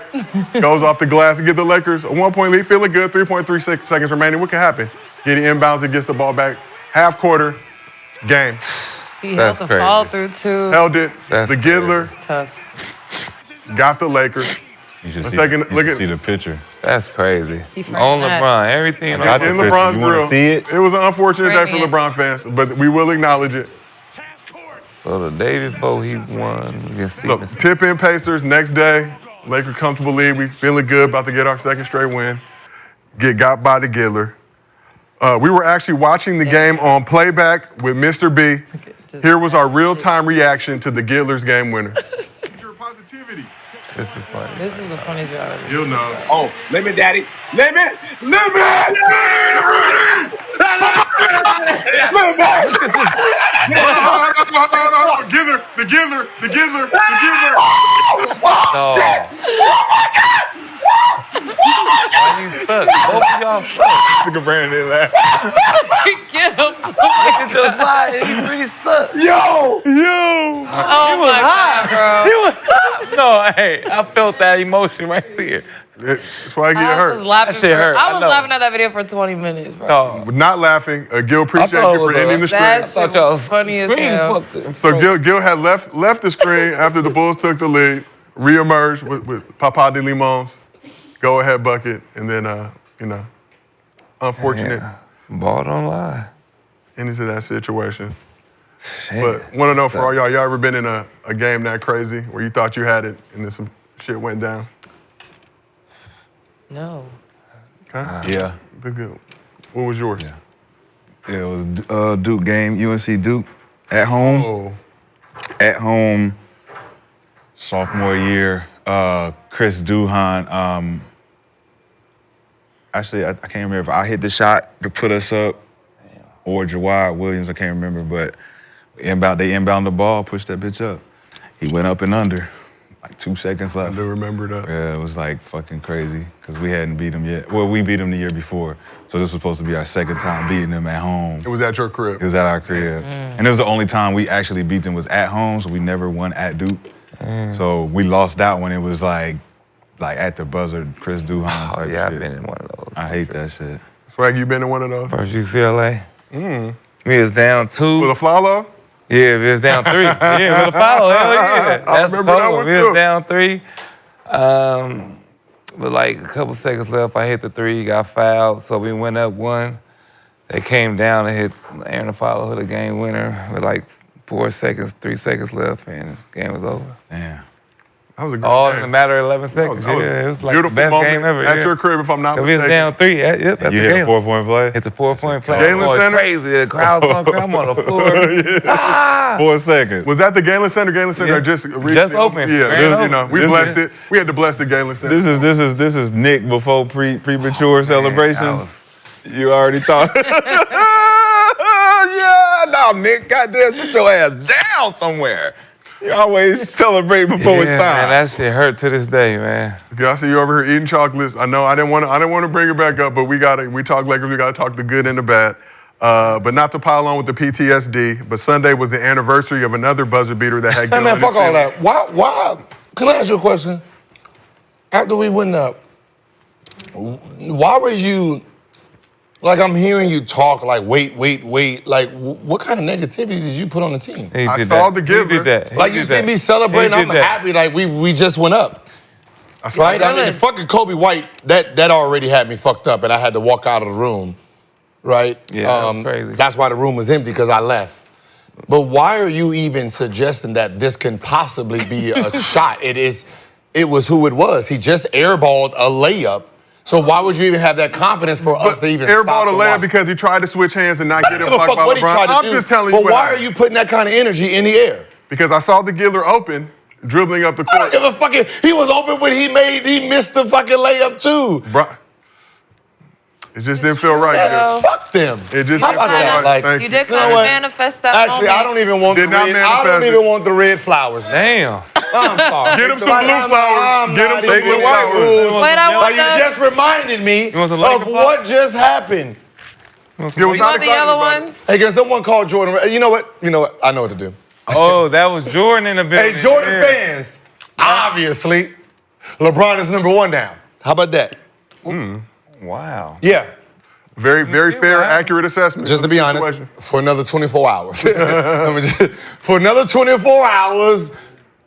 Speaker 3: goes off the glass to get the Lakers a 1-point lead. Feeling good, 3.36 seconds remaining. What can happen? Giddy inbounds and gets the ball back. Half quarter, game.
Speaker 4: He held the fall through too.
Speaker 3: Held it. The Giddler
Speaker 4: Tough.
Speaker 3: got the Lakers.
Speaker 6: You should see the picture.
Speaker 2: That's crazy.
Speaker 4: He
Speaker 2: On
Speaker 4: framed that.
Speaker 2: LeBron, everything
Speaker 3: In
Speaker 2: on
Speaker 3: LeBron's
Speaker 6: You wanna
Speaker 3: grill.
Speaker 6: see it?
Speaker 3: It was an unfortunate day for
Speaker 4: Bring it.
Speaker 3: LeBron fans, but we will acknowledge it.
Speaker 2: So the day before he won against
Speaker 3: So,
Speaker 2: Stevenson.
Speaker 3: tip-in Pacers, next day, Lakers comfortable lead. We feeling good, about to get our second straight win. Get got by the Giddler. We were actually watching the game on playback with Mr. B. Here was our real-time reaction to the Giddler's game winner. Your positivity.
Speaker 2: This is funny.
Speaker 4: This is the funniest video I've ever seen.
Speaker 3: You'll know.
Speaker 7: Oh, limit, daddy. Limit! Limit! The Giddler.
Speaker 2: Why you stuck? Both of y'all stuck.
Speaker 3: Look at Brandon laugh.
Speaker 4: Get him.
Speaker 2: Look at Josiah. He pretty stuck.
Speaker 7: Yo!
Speaker 4: Oh my God, bro.
Speaker 2: He was hot. No, hey, I felt that emotion right there.
Speaker 3: That's why I get
Speaker 4: I was
Speaker 3: hurt.
Speaker 4: laughing.
Speaker 2: That shit hurt,
Speaker 4: I
Speaker 2: I
Speaker 4: was
Speaker 2: know.
Speaker 4: laughing at that video for 20 minutes, bro.
Speaker 2: Oh,
Speaker 3: Not laughing. Gil, appreciate
Speaker 2: thought
Speaker 3: you
Speaker 2: it
Speaker 3: for
Speaker 2: was
Speaker 3: ending the
Speaker 4: That
Speaker 3: streak.
Speaker 4: shit was funny as hell.
Speaker 3: So Gil had left the screen after the Bulls took the lead, reemerged with Papa de Limons, go ahead bucket, and then unfortunate
Speaker 2: Ball don't lie.
Speaker 3: into that situation.
Speaker 2: Shit.
Speaker 3: But want to know for all y'all ever been in a game that crazy where you thought you had it and then some shit went down?
Speaker 4: No.
Speaker 3: Okay.
Speaker 6: Yeah.
Speaker 3: Good. What was yours?
Speaker 6: Yeah, it was Duke game, UNC Duke at home.
Speaker 3: Oh,
Speaker 6: At home, sophomore year, Chris Duhon. Actually, I can't remember if I hit the shot to put us up or Jawad Williams, I can't remember, but they inbound the ball, pushed that bitch up. He went up and under, like 2 seconds
Speaker 3: I
Speaker 6: left.
Speaker 3: do remember that.
Speaker 6: Yeah, it was like fucking crazy because we hadn't beat him yet. Well, we beat him the year before, so this was supposed to be our second time beating him at home.
Speaker 3: It was at your crib.
Speaker 6: It was at our crib. And it was the only time we actually beat them was at home, so we never won at Duke. So we lost that one. It was like at the buzzer, Chris Duhon
Speaker 2: Oh,
Speaker 6: type
Speaker 2: yeah,
Speaker 6: shit.
Speaker 2: I've been in one of those.
Speaker 6: I hate that shit.
Speaker 3: Swag, you been in one of those?
Speaker 2: First UCLA. We was down 2.
Speaker 3: With a follow?
Speaker 2: Yeah, we was down 3. Yeah, with a foul. Hell yeah.
Speaker 3: I
Speaker 2: That's
Speaker 3: remember that
Speaker 2: cold.
Speaker 3: one
Speaker 2: We
Speaker 3: too.
Speaker 2: was down 3. But like a couple seconds left, I hit the 3, got fouled, so we went up 1. They came down and hit Aaron Follow, hit a game winner with like 3 seconds left, and the game was over.
Speaker 6: Damn.
Speaker 3: That was a good
Speaker 2: All
Speaker 3: game.
Speaker 2: in a matter of 11 seconds.
Speaker 3: That was
Speaker 2: Yeah, it was like
Speaker 3: beautiful
Speaker 2: the best
Speaker 3: moment
Speaker 2: game ever.
Speaker 3: at
Speaker 2: yeah.
Speaker 3: your crib, if I'm not
Speaker 2: We was
Speaker 3: mistaken.
Speaker 2: down 3. Yep, at
Speaker 6: You
Speaker 2: the
Speaker 6: hit a
Speaker 2: game.
Speaker 6: 4-point play?
Speaker 2: Hit the 4-point play.
Speaker 3: Galen
Speaker 2: Going
Speaker 3: Center?
Speaker 2: crazy. The crowd's going crazy. I'm on the floor. Ah!
Speaker 6: 4 seconds.
Speaker 3: Was that the Galen Center? Galen Center
Speaker 2: Yeah.
Speaker 3: just recently
Speaker 2: Just opened.
Speaker 3: Yeah,
Speaker 2: Ran
Speaker 3: this,
Speaker 2: over.
Speaker 3: you know, we
Speaker 6: This
Speaker 3: blessed
Speaker 6: is-
Speaker 3: it. We had to bless the Galen Center.
Speaker 6: This is Nick before premature celebrations. You already thought. Yeah, no, Nick, goddamn, sit your ass down somewhere. You always celebrate before it's
Speaker 2: Yeah,
Speaker 6: time.
Speaker 2: man, that shit hurt to this day, man.
Speaker 3: Okay, I see you over here eating chocolates. I know I didn't want to bring it back up, but we talk Lakers. We gotta talk the good and the bad. But not to pile on with the PTSD. But Sunday was the anniversary of another buzzer beater that had.
Speaker 5: Hey
Speaker 3: Gil
Speaker 5: man,
Speaker 3: in
Speaker 5: fuck
Speaker 3: his
Speaker 5: all
Speaker 3: feelings.
Speaker 5: that. Why? Can I ask you a question? After we went up, why were you? Like I'm hearing you talk like wait. Like what kind of negativity did you put on the team?
Speaker 2: He
Speaker 3: I
Speaker 2: did
Speaker 3: saw
Speaker 2: that.
Speaker 3: the
Speaker 2: He
Speaker 3: Giddler.
Speaker 2: did that. He
Speaker 5: Like you
Speaker 2: did
Speaker 5: see
Speaker 2: that.
Speaker 5: me celebrating,
Speaker 2: He
Speaker 5: I'm
Speaker 2: did that.
Speaker 5: happy. Like we just went up.
Speaker 3: I saw
Speaker 5: Right? I mean,
Speaker 4: Realist.
Speaker 5: fucking Kobe White, that already had me fucked up, and I had to walk out of the room. Right?
Speaker 2: Yeah, that was crazy.
Speaker 5: That's why the room was empty because I left. But why are you even suggesting that this can possibly be a shot? It was who it was. He just airballed a layup. So why would you even have that confidence for us to even
Speaker 3: airballed
Speaker 5: stop
Speaker 3: a
Speaker 5: the
Speaker 3: layup
Speaker 5: watch?
Speaker 3: because he tried to switch hands and not
Speaker 5: I
Speaker 3: get
Speaker 5: don't
Speaker 3: him
Speaker 5: give a
Speaker 3: fucked
Speaker 5: fuck
Speaker 3: by
Speaker 5: what he
Speaker 3: LeBron.
Speaker 5: tried to
Speaker 3: I'm
Speaker 5: do.
Speaker 3: just telling you
Speaker 5: But
Speaker 3: what
Speaker 5: why
Speaker 3: happened.
Speaker 5: are you putting that kind of energy in the air?
Speaker 3: Because I saw the Giddler open, dribbling up the
Speaker 5: I don't
Speaker 3: court.
Speaker 5: give a fucking. He was open when he missed the fucking layup too.
Speaker 3: It just didn't feel right.
Speaker 5: Man,
Speaker 3: Gil.
Speaker 5: fuck them.
Speaker 3: It just
Speaker 5: How
Speaker 3: didn't
Speaker 5: about
Speaker 3: feel
Speaker 5: that?
Speaker 3: right.
Speaker 5: Like,
Speaker 3: Thank
Speaker 4: You
Speaker 3: you.
Speaker 4: did
Speaker 5: You know
Speaker 4: kind of
Speaker 5: what?
Speaker 4: manifest that
Speaker 5: Actually,
Speaker 4: moment.
Speaker 5: I don't even want
Speaker 3: Did not manifest it.
Speaker 5: want the red flowers.
Speaker 2: Damn.
Speaker 5: I'm sorry.
Speaker 3: Get him some
Speaker 5: Like,
Speaker 3: blue
Speaker 5: I'm
Speaker 3: flowers. Get him
Speaker 5: not
Speaker 3: some
Speaker 5: even
Speaker 3: blue
Speaker 5: with
Speaker 3: flowers.
Speaker 5: rules.
Speaker 4: Wait, I want
Speaker 5: Like you
Speaker 4: those.
Speaker 5: just reminded me
Speaker 2: You want some
Speaker 5: of
Speaker 2: Laker flowers?
Speaker 5: what just happened.
Speaker 3: Gil was
Speaker 4: You
Speaker 3: not
Speaker 4: want the
Speaker 3: excited
Speaker 4: yellow
Speaker 3: about it.
Speaker 4: ones?
Speaker 5: Hey, can someone call Jordan? You know what? I know what to do.
Speaker 2: Oh, that was Jordan in the building.
Speaker 5: Hey, Jordan
Speaker 2: Yeah.
Speaker 5: fans, obviously, LeBron is #1 now. How about that?
Speaker 2: Wow.
Speaker 5: Yeah.
Speaker 3: Very, very fair,
Speaker 2: wow.
Speaker 3: accurate assessment.
Speaker 5: Just to
Speaker 3: of
Speaker 5: be
Speaker 3: the
Speaker 5: honest,
Speaker 3: situation.
Speaker 5: for another 24 hours. For another 24 hours,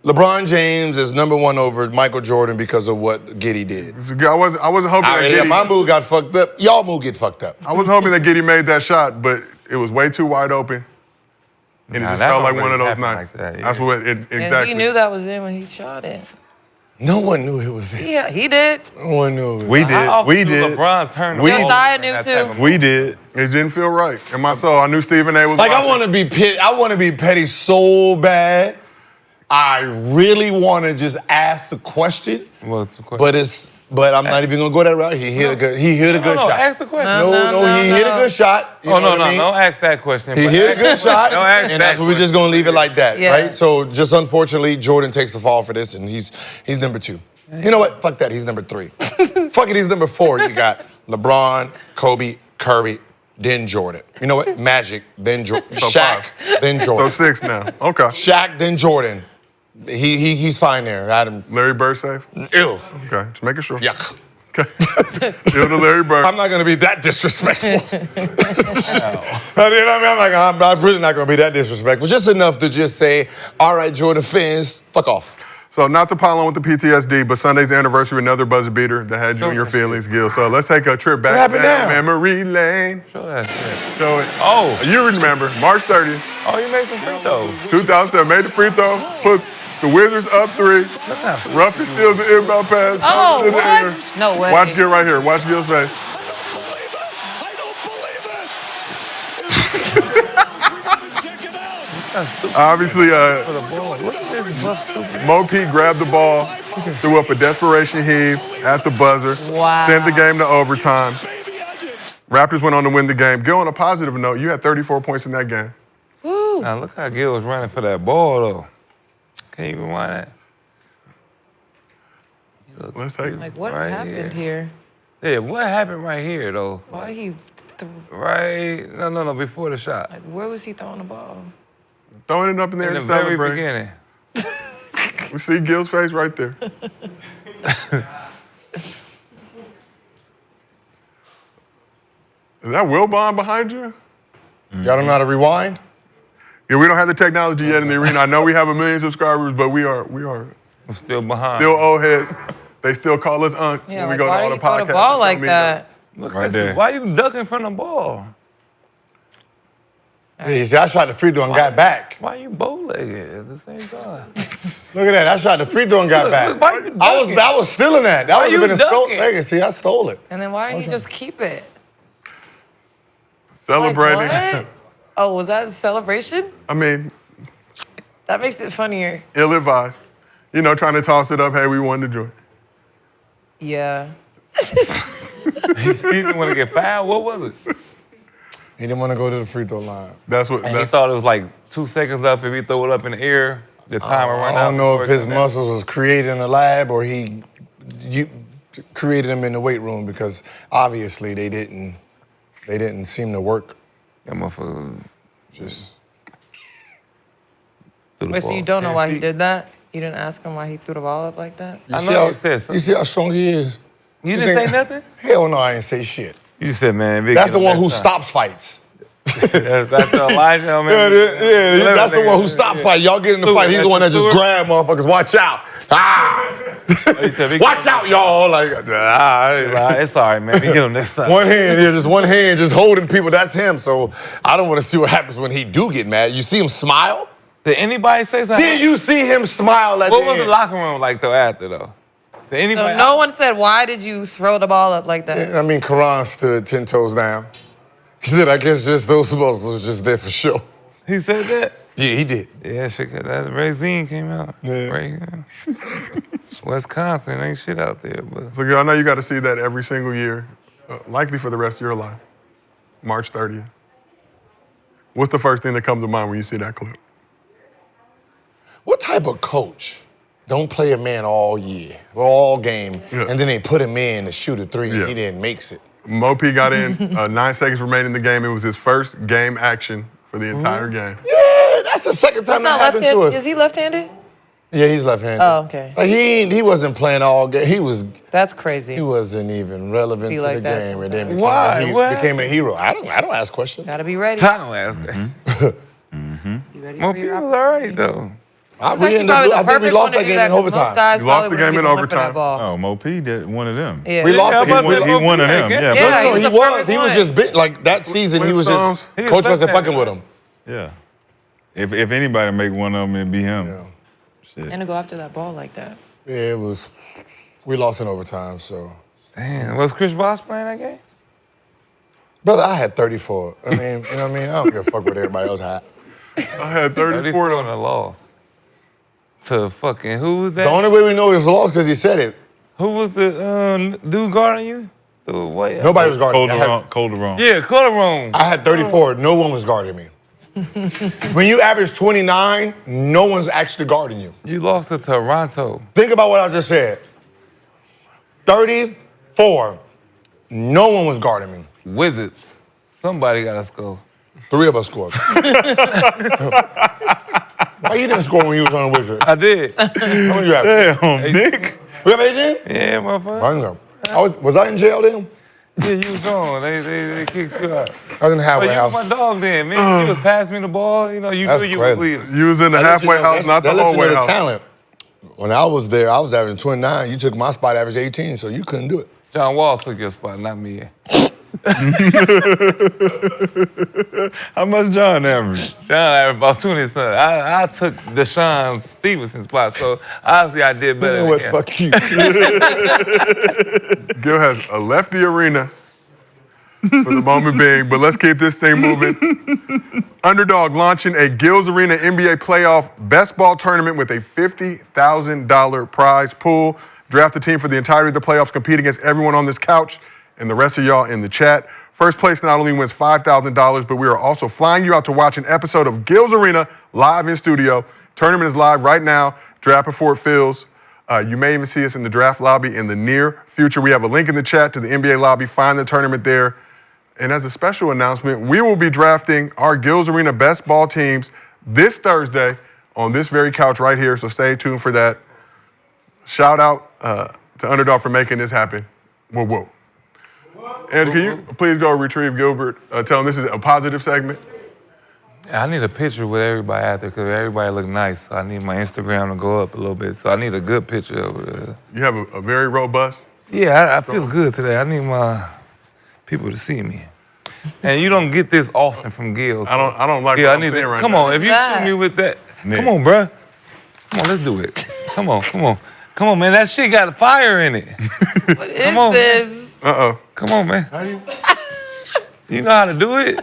Speaker 5: LeBron James is #1 over Michael Jordan because of what Giddey did.
Speaker 3: I wasn't hoping that
Speaker 5: Yeah,
Speaker 3: Giddey,
Speaker 5: my mood got fucked up. Y'all mood get fucked up.
Speaker 3: I was hoping that Giddey made that shot, but it was way too wide open. And
Speaker 2: Nah,
Speaker 3: it just
Speaker 2: that
Speaker 3: felt
Speaker 2: don't
Speaker 3: like one of
Speaker 2: really
Speaker 3: those
Speaker 2: happen
Speaker 3: nights.
Speaker 2: like that, yeah.
Speaker 3: That's what it
Speaker 4: And
Speaker 3: exactly.
Speaker 4: he knew that was in when he shot it.
Speaker 5: No one knew it was it.
Speaker 4: Yeah, he did.
Speaker 5: No one knew it was
Speaker 6: We
Speaker 5: it.
Speaker 6: did.
Speaker 2: How often
Speaker 6: We
Speaker 2: do
Speaker 6: did.
Speaker 2: LeBron turn the
Speaker 6: We-
Speaker 2: ball
Speaker 4: Josiah
Speaker 2: over in
Speaker 4: knew
Speaker 2: that
Speaker 4: too.
Speaker 2: type of
Speaker 6: We did.
Speaker 3: It didn't feel right. In my soul, I knew Stephen A was
Speaker 5: Like, I
Speaker 3: watching.
Speaker 5: want to be petty. I want to be petty so bad. I really want to just ask the question,
Speaker 2: What's the question?
Speaker 5: but I'm not even gonna go that route. He hit a good
Speaker 2: No,
Speaker 5: shot.
Speaker 2: ask the question.
Speaker 5: No, he hit a good shot. You know what I mean?
Speaker 2: Don't ask that question.
Speaker 5: He
Speaker 2: but
Speaker 5: hit a
Speaker 2: ask
Speaker 5: good
Speaker 2: the
Speaker 5: shot,
Speaker 2: question. Don't ask
Speaker 5: and
Speaker 2: that
Speaker 5: that's what we're just gonna leave it like that,
Speaker 4: Yeah.
Speaker 5: right? So just unfortunately, Jordan takes the fall for this, and he's #2. You know what? Fuck that. He's #3. Fuck it. He's #4. You got LeBron, Kobe, Curry, then Jordan. You know what? Magic, then Jordan.
Speaker 3: So
Speaker 5: Shaq,
Speaker 3: 5.
Speaker 5: then
Speaker 3: So
Speaker 5: Jordan.
Speaker 3: 6 now. Okay.
Speaker 5: Shaq, then Jordan. He's fine there. Adam.
Speaker 3: Larry Bird safe?
Speaker 5: Ew.
Speaker 3: Okay, just making sure.
Speaker 5: Yuck.
Speaker 3: Okay. Ill to Larry Bird.
Speaker 5: I'm not gonna be that disrespectful. You know what I mean? I'm really not gonna be that disrespectful. Just enough to just say, all right, Jordan fans, fuck off.
Speaker 3: So not to pile on with the PTSD, but Sunday's anniversary, another buzzer beater that had you in your feelings, Gil. So let's take a trip back down memory lane.
Speaker 2: Show that shit.
Speaker 3: Show it.
Speaker 2: Oh.
Speaker 3: You remember, March 30th.
Speaker 2: Oh, you made some free throws.
Speaker 3: 2007, made the free throw, put the Wizards up 3. Ruffy steals the inbound pass.
Speaker 4: Oh,
Speaker 3: in the
Speaker 4: what?
Speaker 3: air.
Speaker 4: No way.
Speaker 3: Watch Gil right here. Watch Gil's face. Obviously, Mo Pete grabbed the ball, threw up a desperation heave at the buzzer,
Speaker 4: Wow.
Speaker 3: sent the game to overtime. Raptors went on to win the game. Gil, on a positive note, you had 34 points in that game.
Speaker 4: Woo.
Speaker 2: Now look how Gil was running for that ball though. Can't even mind that.
Speaker 3: Let's take it.
Speaker 4: Like, what
Speaker 2: Right
Speaker 4: happened here?
Speaker 2: Yeah, what happened right here though?
Speaker 4: Why he?
Speaker 2: Right? No, before the shot.
Speaker 4: Like, where was he throwing the ball?
Speaker 3: Throwing it up in there
Speaker 2: In the
Speaker 3: to
Speaker 2: very
Speaker 3: celebrate.
Speaker 2: beginning.
Speaker 3: We see Gil's face right there. Is that Wilbon behind you?
Speaker 5: Y'all don't know how to rewind?
Speaker 3: Yeah, we don't have the technology yet in the arena. I know we have 1 million subscribers, but we are
Speaker 2: I'm still behind.
Speaker 3: still old heads. They still call us Unc
Speaker 4: Yeah,
Speaker 3: when we
Speaker 4: like,
Speaker 3: go to
Speaker 4: why
Speaker 3: all
Speaker 4: did
Speaker 3: the
Speaker 4: he throw
Speaker 3: podcasts.
Speaker 4: the ball
Speaker 3: and
Speaker 4: like
Speaker 3: social media.
Speaker 4: that?
Speaker 2: Look
Speaker 6: Right
Speaker 2: at
Speaker 6: there.
Speaker 2: you. Why you ducking from the ball?
Speaker 5: Yeah, see, I shot the free throw and got back.
Speaker 2: Why you bow-legged at the same time?
Speaker 5: Look at that. I shot the free throw and got back.
Speaker 2: Why you ducking?
Speaker 5: I was stealing that. That
Speaker 2: Why
Speaker 5: would have
Speaker 2: you
Speaker 5: been a stolen
Speaker 2: ducking?
Speaker 5: legacy. I stole it.
Speaker 4: And then why didn't you just keep it?
Speaker 3: Celebrating.
Speaker 4: Like, what? Oh, was that a celebration?
Speaker 3: I mean,
Speaker 4: That makes it funnier.
Speaker 3: ill-advised. You know, trying to toss it up, hey, we won the joint.
Speaker 4: Yeah.
Speaker 2: He didn't want to get fouled? What was it?
Speaker 5: He didn't want to go to the free throw line.
Speaker 3: That's what,
Speaker 2: And he
Speaker 3: that's,
Speaker 2: thought it was like 2 seconds left if he throw it up in the air. The timer run out.
Speaker 5: I don't know
Speaker 2: before
Speaker 5: if
Speaker 2: it
Speaker 5: his
Speaker 2: come down.
Speaker 5: muscles was created in the lab or he created them in the weight room because obviously they didn't seem to work.
Speaker 2: That motherfucker
Speaker 5: Just
Speaker 2: threw the
Speaker 4: Wait, so
Speaker 2: ball
Speaker 4: you don't know
Speaker 2: 10
Speaker 4: why he
Speaker 2: feet.
Speaker 4: did that? You didn't ask him why he threw the ball up like that?
Speaker 2: I know you said something.
Speaker 5: You see how strong he is?
Speaker 2: You didn't
Speaker 5: think-
Speaker 2: say nothing?
Speaker 5: Hell no, I didn't say shit.
Speaker 2: You said, man, Vic,
Speaker 5: That's the
Speaker 2: get
Speaker 5: one
Speaker 2: him
Speaker 5: who
Speaker 2: next time.
Speaker 5: stops fights.
Speaker 2: That's Elijah, man.
Speaker 5: Yeah, that's the one who stops fight. Y'all get in the fight. He's the one that just grab motherfuckers. Watch out.
Speaker 2: He said, Vic,
Speaker 5: Watch out, y'all. Like,
Speaker 2: It's all right, man. We get him next time.
Speaker 5: one hand, just one hand, just holding people. That's him. So I don't want to see what happens when he do get mad. You see him smile?
Speaker 2: Did anybody say something?
Speaker 5: Did you see him smile at
Speaker 2: What
Speaker 5: the
Speaker 2: was the
Speaker 5: end?
Speaker 2: locker room like though after though? Did anybody?
Speaker 4: So no one said, why did you throw the ball up like that?
Speaker 5: I mean, Karan stood 10 toes down. He said, I guess just those muscles was just there for show.
Speaker 2: He said that.
Speaker 5: Yeah, he did.
Speaker 2: Yeah, shit. That Racine came out.
Speaker 5: Yeah.
Speaker 2: Right here. Wisconsin ain't shit out there, but
Speaker 3: so girl, I know you got to see that every single year, likely for the rest of your life. March 30th. What's the first thing that comes to mind when you see that clip?
Speaker 5: What type of coach don't play a man all year, all game,
Speaker 3: Yeah.
Speaker 5: and then they put him in to shoot a three
Speaker 3: Yeah.
Speaker 5: and he didn't makes it?
Speaker 3: Mo P got in, 9 seconds remaining in the game. It was his first game action for the entire game.
Speaker 5: Yeah, that's the second
Speaker 4: He's
Speaker 5: time that
Speaker 4: not
Speaker 5: happened to
Speaker 4: left-handed.
Speaker 5: us.
Speaker 4: Is he left-handed?
Speaker 5: Yeah, he's left-handed.
Speaker 4: Oh, okay.
Speaker 5: Like he wasn't playing all game.
Speaker 4: That's crazy.
Speaker 5: He wasn't even relevant
Speaker 4: Be
Speaker 5: to
Speaker 4: like
Speaker 5: the
Speaker 4: that
Speaker 5: game, and then
Speaker 4: sometimes.
Speaker 5: became,
Speaker 2: Why?
Speaker 5: A,
Speaker 2: What?
Speaker 5: became a hero. I don't ask questions.
Speaker 4: Gotta be ready.
Speaker 2: I don't ask her.
Speaker 4: You ready
Speaker 2: Mo
Speaker 4: for
Speaker 2: P
Speaker 4: your
Speaker 2: was
Speaker 4: opportunity?
Speaker 2: all right though.
Speaker 4: It's actually probably the
Speaker 5: I think we
Speaker 4: perfect
Speaker 5: lost
Speaker 4: one to
Speaker 5: that
Speaker 4: do
Speaker 5: game
Speaker 4: that
Speaker 5: in
Speaker 4: 'cause most
Speaker 5: overtime.
Speaker 4: guys
Speaker 3: We lost
Speaker 4: probably
Speaker 3: the
Speaker 4: wouldn't
Speaker 3: game in
Speaker 4: even went for that
Speaker 3: overtime.
Speaker 4: ball.
Speaker 6: Oh, Mo P did one of them.
Speaker 4: Yeah.
Speaker 5: We lost
Speaker 2: Yeah,
Speaker 5: the game.
Speaker 2: but
Speaker 6: He one of them.
Speaker 2: Yeah.
Speaker 6: Yeah,
Speaker 4: Yeah,
Speaker 5: No,
Speaker 4: he was
Speaker 5: he
Speaker 4: the
Speaker 5: was.
Speaker 4: perfect
Speaker 5: He was
Speaker 4: one.
Speaker 5: just bit like that season. He was
Speaker 3: Stones.
Speaker 5: just
Speaker 2: He was
Speaker 5: coach wasn't
Speaker 2: left-handed.
Speaker 5: fucking with him.
Speaker 6: yeah. If anybody make one of them, it'd be him.
Speaker 5: Yeah.
Speaker 6: Shit.
Speaker 4: And to go after that ball like that.
Speaker 5: Yeah, it was. We lost in overtime, so.
Speaker 2: Damn, was Chris Bosh playing that game?
Speaker 5: Brother, I had 34. I mean, you know what I mean? I don't give a fuck what everybody else had.
Speaker 3: I had 34
Speaker 2: 34
Speaker 3: on
Speaker 2: on a loss. To fucking who was that?
Speaker 5: The only way we know he was lost because he said it.
Speaker 2: Who was the dude guarding you? The what?
Speaker 5: Nobody was guarding me.
Speaker 6: Calderon.
Speaker 2: Yeah, Calderon.
Speaker 5: I had 34. No one was guarding me. When you average 29, no one's actually guarding you.
Speaker 2: You lost to Toronto.
Speaker 5: Think about what I just said. 34. No one was guarding me.
Speaker 2: Wizards. Somebody got to score.
Speaker 5: 3 of us scored. Why you didn't score when you was on the Wizards?
Speaker 2: I did.
Speaker 5: How many you have?
Speaker 6: Damn, Nick.
Speaker 5: You have 18?
Speaker 2: Yeah, motherfucker.
Speaker 5: I know. Was I in jail then?
Speaker 2: Yeah, you was gone. They kicked you out.
Speaker 5: I was in the
Speaker 2: But
Speaker 5: halfway
Speaker 2: you
Speaker 5: house.
Speaker 2: was my dog then, man. You was passing me the ball. You know, you
Speaker 5: That's
Speaker 2: knew you was
Speaker 5: crazy.
Speaker 2: leading.
Speaker 3: You was in the halfway house, not the
Speaker 5: That lets you know
Speaker 3: hallway
Speaker 5: the
Speaker 3: house.
Speaker 5: talent. When I was there, I was averaging 29. You took my spot, average 18, so you couldn't do it.
Speaker 2: John Wall took your spot, not me.
Speaker 6: How much John average?
Speaker 2: John averaged about 20 something. I took Deshaun Stevenson's spot, so obviously I did better
Speaker 5: You know
Speaker 2: than
Speaker 5: what?
Speaker 2: him.
Speaker 5: Fuck you.
Speaker 3: Gil has left the arena for the moment being, but let's keep this thing moving. Underdog launching a Gil's Arena NBA playoff best ball tournament with a $50,000 prize pool. Draft the team for the entirety of the playoffs, compete against everyone on this couch and the rest of y'all in the chat. First place not only wins $5,000, but we are also flying you out to watch an episode of Gil's Arena live in studio. Tournament is live right now. Draft before it fills. You may even see us in the draft lobby in the near future. We have a link in the chat to the NBA lobby. Find the tournament there. And as a special announcement, we will be drafting our Gil's Arena best ball teams this Thursday on this very couch right here. So stay tuned for that. Shout out to Underdog for making this happen. Whoa, whoa. And can you please go retrieve Gilbert? Tell him this is a positive segment.
Speaker 2: I need a picture with everybody out there because everybody look nice. So I need my Instagram to go up a little bit. So I need a good picture of it.
Speaker 3: You have a very robust.
Speaker 2: Yeah, I feel good today. I need my people to see me. And you don't get this often from Gil. So.
Speaker 3: I don't like
Speaker 2: Yeah,
Speaker 3: what
Speaker 2: I
Speaker 3: I'm
Speaker 2: need
Speaker 3: seeing
Speaker 2: to.
Speaker 3: right
Speaker 2: Come
Speaker 3: now.
Speaker 2: on, if you
Speaker 4: That.
Speaker 2: see me with that,
Speaker 6: Nick.
Speaker 2: come on, bruh. Come on, let's do it. Come on. Come on, man. That shit got fire in it.
Speaker 4: What is
Speaker 2: Come on,
Speaker 4: this?
Speaker 3: Uh-oh.
Speaker 2: Come on, man. You know how to do it?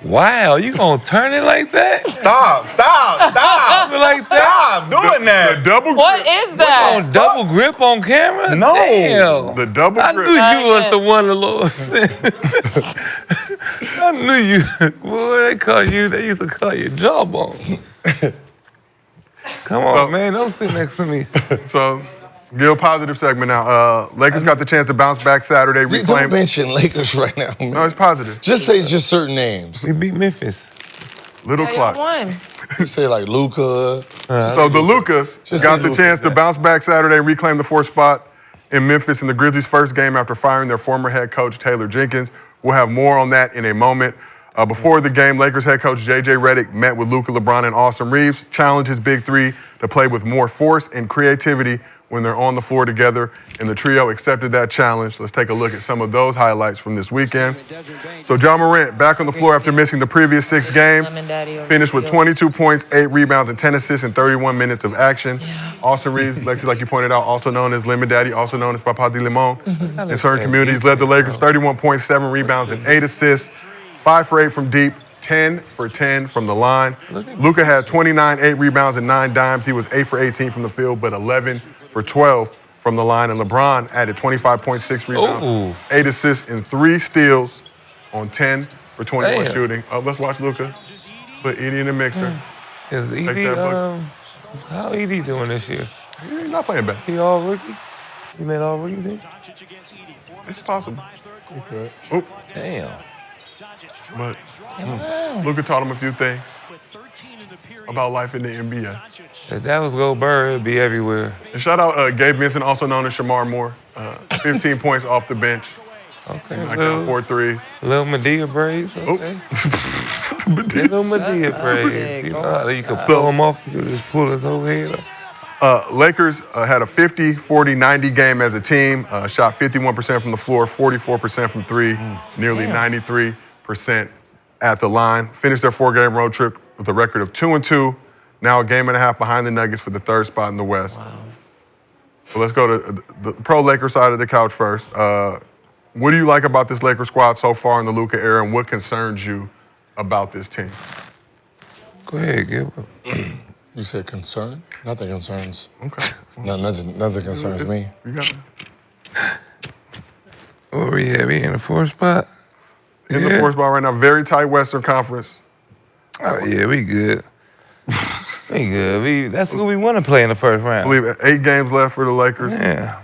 Speaker 2: Wow, you gonna turn it like that?
Speaker 6: Stop.
Speaker 2: Like that?
Speaker 6: Stop doing
Speaker 3: The
Speaker 6: that.
Speaker 3: double
Speaker 4: What
Speaker 3: grip.
Speaker 4: is that?
Speaker 2: On double grip on camera?
Speaker 6: No.
Speaker 2: Damn.
Speaker 3: The double
Speaker 2: I
Speaker 3: grip.
Speaker 2: knew you was the one the Lord sent. I knew you. Boy, they used to call you Jawbone. Come on, man, don't sit next to me.
Speaker 3: So, Gil, positive segment now. Lakers got the chance to bounce back Saturday,
Speaker 5: You don't
Speaker 3: reclaim.
Speaker 5: mention Lakers right now, man.
Speaker 3: No, it's positive.
Speaker 5: Just say just certain names.
Speaker 2: We beat Memphis.
Speaker 3: Little
Speaker 4: Y'all
Speaker 3: clock.
Speaker 4: won.
Speaker 5: You say like Luka.
Speaker 3: So the Lucas
Speaker 5: Just
Speaker 3: got
Speaker 5: say
Speaker 3: the
Speaker 5: Luka,
Speaker 3: chance to
Speaker 5: man.
Speaker 3: bounce back Saturday and reclaim the fourth spot in Memphis in the Grizzlies' first game after firing their former head coach, Taylor Jenkins. We'll have more on that in a moment. Before the game, Lakers head coach J.J. Redick met with Luka, LeBron, and Austin Reeves, challenged his big three to play with more force and creativity when they're on the floor together, and the trio accepted that challenge. Let's take a look at some of those highlights from this weekend. So John Morant back on the floor after missing the previous 6 games,
Speaker 4: Lemon Daddy over
Speaker 3: finished with
Speaker 4: here.
Speaker 3: 22 points, 8 rebounds, and 10 assists in 31 minutes of action. Austin Reeves, Lexie, like you pointed out, also known as Lemon Daddy, also known as Papa de Limon. In certain communities, led the Lakers 31 points, 7 rebounds, and 8 assists, 5 for 8 from deep, 10 for 10 from the line. Luka had 29, 8 rebounds, and 9 dimes. He was 8 for 18 from the field, but 11 for 12 from the line. And LeBron added 25.6 rebounds,
Speaker 2: Ooh.
Speaker 3: 8 assists, and 3 steals on 10 for 21
Speaker 2: Damn.
Speaker 3: shooting. Let's watch Luka. Put Edie in the mixer.
Speaker 2: Is
Speaker 3: Take
Speaker 2: Edie,
Speaker 3: that book.
Speaker 2: how Edie doing this year?
Speaker 3: He's not playing bad.
Speaker 2: He all rookie? He made all rookie then?
Speaker 3: It's possible. Okay. Oop.
Speaker 2: Damn.
Speaker 3: But Luka taught him a few things about life in the NBA.
Speaker 2: If that was Gilbert, it'd be everywhere.
Speaker 3: And shout out Gabe Vincent, also known as Shamar Moore. 15 points off the bench.
Speaker 2: Okay,
Speaker 3: Knocked down 4 threes.
Speaker 2: Little Medea braids, okay. Little Medea braids. You know how you can pull them off, you can just pull his whole head up.
Speaker 3: Lakers had a 50, 40, 90 game as a team. Shot 51% from the floor, 44% from 3, nearly 93% at the line. Finished their 4-game road trip with a record of 2-2. Now a game and a half behind the Nuggets for the 3rd spot in the West. Wow. So let's go to the pro Lakers side of the couch first. What do you like about this Lakers squad so far in the Luka era, and what concerns you about this team?
Speaker 2: Go ahead, Gilbert.
Speaker 5: You said concern? Nothing concerns.
Speaker 3: Okay.
Speaker 5: No, nothing concerns me.
Speaker 3: You got it.
Speaker 2: Where we at? We in the 4th spot?
Speaker 3: In the 4th spot right now, very tight Western Conference.
Speaker 2: Oh, yeah, we good. We good. That's who we want to play in the 1st
Speaker 3: I
Speaker 2: round.
Speaker 3: believe 8 games left for the Lakers.
Speaker 2: Yeah.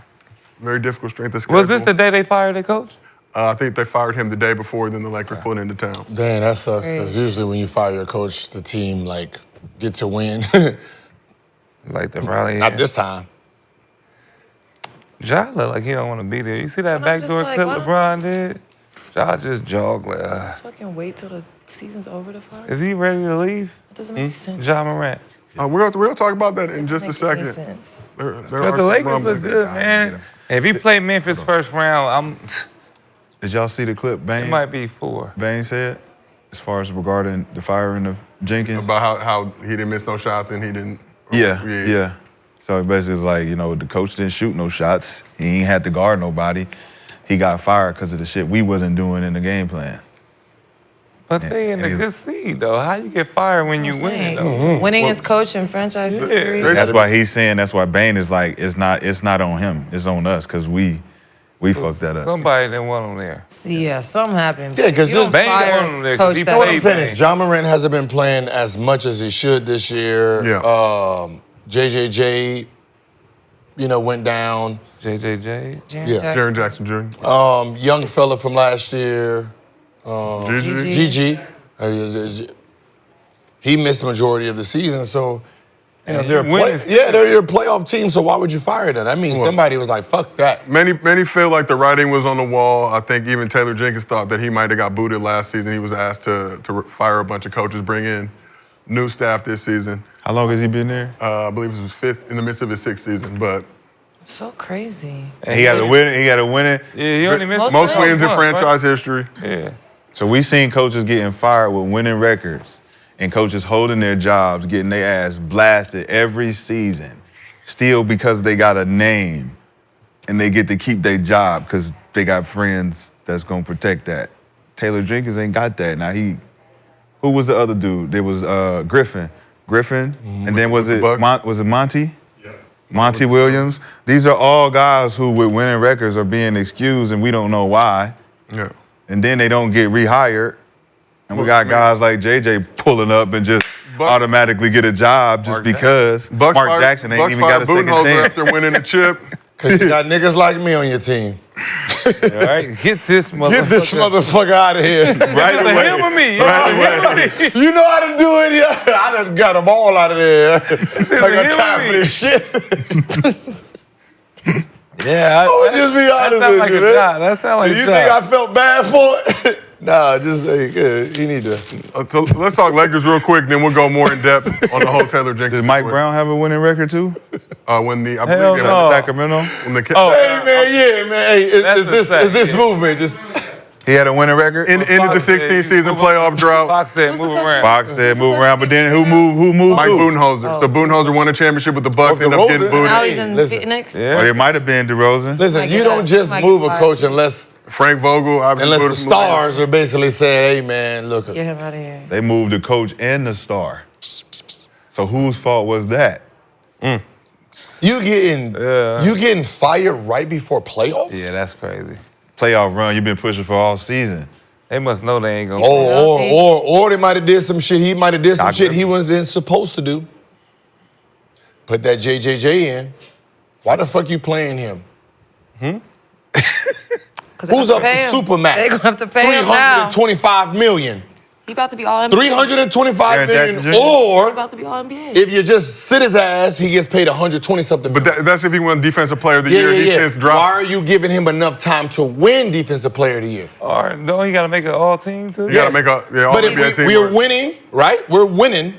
Speaker 3: Very difficult strength of schedule.
Speaker 2: Was this the day they fired their coach?
Speaker 3: I think they fired him the day before, then the Lakers pulled him into town.
Speaker 5: Dang, that sucks. Because usually when you fire your coach, the team like get to win.
Speaker 2: Like the rally.
Speaker 5: Not this time.
Speaker 2: Ja look like he don't want to be there. You see that
Speaker 4: And I'm just
Speaker 2: backdoor
Speaker 4: like,
Speaker 2: clip
Speaker 4: why don't
Speaker 2: LeBron did? Ja just jogged like,
Speaker 4: Just fucking wait till the season's over to fire.
Speaker 2: is he ready to leave?
Speaker 4: It doesn't make sense.
Speaker 2: Ja Morant.
Speaker 3: We're gonna talk about that in just a
Speaker 4: Doesn't make any
Speaker 3: second.
Speaker 4: sense.
Speaker 3: There
Speaker 2: But
Speaker 3: are
Speaker 2: the
Speaker 3: some
Speaker 2: Lakers
Speaker 3: rumblings.
Speaker 2: look good, man. If he play Memphis first round,
Speaker 6: Did y'all see the clip
Speaker 2: it
Speaker 6: Bane?
Speaker 2: might be 4.
Speaker 6: Bane said, as far as regarding the firing of Jenkins?
Speaker 3: About how he didn't miss no shots and he didn't.
Speaker 6: Yeah. So basically, it's like, you know, the coach didn't shoot no shots. He ain't had to guard nobody. He got fired because of the shit we wasn't doing in the game plan.
Speaker 2: But they in a good seed, though. How you get fired when you win, though?
Speaker 4: Winning is coach in franchise history.
Speaker 6: That's why he's saying, that's why Bane is like, it's not on him. It's on us because we fucked that up.
Speaker 2: Somebody didn't want him there.
Speaker 4: See, yeah, something happened.
Speaker 5: Yeah, 'cause
Speaker 4: you don't
Speaker 2: Bane
Speaker 4: fire
Speaker 2: don't want him there 'cause
Speaker 4: coach
Speaker 2: he
Speaker 4: that
Speaker 2: played
Speaker 4: way.
Speaker 2: Bane.
Speaker 5: Ja Morant hasn't been playing as much as he should this year.
Speaker 3: Yeah.
Speaker 5: JJJ, you know, went down.
Speaker 2: JJJ.
Speaker 5: Yeah.
Speaker 3: Jaren Jackson Jr.
Speaker 5: Young fella from last year,
Speaker 3: GG.
Speaker 5: GG. He missed the majority of the season, so you know they're
Speaker 2: winning
Speaker 5: they're your playoff team. So why would you fire them? I mean, somebody was like, "Fuck that."
Speaker 3: Many feel like the writing was on the wall. I think even Taylor Jenkins thought that he might have got booted last season. He was asked to fire a bunch of coaches, bring in new staff this season.
Speaker 6: How long has he been there?
Speaker 3: I believe it was fifth in the midst of his sixth season, but
Speaker 4: So crazy.
Speaker 6: And he got to win it. He got to win it.
Speaker 2: Yeah, he only missed
Speaker 3: most wins in
Speaker 2: once,
Speaker 3: franchise history.
Speaker 2: Right? Yeah.
Speaker 6: So we seen coaches getting fired with winning records and coaches holding their jobs, getting their ass blasted every season, still because they got a name and they get to keep their job because they got friends that's going to protect that. Taylor Jenkins ain't got that. Now who was the other dude? There was Griffin, and then was it Monty? Yeah. Monty Williams. These are all guys who with winning records are being excused and we don't know why.
Speaker 3: Yeah.
Speaker 6: And then they don't get rehired. And we got guys like JJ pulling up and just automatically get a job just because Mark Jackson ain't even got a second chance.
Speaker 3: After winning a chip.
Speaker 5: Because you got niggas like me on your team.
Speaker 2: All right, get this motherfucker.
Speaker 5: Get this motherfucker out of here.
Speaker 2: Right away. Him or me?
Speaker 5: You know how to do it, yeah. I done got them all out of there. I got time for this shit.
Speaker 2: Yeah,
Speaker 5: I would just be honest
Speaker 2: that sound
Speaker 5: with
Speaker 2: like
Speaker 5: you,
Speaker 2: a
Speaker 5: man.
Speaker 2: job. That sound like
Speaker 5: Do you
Speaker 2: a
Speaker 5: think
Speaker 2: job.
Speaker 5: I felt bad for it? Nah, just hey, good. You need to.
Speaker 3: So let's talk Lakers real quick, then we'll go more in depth on the whole Taylor Jenkins.
Speaker 6: Did Mike Brown have a winning record too?
Speaker 3: When the I believe
Speaker 2: Hell
Speaker 3: it
Speaker 2: no.
Speaker 3: was
Speaker 6: Sacramento?
Speaker 3: when the
Speaker 5: Hey man, yeah, man. Hey, is this
Speaker 2: yeah.
Speaker 5: movement just?
Speaker 6: He had a winning record?
Speaker 3: ended the
Speaker 2: Fox said
Speaker 3: 16 season
Speaker 2: move
Speaker 3: playoff drought.
Speaker 2: Fox said
Speaker 4: Who's
Speaker 2: move
Speaker 4: the coach?
Speaker 2: around.
Speaker 6: Fox said move around, but then who moved
Speaker 3: Mike
Speaker 6: who?
Speaker 3: Budenholzer. So Budenholzer won a championship with the Bucks,
Speaker 5: Oh,
Speaker 3: ended up getting
Speaker 5: DeRozan?
Speaker 3: booted.
Speaker 4: Now he's in
Speaker 5: Listen.
Speaker 4: Phoenix.
Speaker 2: Yeah.
Speaker 6: Or it might have been DeRozan.
Speaker 5: Listen,
Speaker 4: Might
Speaker 5: you
Speaker 4: get
Speaker 5: don't
Speaker 4: a-
Speaker 5: just
Speaker 4: might
Speaker 5: move
Speaker 4: get
Speaker 5: a
Speaker 4: fired.
Speaker 5: coach unless
Speaker 3: Frank Vogel, obviously.
Speaker 5: the
Speaker 3: booted from
Speaker 5: stars are basically saying, "Hey man, look."
Speaker 4: Get him out of here.
Speaker 6: They moved the coach and the star. So whose fault was that?
Speaker 5: You getting fired right before playoffs?
Speaker 2: Yeah, that's crazy.
Speaker 6: Playoff run you've been pushing for all season.
Speaker 2: They must know they ain't gonna.
Speaker 5: Or they might have did some shit. He might have did some
Speaker 6: Doc
Speaker 5: shit he
Speaker 6: Rivers.
Speaker 5: wasn't supposed to do. Put that JJJ in. Why the fuck you playing him? Who's up for Supermax?
Speaker 4: They're gonna have to pay him now.
Speaker 5: $325 million.
Speaker 4: He about to be all NBA.
Speaker 5: $325
Speaker 6: Jaren
Speaker 5: million.
Speaker 6: Jackson Jr.?
Speaker 4: He
Speaker 5: Or
Speaker 4: about to be all NBA.
Speaker 5: if you just sit his ass, he gets paid 120-something
Speaker 3: But
Speaker 5: million.
Speaker 3: that's if he won Defensive Player of the Year. He since
Speaker 5: Why
Speaker 3: dropped.
Speaker 5: are you giving him enough time to win Defensive Player of the Year?
Speaker 2: Or don't he gotta make an all team too?
Speaker 3: You gotta make a all
Speaker 5: But
Speaker 3: NBA
Speaker 5: if
Speaker 3: team.
Speaker 5: we're
Speaker 3: work.
Speaker 5: winning, right? We're winning.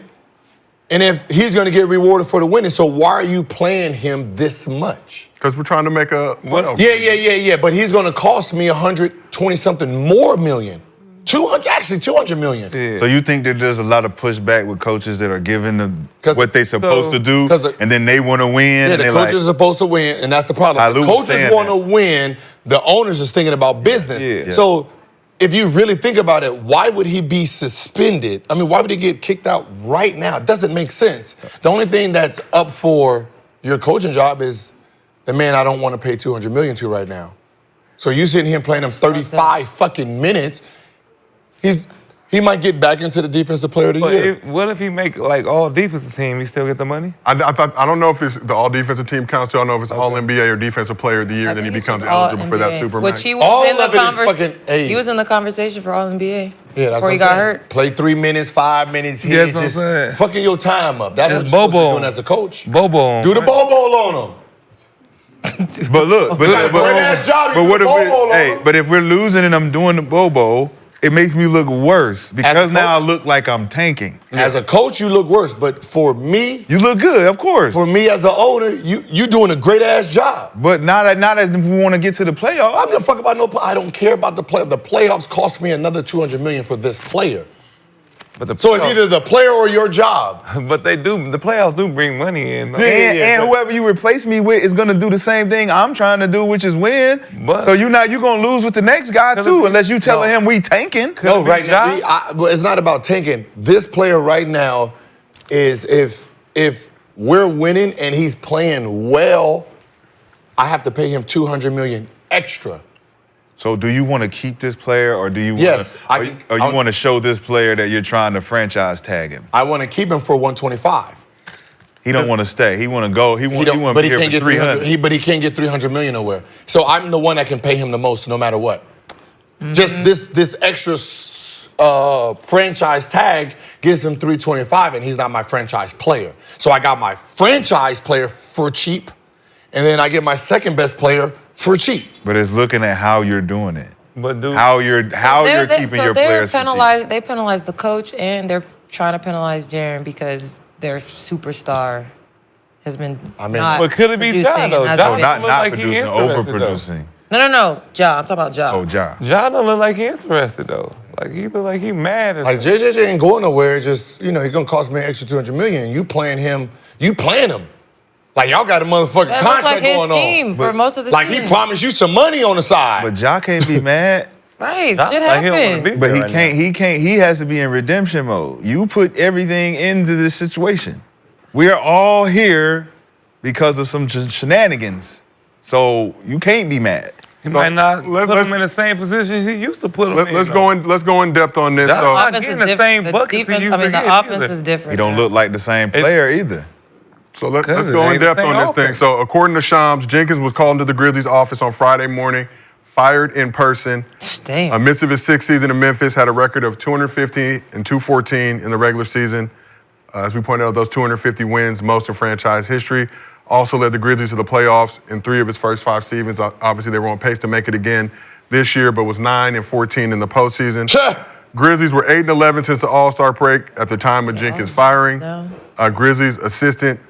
Speaker 5: And if he's going to get rewarded for the winning, so why are you playing him this much?
Speaker 3: Because we're trying to make a playoff.
Speaker 5: Yeah. But he's going to cost me 120-something more million. 200 million.
Speaker 2: Yeah.
Speaker 6: So you think that there's a lot of pushback with coaches that are giving them
Speaker 5: 'Cause-
Speaker 6: what they supposed to do,
Speaker 5: 'cause
Speaker 6: and then they want to win,
Speaker 5: Yeah,
Speaker 6: and
Speaker 5: the
Speaker 6: they're
Speaker 5: coaches
Speaker 6: like,
Speaker 5: are supposed to win, and that's the problem.
Speaker 6: Lou
Speaker 5: The
Speaker 6: was
Speaker 5: coaches
Speaker 6: saying
Speaker 5: want to
Speaker 6: that.
Speaker 5: win. The owners is thinking about business.
Speaker 2: Yeah.
Speaker 5: So if you really think about it, why would he be suspended? I mean, why would he get kicked out right now? It doesn't make sense. The only thing that's up for your coaching job is the man I don't want to pay $200 million to right now. So you sitting here playing him 35 fucking minutes. He might get back into the Defensive Player of the
Speaker 2: But
Speaker 5: Year.
Speaker 2: what if he make like all defensive team? He still get the money?
Speaker 3: I don't know if it's the all defensive team counts. I don't know if it's all NBA or Defensive Player of the Year.
Speaker 4: I
Speaker 3: Then he
Speaker 4: think it's
Speaker 3: becomes
Speaker 4: just all
Speaker 3: eligible for that
Speaker 4: NBA.
Speaker 3: Supermax.
Speaker 4: Which he was
Speaker 5: All
Speaker 4: in the
Speaker 5: of it is fucking- hey.
Speaker 4: He was in the conversation for All NBA.
Speaker 5: Yeah, that's
Speaker 4: before
Speaker 5: what
Speaker 4: he
Speaker 5: I'm
Speaker 4: got
Speaker 5: saying.
Speaker 4: hurt.
Speaker 5: Play 3 minutes, 5 minutes.
Speaker 2: Yeah, that's what I'm saying.
Speaker 5: fucking your time up. That's what
Speaker 2: It's
Speaker 5: you're supposed to
Speaker 2: Bobo.
Speaker 5: be doing as a coach.
Speaker 2: Bobo.
Speaker 5: Do the Bobo on him.
Speaker 6: But look,
Speaker 5: You got a great-ass job,
Speaker 6: but
Speaker 5: you
Speaker 6: what
Speaker 5: do
Speaker 6: if
Speaker 5: the Bobo on him.
Speaker 6: but if we're losing and I'm doing the Bobo, it makes me look worse because
Speaker 5: a
Speaker 6: now I
Speaker 5: coach?
Speaker 6: look like I'm tanking.
Speaker 5: As a coach, you look worse. But for me,
Speaker 6: You look good, of course.
Speaker 5: for me as an owner, you doing a great-ass job.
Speaker 6: But not as if we want to get to the
Speaker 5: I
Speaker 6: playoffs.
Speaker 5: don't give a fuck about no. I don't care about the play. The playoffs cost me another $200 million for this player.
Speaker 2: But the
Speaker 5: So it's either the player or your job.
Speaker 2: But the playoffs do bring money in.
Speaker 6: And whoever you replace me with is gonna do the same thing I'm trying to do, which is win.
Speaker 2: But-
Speaker 6: So you're gonna lose with the next guy too, unless you telling him we tanking.
Speaker 5: No, right
Speaker 2: Ja?
Speaker 5: now, but it's not about tanking. This player right now is if we're winning and he's playing well, I have to pay him $200 million extra.
Speaker 6: So do you want to keep this player, or do you want
Speaker 5: Yes,
Speaker 6: or you want to show this player that you're trying to franchise tag him?
Speaker 5: I want to keep him for 125.
Speaker 6: He don't want to stay. He want to go. He want to
Speaker 5: But
Speaker 6: be
Speaker 5: he
Speaker 6: here
Speaker 5: can't
Speaker 6: for
Speaker 5: get
Speaker 6: 300.
Speaker 5: But he can't get 300 million nowhere. So I'm the one that can pay him the most, no matter what. Just this extra franchise tag gives him 325, and he's not my franchise player. So I got my franchise player for cheap, and then I get my second best player for cheap.
Speaker 6: But it's looking at how you're doing it.
Speaker 2: But dude,
Speaker 6: How you're keeping your players for cheap.
Speaker 4: They penalize the coach, and they're trying to penalize Jaren because their superstar has been not
Speaker 2: But could it be Ja,
Speaker 4: producing
Speaker 2: though?
Speaker 4: as
Speaker 2: Ja
Speaker 4: a
Speaker 2: don't
Speaker 4: big-
Speaker 2: look like he
Speaker 6: producing,
Speaker 2: interested, though.
Speaker 6: overproducing.
Speaker 4: No. Ja. I'm talking about Ja.
Speaker 6: Oh, Ja.
Speaker 2: Ja don't look like he interested though. Like he look like he mad or
Speaker 5: Like
Speaker 2: something.
Speaker 5: JJJ ain't going nowhere. It's just he's gonna cost me an extra 200 million. You playing him. Like y'all got a motherfucking
Speaker 4: That looked
Speaker 5: contract
Speaker 4: like his
Speaker 5: going
Speaker 4: team
Speaker 5: on.
Speaker 4: for most of the
Speaker 5: Like
Speaker 4: season.
Speaker 5: he promised you some money on the side.
Speaker 6: But Ja can't be mad.
Speaker 4: Right,
Speaker 2: Ja,
Speaker 4: shit
Speaker 2: like he don't wanna
Speaker 4: happens.
Speaker 2: be
Speaker 6: But
Speaker 2: there
Speaker 6: he
Speaker 2: right
Speaker 6: can't. He can't. He has to be in redemption mode. You put everything into this situation. We are all here because of some shenanigans. So you can't be mad.
Speaker 2: He might not
Speaker 3: let's-
Speaker 2: put him in the same position he used to put him in.
Speaker 3: Let's
Speaker 2: though.
Speaker 3: go in depth on this.
Speaker 2: Ja
Speaker 3: So,
Speaker 2: not
Speaker 4: Offense
Speaker 2: getting
Speaker 4: is
Speaker 2: the
Speaker 4: different.
Speaker 2: same buckets he
Speaker 4: defense,
Speaker 2: used to
Speaker 4: the
Speaker 2: get
Speaker 4: offense
Speaker 2: either.
Speaker 4: is different.
Speaker 6: He don't
Speaker 4: now.
Speaker 6: look like the same player either.
Speaker 3: So let's
Speaker 2: Cause it
Speaker 3: go in
Speaker 2: ain't the
Speaker 3: depth
Speaker 2: same
Speaker 3: on this thing.
Speaker 2: offense.
Speaker 3: So according to Shams, Jenkins was called into the Grizzlies' office on Friday morning, fired in person.
Speaker 4: Damn.
Speaker 3: Amidst of his sixth season in Memphis, had a record of 250 and 214 in the regular season. As we pointed out, those 250 wins, most in franchise history. Also led the Grizzlies to the playoffs in 3 of his first 5 seasons. Obviously, they were on pace to make it again this year, but was 9 and 14 in the postseason. Grizzlies were 8 and 11 since the All-Star break at the time of Jenkins firing. Grizzlies assistant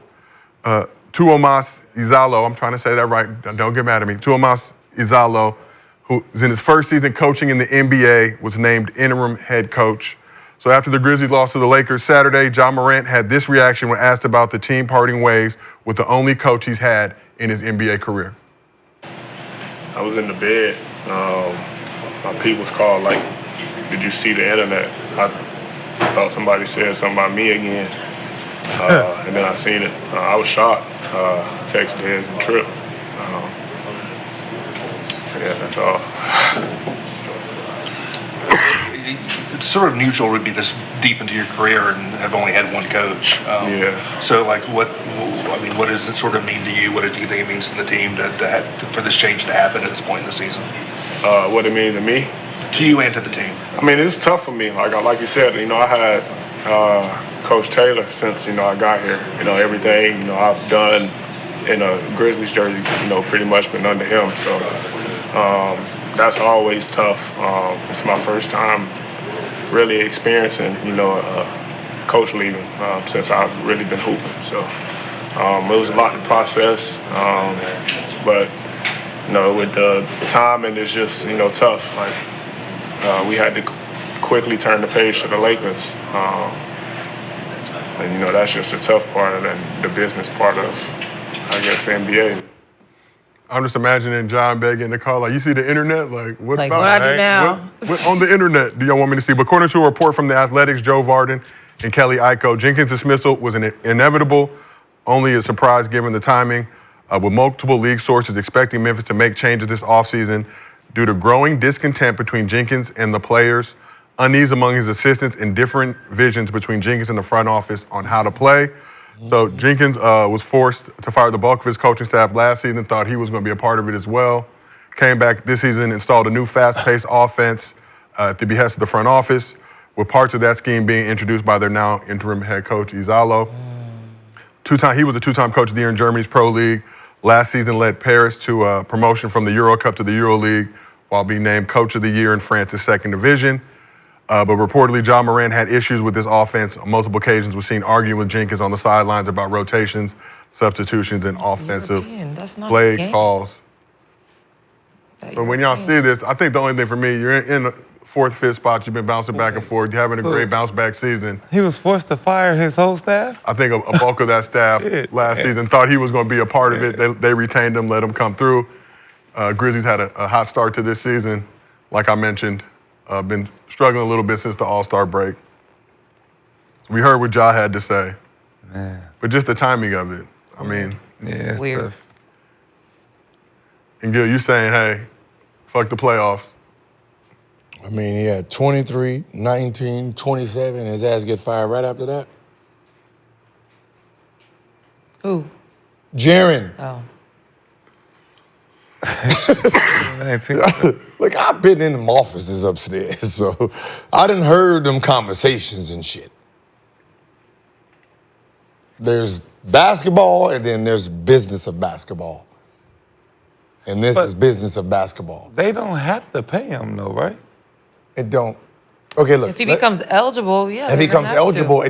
Speaker 3: Tuomas Izalo, I'm trying to say that right, don't get mad at me. Tuomas Izalo, who is in his first season coaching in the NBA, was named interim head coach. So after the Grizzlies lost to the Lakers Saturday, John Morant had this reaction when asked about the team parting ways with the only coach he's had in his NBA career.
Speaker 10: I was in the bed. My people's called, like, did you see the internet? I thought somebody said something about me again. And then I seen it. I was shocked. Texted his and Trip. Yeah, that's all.
Speaker 11: It's sort of unusual to be this deep into your career and have only had one coach.
Speaker 10: Yeah.
Speaker 11: So, like, what does it sort of mean to you? What do you think it means to the team for this change to happen at this point in the season?
Speaker 10: What it mean to me?
Speaker 11: To you and to the team.
Speaker 10: I mean, it's tough for me. Like you said, I had Coach Taylor since, I got here. Everything, I've done in a Grizzlies jersey, pretty much been under him. So that's always tough. It's my first time really experiencing, coach leaving since I've really been hooping. So it was a lot to process, but with the timing, it's just tough. Like we had to quickly turn the page to the Lakers, and that's just the tough part of the business part of, I guess, the NBA.
Speaker 3: I'm just imagining John begging the call, like, you see the internet? Like, what
Speaker 4: Like,
Speaker 3: about
Speaker 4: what I do
Speaker 3: it?
Speaker 4: now?
Speaker 3: What on the internet do y'all want me to see? But according to a report from the Athletics, Joe Varden and Kelly Iko, Jenkins' dismissal was inevitable, only a surprise given the timing, with multiple league sources expecting Memphis to make changes this offseason due to growing discontent between Jenkins and the players, unease among his assistants, and different visions between Jenkins and the front office on how to play. So Jenkins was forced to fire the bulk of his coaching staff last season, thought he was going to be a part of it as well. Came back this season, installed a new fast-paced offense at the behest of the front office, with parts of that scheme being introduced by their now interim head coach, Izalo. He was a two-time coach of the year in Germany's Pro League. Last season led Paris to promotion from the Euro Cup to the Euro League, while being named coach of the year in France's second division. But reportedly, Ja Morant had issues with this offense on multiple occasions, was seen arguing with Jenkins on the sidelines about rotations, substitutions, and offensive
Speaker 4: That's not
Speaker 3: play
Speaker 4: his game.
Speaker 3: calls. So when y'all see this, I think the only thing for me, you're in the fourth, fifth spot, you've been bouncing back and forth, you're having a great bounce back season.
Speaker 2: He was forced to fire his whole staff?
Speaker 3: I think a bulk of that staff last season thought he was going to be a part of it. They retained him, let him come through. Grizzlies had a hot start to this season. Like I mentioned, been struggling a little bit since the All-Star break. We heard what Ja had to say.
Speaker 2: Man.
Speaker 3: But just the timing of it, I mean.
Speaker 2: Yeah,
Speaker 4: Weird.
Speaker 2: tough.
Speaker 3: And Gil, you saying, hey, fuck the playoffs.
Speaker 5: I mean, he had 23, 19, 27, and his ass get fired right after that.
Speaker 4: Who?
Speaker 5: Jaren.
Speaker 4: Oh.
Speaker 5: Look, I've been in them offices upstairs, so I done heard them conversations and shit. There's basketball, and then there's business of basketball. And this is business of basketball.
Speaker 2: They don't have to pay him, though, right?
Speaker 5: It don't. Okay, look.
Speaker 4: If he becomes eligible, yeah.
Speaker 5: If he
Speaker 4: they're gonna
Speaker 5: becomes
Speaker 4: have
Speaker 5: eligible,
Speaker 4: to.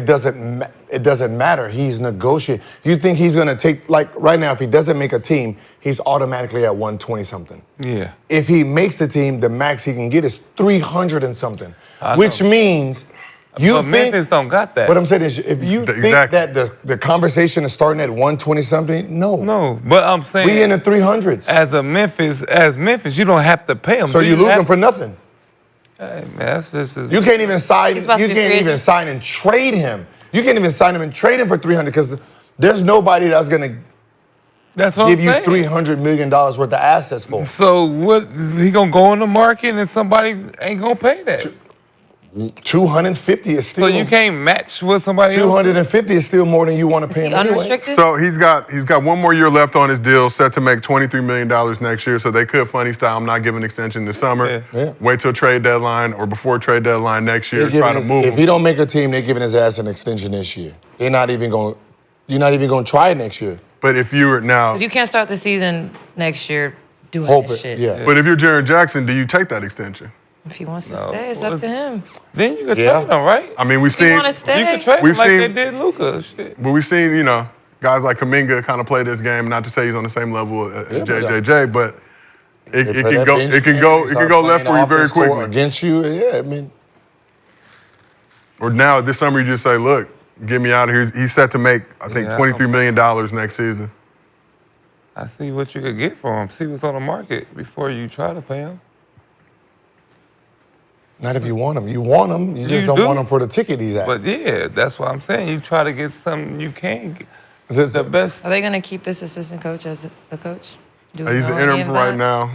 Speaker 5: it doesn't matter. He's negotiating. You think he's gonna take, like right now, if he doesn't make a team, he's automatically at 120 something.
Speaker 2: Yeah.
Speaker 5: If he makes the team, the max he can get is 300 and something,
Speaker 2: I
Speaker 5: which
Speaker 2: know.
Speaker 5: means you
Speaker 2: But
Speaker 5: think.
Speaker 2: Memphis don't got that.
Speaker 5: What I'm saying is, if you think that the conversation is starting at 120 something, no.
Speaker 2: No, but I'm saying
Speaker 5: We in the 300s.
Speaker 2: as Memphis, you don't have to pay him.
Speaker 5: So you lose him for nothing.
Speaker 2: Hey, man, that's just.
Speaker 5: You can't even sign.
Speaker 4: He's about to
Speaker 5: You
Speaker 4: be
Speaker 5: can't
Speaker 4: free
Speaker 5: even
Speaker 4: agent.
Speaker 5: sign and trade him. You can't even sign him and trade him for 300 because there's nobody that's gonna
Speaker 2: That's what
Speaker 5: give
Speaker 2: I'm
Speaker 5: you
Speaker 2: saying.
Speaker 5: $300 million worth of assets for.
Speaker 2: So what? He gonna go on the market and somebody ain't gonna pay that.
Speaker 5: 250 is still.
Speaker 2: So you can't match what somebody else.
Speaker 5: 250 is still more than you want to
Speaker 4: Is
Speaker 5: pay
Speaker 4: he
Speaker 5: him anyway.
Speaker 4: unrestricted?
Speaker 3: So he's got one more year left on his deal, set to make $23 million next year. So they could funny style, I'm not giving an extension this summer.
Speaker 5: Yeah.
Speaker 3: Wait till trade deadline or before trade deadline next year.
Speaker 5: They're
Speaker 3: Try
Speaker 5: giving
Speaker 3: to
Speaker 5: his-
Speaker 3: move
Speaker 5: if
Speaker 3: him.
Speaker 5: he don't make a team, they're giving his ass an extension this year. You're not even going to try it next year.
Speaker 3: But if you were now,
Speaker 4: 'Cause you can't start the season next year doing
Speaker 5: Hope
Speaker 4: that
Speaker 5: it,
Speaker 4: shit.
Speaker 5: yeah.
Speaker 3: but if you're Jaren Jackson, do you take that extension?
Speaker 4: If he wants to stay, it's up to him.
Speaker 2: Then you could
Speaker 5: Yeah.
Speaker 2: trade him, right?
Speaker 3: I mean, we've
Speaker 4: If he
Speaker 3: seen,
Speaker 4: want to stay,
Speaker 2: You could trade him
Speaker 3: We've
Speaker 2: like
Speaker 3: seen-
Speaker 2: they did Luka. Shit.
Speaker 3: but we've seen, guys like Kuminga kind of play this game. Not to say he's on the same level as
Speaker 5: Yeah, but,
Speaker 3: JJJ, but it
Speaker 5: They
Speaker 3: can
Speaker 5: play that
Speaker 3: go,
Speaker 5: bench
Speaker 3: it can
Speaker 5: game,
Speaker 3: go,
Speaker 5: they
Speaker 3: it can
Speaker 5: start
Speaker 3: go
Speaker 5: playing
Speaker 3: left for you very
Speaker 5: offense toward-
Speaker 3: quickly.
Speaker 5: against you. Yeah, I mean,
Speaker 3: Or now this summer you just say, look, get me out of here. He's set to make, I think,
Speaker 2: Yeah, I
Speaker 3: $23 million next season.
Speaker 2: I see what you could get for him. See what's on the market before you try to pay him.
Speaker 5: not if you want him. You want him. You just
Speaker 2: You
Speaker 5: don't
Speaker 2: do.
Speaker 5: want him for the ticket he's at.
Speaker 2: But yeah, that's what I'm saying. You try to get something you can get.
Speaker 5: This-
Speaker 2: The best.
Speaker 4: Are they gonna keep this assistant coach as the coach? Do we
Speaker 3: He's
Speaker 4: know
Speaker 3: the
Speaker 4: any
Speaker 3: interim
Speaker 4: of
Speaker 3: for right
Speaker 4: that?
Speaker 3: now.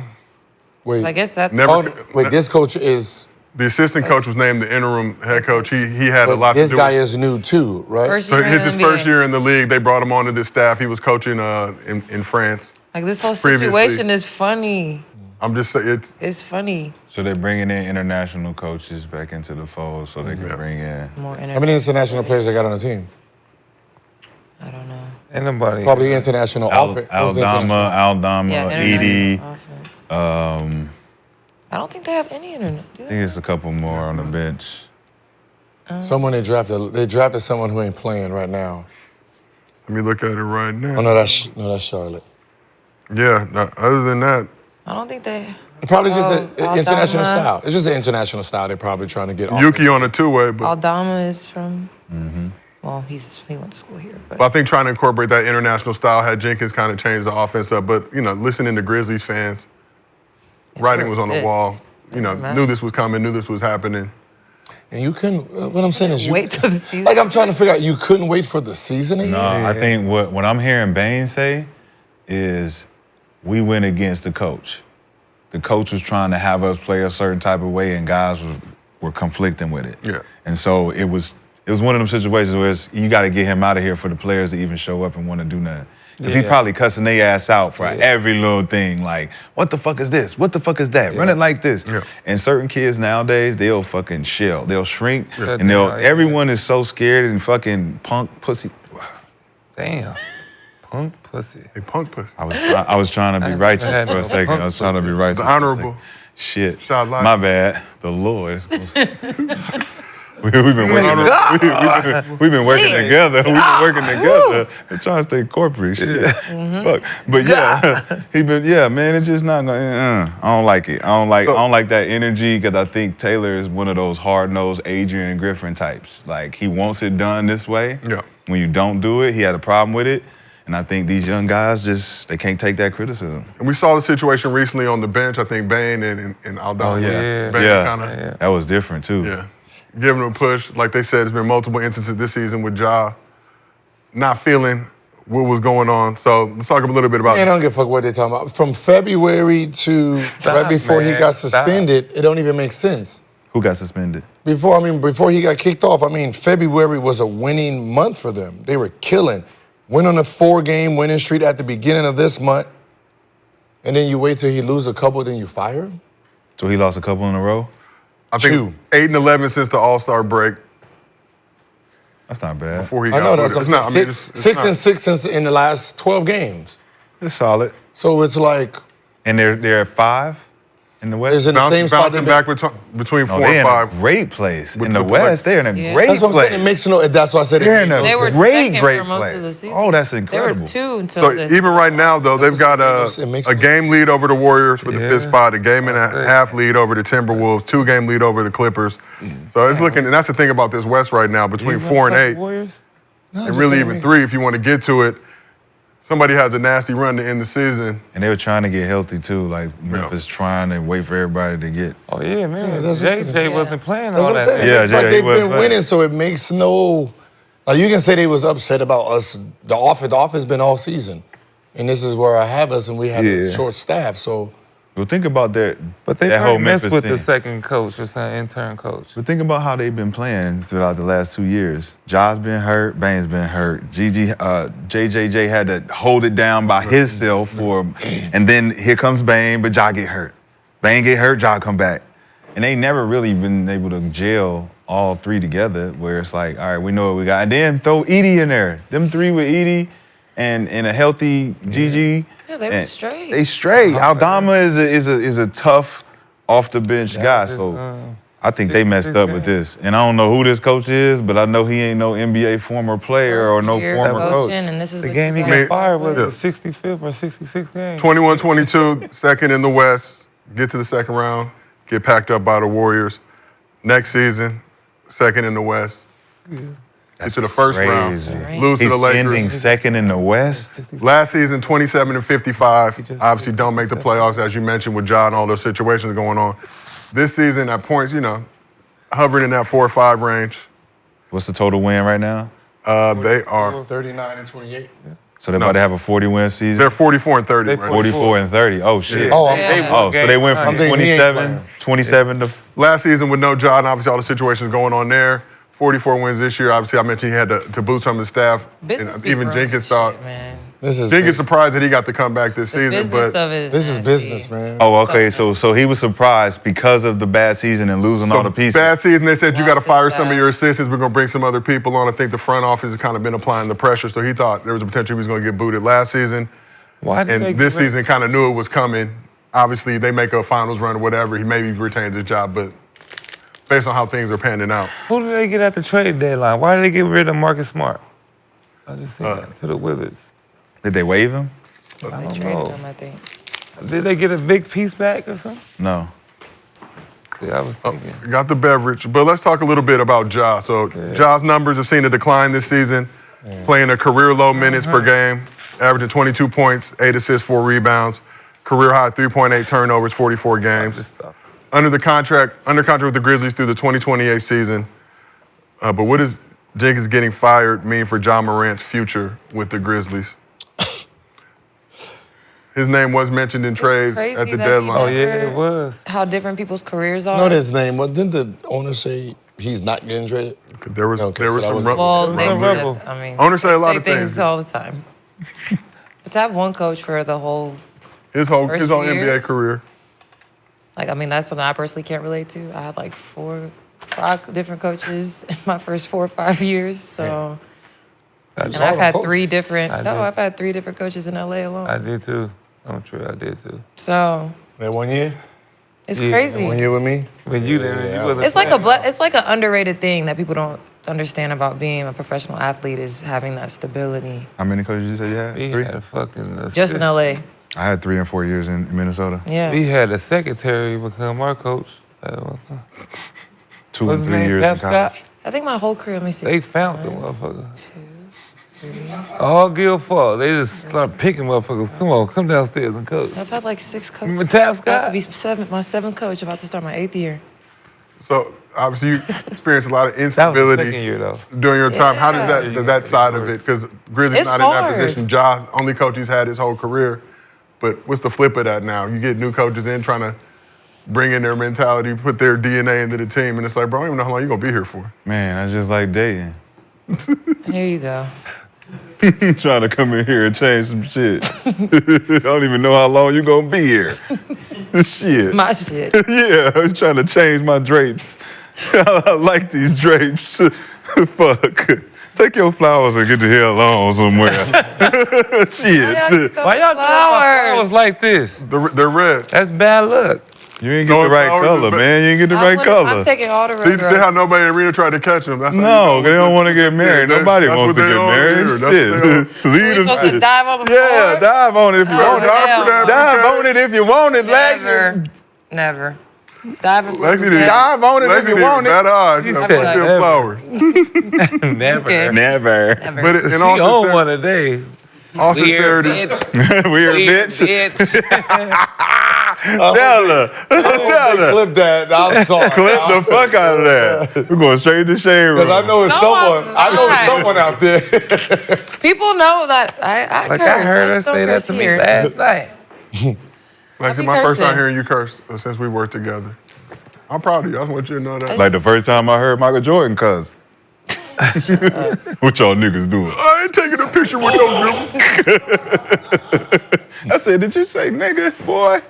Speaker 5: wait,
Speaker 4: I guess that's.
Speaker 3: Never-
Speaker 5: oh, wait, this coach is.
Speaker 3: The assistant coach was named the interim head coach. He had a
Speaker 5: But
Speaker 3: lot to
Speaker 5: this
Speaker 3: do
Speaker 5: guy
Speaker 3: with
Speaker 5: is new too, right?
Speaker 4: First
Speaker 3: So
Speaker 4: year in
Speaker 3: it's
Speaker 4: the
Speaker 3: his
Speaker 4: NBA.
Speaker 3: first year in the league. They brought him onto this staff. He was coaching in France.
Speaker 4: Like this whole
Speaker 3: previously.
Speaker 4: situation is funny.
Speaker 3: I'm just saying,
Speaker 4: It's funny.
Speaker 6: So they're bringing in international coaches back into the fold so they can bring in.
Speaker 4: More
Speaker 5: How many international players they got on the team?
Speaker 4: I don't know.
Speaker 2: Anybody.
Speaker 5: Probably international offense.
Speaker 6: Aldama,
Speaker 4: Yeah,
Speaker 6: Edie.
Speaker 4: international offense. I don't think they have any internet. Do
Speaker 6: I
Speaker 4: they?
Speaker 6: think it's a couple more on the bench.
Speaker 5: Someone they drafted. They drafted someone who ain't playing right now.
Speaker 3: let me look at it right
Speaker 5: Oh
Speaker 3: now.
Speaker 5: no, that's Charlotte.
Speaker 3: Yeah, no, other than that,
Speaker 4: I don't think they.
Speaker 5: Probably just an
Speaker 4: Aldama.
Speaker 5: international style. It's just an international style. They're probably trying to get off.
Speaker 3: Yuki on a two-way, but
Speaker 4: Aldama is from. Well, he went to school here, but
Speaker 3: I think trying to incorporate that international style had Jenkins kind of change the offense up. But, listening to Grizzlies fans, writing was on the
Speaker 4: pissed.
Speaker 3: wall.
Speaker 4: Mad.
Speaker 3: Knew this was coming, knew this was happening.
Speaker 5: And you couldn't. What I'm saying is, you
Speaker 4: wait till the season.
Speaker 5: like I'm trying to figure out. You couldn't wait for the season again.
Speaker 6: No, I think what I'm hearing Bain say is we went against the coach. The coach was trying to have us play a certain type of way, and guys were conflicting with it.
Speaker 3: Yeah.
Speaker 6: And so it was one of them situations where you got to get him out of here for the players to even show up and want to do nothing. Because he's probably cussing their ass out for every little thing. Like, what the fuck is this? What the fuck is that? Run it like this.
Speaker 3: Yeah.
Speaker 6: And certain kids nowadays, they'll fucking shell. They'll shrink. And everyone is so scared and fucking punk pussy.
Speaker 2: Damn. Punk pussy.
Speaker 3: Hey, punk pussy.
Speaker 6: I was trying to be righteous for a second. I was trying to be righteous.
Speaker 3: The honorable.
Speaker 6: Shit.
Speaker 3: Shot light.
Speaker 6: My bad. The Lord. We've been working. We've been working together. We've been working together. We're trying to stay corporate. Shit. Fuck. But yeah, man. It's just not gonna. I don't like it. I don't like that energy because I think Taylor is one of those hard-nosed Adrian Griffin types. Like he wants it done this way.
Speaker 3: Yeah.
Speaker 6: When you don't do it, he had a problem with it. And I think these young guys they can't take that criticism.
Speaker 3: And we saw the situation recently on the bench. I think Bane and Aldana.
Speaker 6: Oh, yeah.
Speaker 3: Bane
Speaker 6: Yeah. That was different too.
Speaker 3: Yeah. Giving him a push. Like they said, there's been multiple instances this season with Ja not feeling what was going on. So let's talk a little bit about
Speaker 5: I don't give a fuck what they're talking about. From February to right before he got suspended, it don't even make sense.
Speaker 6: Who got suspended?
Speaker 5: Before he got kicked off, February was a winning month for them. They were killing. Went on a 4-game winning streak at the beginning of this month, and then you wait till he loses a couple, then you fire him?
Speaker 6: So he lost a couple in a row?
Speaker 3: I think 8-11 since the All-Star break.
Speaker 6: That's not bad.
Speaker 3: Before he
Speaker 5: I
Speaker 3: got
Speaker 5: know, that's
Speaker 3: with
Speaker 5: what I'm saying.
Speaker 3: it's
Speaker 5: Six
Speaker 3: not-
Speaker 5: and 6 in the last 12 games.
Speaker 6: It's solid.
Speaker 5: So it's like...
Speaker 6: And they're at 5 in the West?
Speaker 5: Is in the same spot
Speaker 3: bouncing back between 4
Speaker 6: they're
Speaker 3: and 5.
Speaker 6: in a great place.
Speaker 3: With
Speaker 6: In the
Speaker 3: the
Speaker 6: West, they're in a great
Speaker 5: That's what I'm
Speaker 6: place.
Speaker 5: saying. It makes no... That's why I said
Speaker 6: They're in a
Speaker 4: They were
Speaker 6: great
Speaker 4: second
Speaker 6: place.
Speaker 4: for most of the season.
Speaker 6: Oh, that's
Speaker 4: They
Speaker 6: incredible.
Speaker 4: were 2 until
Speaker 3: So
Speaker 4: this.
Speaker 3: even right now, though, they've got
Speaker 5: It makes
Speaker 3: a game lead over the Warriors for the
Speaker 2: Yeah.
Speaker 3: 5th spot, a game and a half lead over the Timberwolves, 2-game lead over the Clippers. So it's looking, and that's the thing about this West right now, between 4 and 8,
Speaker 2: Warriors?
Speaker 3: and really even 3 if you want to get to it. Somebody has a nasty run to end the season.
Speaker 6: And they were trying to get healthy too, like Memphis trying to wait for everybody to get.
Speaker 2: Oh, yeah, man.
Speaker 5: that's what I'm
Speaker 2: JJ
Speaker 5: saying.
Speaker 2: wasn't playing
Speaker 5: That's
Speaker 2: all
Speaker 5: what I'm
Speaker 2: that.
Speaker 5: saying.
Speaker 6: Yeah,
Speaker 5: Like
Speaker 6: he
Speaker 5: they've
Speaker 6: wasn't
Speaker 5: been
Speaker 6: playing.
Speaker 5: winning, so it makes no... Like you can say they was upset about us. The off has been all season. And this is where I have us, and we have a short staff, so...
Speaker 6: Well, think about that.
Speaker 2: But they
Speaker 6: that whole
Speaker 2: probably messed
Speaker 6: Memphis
Speaker 2: with
Speaker 6: team.
Speaker 2: the second coach or some intern coach.
Speaker 6: But think about how they've been playing throughout the last 2 years. Ja's been hurt, Bane's been hurt. JJJ had to hold it down by himself and then here comes Bane, but Ja get hurt. Bane get hurt, Ja come back. And they never really been able to gel all 3 together where it's like, all right, we know what we got. And then throw Edie in there. Them 3 with Edie and a healthy Gigi.
Speaker 4: Yeah, they were straight.
Speaker 6: They straight. Aldama is a tough off the bench guy. So I think they messed up with this. And I don't know who this coach is, but I know he ain't no NBA former player or no
Speaker 4: Year
Speaker 6: former coach.
Speaker 4: coaching, and this is
Speaker 2: The
Speaker 4: what
Speaker 2: game he
Speaker 4: you
Speaker 2: got
Speaker 4: guys-
Speaker 2: fired was the 65th or 66th game.
Speaker 3: 21-22, second in the West, get to the second round, get packed up by the Warriors. Next season, second in the West. Get to the first round, lose to
Speaker 6: He's
Speaker 3: the Lakers.
Speaker 6: ending second in the West.
Speaker 3: Last season, 27-55. Obviously, don't make the playoffs, as you mentioned, with Ja and all those situations going on. This season, at points, hovering in that 4 or 5 range.
Speaker 6: What's the total win right now?
Speaker 3: They are
Speaker 5: 39 and 28.
Speaker 6: So they're about to have a 40-win season?
Speaker 3: they're 44 and 30 right now.
Speaker 6: 44 and 30. Oh, shit.
Speaker 5: Oh,
Speaker 6: So they went from
Speaker 5: I'm thinking he ain't
Speaker 6: 27 to...
Speaker 3: Last season with no Ja and obviously all the situations going on there. 44 wins this year. Obviously, I mentioned he had to boot some of the staff.
Speaker 4: Business
Speaker 3: And
Speaker 4: be
Speaker 3: even
Speaker 4: running
Speaker 3: Jenkins
Speaker 4: shit,
Speaker 3: thought.
Speaker 4: man.
Speaker 3: Jenkins surprised that he got to come back this
Speaker 4: The
Speaker 3: season,
Speaker 4: business
Speaker 3: but
Speaker 4: of it is
Speaker 5: This is
Speaker 4: nasty.
Speaker 5: business, man.
Speaker 6: Oh, okay. So he was surprised because of the bad season and losing all the pieces.
Speaker 3: bad season. They said you got to
Speaker 4: Lost his
Speaker 3: fire some of
Speaker 4: staff.
Speaker 3: your assistants. We're gonna bring some other people on. I think the front office has kind of been applying the pressure, so he thought there was a potential he was gonna get booted last season.
Speaker 2: Why did they
Speaker 3: And this
Speaker 2: get rid-
Speaker 3: season kind of knew it was coming. Obviously, they make a finals run or whatever. He maybe retains his job, but based on how things are panning out.
Speaker 2: Who did they get at the trade deadline? Why did they get rid of Marcus Smart? I just seen that to the Wizards.
Speaker 6: Did they waive him?
Speaker 4: They
Speaker 2: don't
Speaker 4: traded
Speaker 2: know.
Speaker 4: him, I think.
Speaker 2: Did they get a big piece back or something?
Speaker 6: No.
Speaker 2: See, I was thinking.
Speaker 3: Got the beverage, but let's talk a little bit about Ja. So Ja's numbers have seen a decline this season, playing a career low minutes per game, averaging 22 points, 8 assists, 4 rebounds, career high 3.8 turnovers, 44 games. Under contract with the Grizzlies through the 2028 season. But what does Jenkins getting fired mean for Ja Morant's future with the Grizzlies? His name was mentioned in trades
Speaker 4: crazy
Speaker 3: at the
Speaker 4: that
Speaker 3: deadline.
Speaker 2: Oh, yeah, it was.
Speaker 4: How different people's careers are.
Speaker 5: Not his name. Well, didn't the owner say he's not getting traded?
Speaker 3: There was
Speaker 5: Okay,
Speaker 3: there
Speaker 5: so
Speaker 3: was
Speaker 5: that
Speaker 3: some
Speaker 5: was-
Speaker 3: ru-
Speaker 4: Well,
Speaker 2: It was
Speaker 4: they
Speaker 2: a
Speaker 4: said,
Speaker 2: rebel.
Speaker 4: I mean,
Speaker 3: Owners say a lot
Speaker 4: they
Speaker 3: of
Speaker 4: things
Speaker 3: things.
Speaker 4: all the time. But to have one coach for the whole
Speaker 3: His whole
Speaker 4: First
Speaker 3: NBA
Speaker 4: years?
Speaker 3: career.
Speaker 4: Like, I mean, that's something I personally can't relate to. I had like 5 different coaches in my first 4 or 5 years. So, and I've had 3 different. I've had 3 different coaches in LA alone.
Speaker 2: I did too. I'm true, I did too.
Speaker 4: So
Speaker 5: That 1 year?
Speaker 4: it's
Speaker 2: Yeah.
Speaker 4: crazy.
Speaker 5: 1 year with me?
Speaker 2: When you didn't, you wasn't
Speaker 4: It's like
Speaker 2: playing.
Speaker 4: it's like an underrated thing that people don't understand about being a professional athlete is having that stability.
Speaker 6: How many coaches you said you had?
Speaker 2: He
Speaker 6: 3?
Speaker 2: had a fucking
Speaker 4: Just in LA.
Speaker 6: I had 3 and 4 years in Minnesota.
Speaker 4: Yeah.
Speaker 2: We had a secretary become our coach. At one time.
Speaker 6: 2
Speaker 2: What's
Speaker 6: and
Speaker 2: his
Speaker 6: 3
Speaker 2: name?
Speaker 6: years
Speaker 2: Pep
Speaker 6: in college.
Speaker 2: Scott?
Speaker 4: I think my whole career, let me see.
Speaker 2: They found the motherfucker.
Speaker 4: 2, 3.
Speaker 2: All Gil fault. They just start picking motherfuckers. Come on, come downstairs and coach.
Speaker 4: I've had like 6 coaches.
Speaker 2: Remember Tap
Speaker 4: About to
Speaker 2: Scott?
Speaker 4: be my 7th coach, about to start my 8th year.
Speaker 3: So obviously you experienced a lot of
Speaker 2: That was the
Speaker 3: instability
Speaker 2: second year though.
Speaker 3: during your time. How
Speaker 4: Yeah.
Speaker 3: does that side of it? Because Grizzly's
Speaker 4: It's
Speaker 3: not in that
Speaker 4: hard.
Speaker 3: position. Ja, only coach he's had his whole career. But what's the flip of that now? You get new coaches in trying to bring in their mentality, put their DNA into the team, and it's like, bro, I don't even know how long you're gonna be here for.
Speaker 6: Man, that's just like dating.
Speaker 4: Here you go.
Speaker 6: Trying to come in here and change some shit. I don't even know how long you gonna be here. Shit.
Speaker 4: My shit.
Speaker 6: Yeah, I was trying to change my drapes. I like these drapes. Fuck. Take your flowers and get the hell on somewhere. Shit.
Speaker 2: Why y'all doing my flowers like this?
Speaker 3: They're red.
Speaker 2: That's bad luck.
Speaker 6: You ain't get the right color, man. You ain't get the right
Speaker 4: I'm
Speaker 6: color.
Speaker 4: taking all the
Speaker 3: See,
Speaker 4: red
Speaker 3: see how
Speaker 4: roses.
Speaker 3: nobody in Reno tried to catch him? That's how
Speaker 6: No,
Speaker 3: you
Speaker 6: they
Speaker 3: know
Speaker 6: don't want to get married.
Speaker 3: that's-
Speaker 6: Nobody
Speaker 3: that's
Speaker 6: wants
Speaker 3: what
Speaker 6: to
Speaker 3: they
Speaker 6: get
Speaker 3: on
Speaker 6: married.
Speaker 3: here. That's what they on.
Speaker 6: Shit. Leave
Speaker 4: We're
Speaker 6: them
Speaker 4: supposed to
Speaker 6: shit.
Speaker 4: dive on the floor?
Speaker 6: Yeah, dive on it if you
Speaker 4: Oh,
Speaker 6: want it.
Speaker 4: hell no.
Speaker 6: Dive on it if you want it, Lexie.
Speaker 4: Never. Never. Dive in
Speaker 3: Lexie did.
Speaker 6: Dive on it if
Speaker 3: Lexie
Speaker 6: you
Speaker 3: did
Speaker 6: want it.
Speaker 3: bad odds.
Speaker 2: He
Speaker 3: You know,
Speaker 2: said
Speaker 3: put them
Speaker 2: never.
Speaker 3: flowers.
Speaker 2: Never.
Speaker 4: Okay.
Speaker 6: Never.
Speaker 4: Never.
Speaker 3: But in
Speaker 2: She
Speaker 3: all
Speaker 2: own
Speaker 3: sincerity,
Speaker 2: one today.
Speaker 3: all
Speaker 2: Weird
Speaker 3: sincerity,
Speaker 2: bitch.
Speaker 6: Weird
Speaker 2: Weird
Speaker 6: bitch.
Speaker 2: bitch.
Speaker 6: Tell her. Tell her.
Speaker 5: Clip that. I'm sorry.
Speaker 6: Clip the fuck out of that. We're going straight to shade room.
Speaker 5: Because I know it's
Speaker 4: No,
Speaker 5: someone.
Speaker 4: I'm
Speaker 5: I know it's
Speaker 4: not.
Speaker 5: someone out there.
Speaker 4: People know that I
Speaker 2: Like
Speaker 4: curse.
Speaker 2: I heard her
Speaker 4: just don't
Speaker 2: say that
Speaker 4: curse
Speaker 2: to me
Speaker 4: here.
Speaker 2: last night.
Speaker 3: Lexie,
Speaker 4: be
Speaker 3: my first time
Speaker 4: cursing.
Speaker 3: hearing you curse since we worked together. I'm proud of you. I just want you to know that.
Speaker 6: Like the first time I heard Michael Jordan cuss. What y'all niggas doing?
Speaker 3: I ain't taking a picture with no nigga.
Speaker 6: I said, did you say nigga, boy?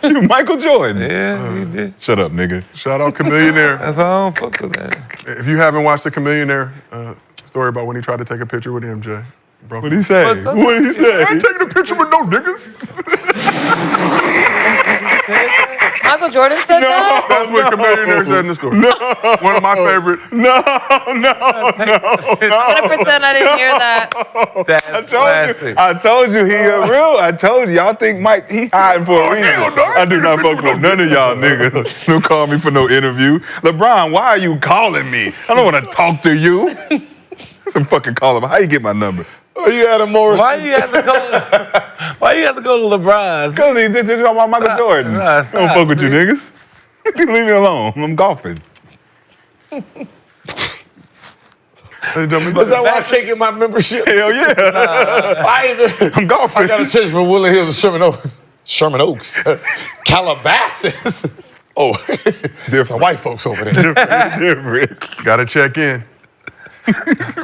Speaker 6: You Michael Jordan.
Speaker 2: Yeah, he did.
Speaker 6: Shut up, nigga.
Speaker 3: Shout out Chameleonaire.
Speaker 2: That's why I don't fuck with that.
Speaker 3: If you haven't watched the Chameleonaire story about when he tried to take a picture with MJ, bro.
Speaker 6: What'd he say?
Speaker 2: What's up?
Speaker 6: What'd he
Speaker 3: I
Speaker 6: say?
Speaker 3: ain't taking a picture with no niggas.
Speaker 4: Michael Jordan said that?
Speaker 3: That's what Chameleonaire said in the story. One of my favorite.
Speaker 4: I'm gonna pretend I didn't hear that.
Speaker 2: That's classic.
Speaker 6: I told you he a real. I told you. Y'all think Mike, he hiding for a reason.
Speaker 3: hell no.
Speaker 6: I do not fuck with none of y'all niggas. Don't call me for no interview. LeBron, why are you calling me? I don't want to talk to you. Some fucking call him. How you get my number?
Speaker 5: Oh, you had a Morris.
Speaker 2: Why you have to go? Why you have to go to LeBron's?
Speaker 6: Because he just talking about Michael Jordan.
Speaker 2: nah,
Speaker 6: I don't
Speaker 2: stop,
Speaker 6: fuck with you
Speaker 2: please.
Speaker 6: niggas. Leave me alone. I'm golfing.
Speaker 3: Hey, dummy.
Speaker 5: Is that why I can't get my membership?
Speaker 6: Hell yeah. I'm golfing.
Speaker 5: I got to change from Woodland Hills to Sherman Oaks. Sherman Oaks. Calabasas. Oh, there's some white folks over there.
Speaker 6: Different.
Speaker 3: Gotta check in.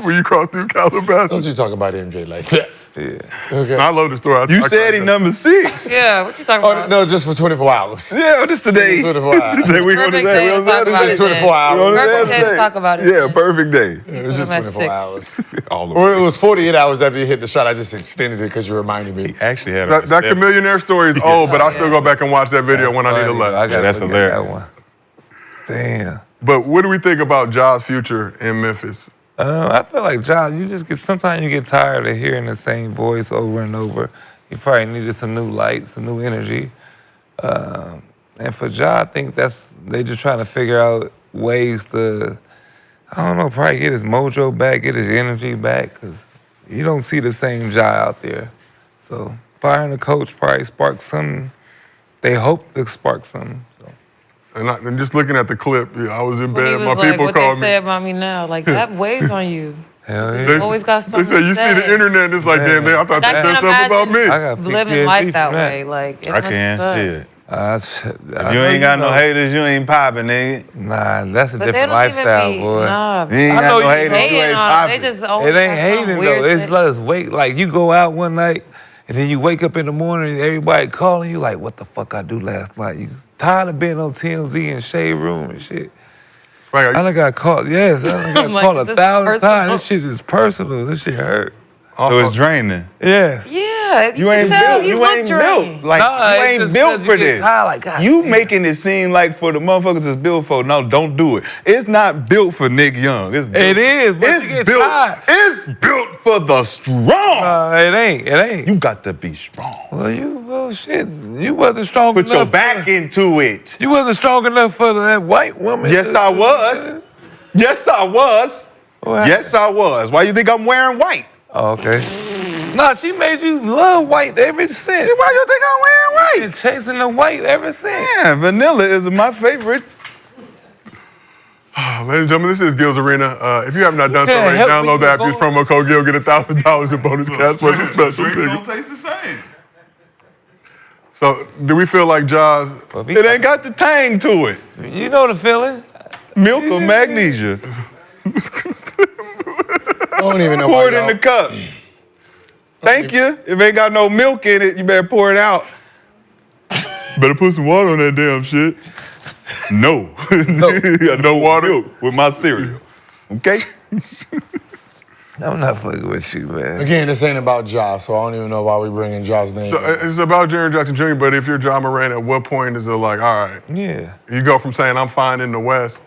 Speaker 3: When you cross through Calabasas.
Speaker 5: Don't you talk about MJ like that.
Speaker 2: Yeah.
Speaker 5: Okay.
Speaker 3: I love the story.
Speaker 6: You said he number 6.
Speaker 4: Yeah, what you talking
Speaker 5: Oh,
Speaker 4: about?
Speaker 5: no, just for 24 hours.
Speaker 6: Yeah, this today.
Speaker 5: 24 hours.
Speaker 6: Today we on
Speaker 4: Perfect
Speaker 6: the
Speaker 4: day to talk about it.
Speaker 5: 24 hours.
Speaker 4: Perfect day to talk about it.
Speaker 6: Yeah, perfect day.
Speaker 5: It was just
Speaker 4: Put him at
Speaker 5: 24
Speaker 4: 6.
Speaker 5: hours.
Speaker 6: All
Speaker 5: Or
Speaker 6: of
Speaker 5: it was 48 hours after you hit the shot. I just extended it because you reminded me.
Speaker 6: Actually had
Speaker 3: That Chameleonaire story is old, but I still go back and watch that video when I need a
Speaker 2: Funny,
Speaker 3: laugh.
Speaker 2: I gotta
Speaker 6: That's
Speaker 2: look at
Speaker 6: hilarious.
Speaker 2: that one. Damn.
Speaker 3: But what do we think about Ja's future in Memphis?
Speaker 2: I feel like John, you just get, sometimes you get tired of hearing the same voice over and over. You probably needed some new light, some new energy. And for Ja, I think they just trying to figure out ways to, I don't know, probably get his mojo back, get his energy back, because you don't see the same Ja out there. So firing the coach probably sparked something. They hope to spark something. So.
Speaker 3: And just looking at the clip, I was in
Speaker 4: When he
Speaker 3: bed.
Speaker 4: was
Speaker 3: My
Speaker 4: like,
Speaker 3: people
Speaker 4: what they
Speaker 3: called
Speaker 4: say
Speaker 3: me.
Speaker 4: about me now, like that weighs on you.
Speaker 2: Hell
Speaker 3: They,
Speaker 2: yeah.
Speaker 4: always got
Speaker 3: they
Speaker 4: something
Speaker 3: said,
Speaker 4: to
Speaker 3: you see
Speaker 4: say.
Speaker 3: the internet, it's like, damn, I thought
Speaker 4: I
Speaker 3: they said
Speaker 4: can't
Speaker 3: something about me.
Speaker 2: I got
Speaker 4: Living
Speaker 2: PTSD
Speaker 4: life that
Speaker 2: from that.
Speaker 4: way, like it
Speaker 6: I
Speaker 4: must
Speaker 6: can't
Speaker 4: suck.
Speaker 6: shit.
Speaker 2: If
Speaker 6: You ain't got no haters, you ain't popping, nigga.
Speaker 2: Nah, that's a
Speaker 4: But they
Speaker 2: different
Speaker 4: don't even
Speaker 2: lifestyle,
Speaker 4: be,
Speaker 2: boy.
Speaker 4: nah.
Speaker 6: You ain't
Speaker 2: I
Speaker 6: got
Speaker 2: know
Speaker 6: no
Speaker 2: you
Speaker 6: haters, you
Speaker 4: Hating
Speaker 6: ain't
Speaker 4: on them. They
Speaker 6: popping.
Speaker 4: just always
Speaker 2: It ain't
Speaker 4: got some
Speaker 2: hating
Speaker 4: weird
Speaker 2: though. It's
Speaker 4: shit.
Speaker 2: let us wait. Like you go out one night And then you wake up in the morning and everybody calling you like, what the fuck I do last night? You tired of being on TMZ and Shade Room and shit.
Speaker 3: Right,
Speaker 2: I done got caught, yes, I done got
Speaker 4: I'm like,
Speaker 2: caught
Speaker 4: is
Speaker 2: 1,000
Speaker 4: this
Speaker 2: times. This shit is personal. This shit hurt.
Speaker 6: So it's draining.
Speaker 2: Yes.
Speaker 4: Yeah,
Speaker 6: You ain't built.
Speaker 4: He
Speaker 6: You
Speaker 4: looked
Speaker 6: ain't
Speaker 4: drained.
Speaker 6: built. Like
Speaker 2: Nah,
Speaker 6: you
Speaker 2: it's
Speaker 6: ain't
Speaker 2: just
Speaker 6: built
Speaker 2: 'cause
Speaker 6: for
Speaker 2: you get
Speaker 6: this.
Speaker 2: tired, like, God
Speaker 6: You
Speaker 2: damn.
Speaker 6: making it seem like for the motherfuckers it's built for. No, don't do it. It's not built for Nick Young. It's built,
Speaker 2: It is, but you
Speaker 6: It's
Speaker 2: get
Speaker 6: built.
Speaker 2: tired.
Speaker 6: It's built for the strong.
Speaker 2: It ain't. It ain't.
Speaker 6: You got to be strong.
Speaker 2: Well, shit. You wasn't strong
Speaker 6: Put
Speaker 2: enough.
Speaker 6: your back into it.
Speaker 2: You wasn't strong enough for that white woman.
Speaker 6: Yes, I was. Yes, I was.
Speaker 2: What?
Speaker 6: Yes, I was. Why you think I'm wearing white?
Speaker 2: Oh, okay. Nah, she made you love white ever since.
Speaker 6: Why you think I'm wearing
Speaker 2: Been
Speaker 6: white?
Speaker 2: chasing the white ever since.
Speaker 6: Yeah, vanilla is my favorite.
Speaker 3: Ladies and gentlemen, this is Gil's Arena. If you have not done so
Speaker 2: can't
Speaker 3: already,
Speaker 2: help
Speaker 3: download
Speaker 2: me
Speaker 3: the app,
Speaker 2: go-
Speaker 3: use promo code Gil, get $1,000 in bonus cash for the special
Speaker 6: Drinks
Speaker 3: ticket.
Speaker 6: don't taste the same.
Speaker 3: So, do we feel like Jaws?
Speaker 6: It ain't got the tang to it.
Speaker 2: You know the feeling.
Speaker 6: Milk or magnesia.
Speaker 5: I don't even know
Speaker 6: Pour
Speaker 5: why
Speaker 6: it in
Speaker 5: y'all-
Speaker 6: the cup. Thank you. If it ain't got no milk in it, you better pour it out. Better put some water on that damn shit. No. No water milk with my cereal. Okay?
Speaker 2: I'm not fucking with you, man.
Speaker 5: Again, this ain't about Ja, so I don't even know why we bringing Ja's name.
Speaker 3: So,
Speaker 5: in.
Speaker 3: it's about Jaren Jackson Jr., but if you're Ja Morant, at what point is it like, all right,
Speaker 2: Yeah.
Speaker 3: you go from saying I'm fine in the West,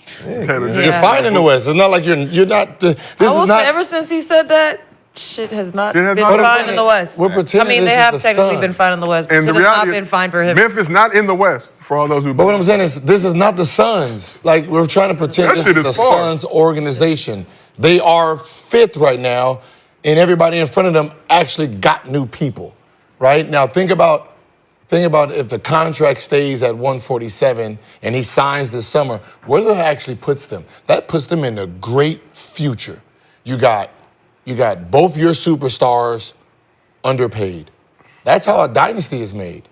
Speaker 3: Taylor
Speaker 4: Yeah.
Speaker 3: Jenkins.
Speaker 5: You're fine in the West. It's not like you're not. This
Speaker 4: I
Speaker 5: is
Speaker 4: will
Speaker 5: not.
Speaker 4: say, ever since he said that, shit has not
Speaker 3: It has
Speaker 4: been
Speaker 3: not been
Speaker 4: fine
Speaker 3: fine.
Speaker 4: in the West.
Speaker 5: We're pretending
Speaker 4: I mean, they
Speaker 5: this
Speaker 4: have
Speaker 5: is the
Speaker 4: technically
Speaker 5: sun.
Speaker 4: been fine in the West, but
Speaker 3: And
Speaker 4: shit
Speaker 3: the
Speaker 4: has not
Speaker 3: reality
Speaker 4: been
Speaker 3: is,
Speaker 4: fine for him.
Speaker 3: Memphis not in the West for all those who.
Speaker 5: But what I'm saying is, this is not the Suns. Like, we're trying to pretend
Speaker 3: That
Speaker 5: this
Speaker 3: shit
Speaker 5: is the
Speaker 3: is far.
Speaker 5: Suns organization. They are fifth right now, and everybody in front of them actually got new people, right? Now, think about if the contract stays at 147 and he signs this summer, where that actually puts them? That puts them in a great future. You got both your superstars underpaid. That's how a dynasty is made.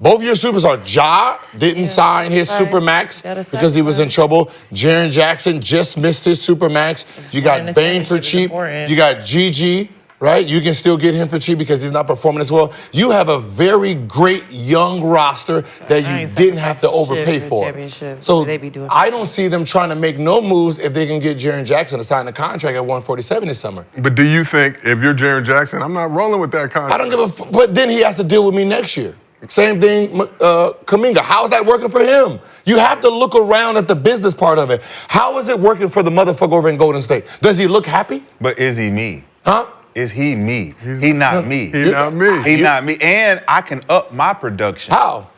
Speaker 5: Both your superstars, Ja didn't sign his
Speaker 4: sacrifice.
Speaker 5: supermax
Speaker 4: Gotta
Speaker 5: because he was in
Speaker 4: sacrifice.
Speaker 5: trouble. Jaren Jackson just missed his supermax. You got
Speaker 4: Winning this
Speaker 5: Bane for
Speaker 4: championship is
Speaker 5: cheap.
Speaker 4: important.
Speaker 5: You got Gigi, right? You can still get him for cheap because he's not performing as well. You have a very great young roster that
Speaker 4: I
Speaker 5: you
Speaker 4: ain't
Speaker 5: didn't have to
Speaker 4: sacrificing
Speaker 5: overpay
Speaker 4: shit for the
Speaker 5: for.
Speaker 4: championship.
Speaker 5: So
Speaker 4: They be doing
Speaker 5: I don't see them trying to make no moves if they can get Jaren Jackson to sign a contract at 147 this summer.
Speaker 3: But do you think if you're Jaren Jackson, I'm not rolling with that contract?
Speaker 5: I don't give a but then he has to deal with me next year. Same thing, Kuminga. How's that working for him? You have to look around at the business part of it. How is it working for the motherfucker over in Golden State? Does he look happy?
Speaker 6: But is he me?
Speaker 5: Huh?
Speaker 6: Is he me? He not me.
Speaker 3: He's not me.
Speaker 6: He not me. And I can up my production
Speaker 5: How?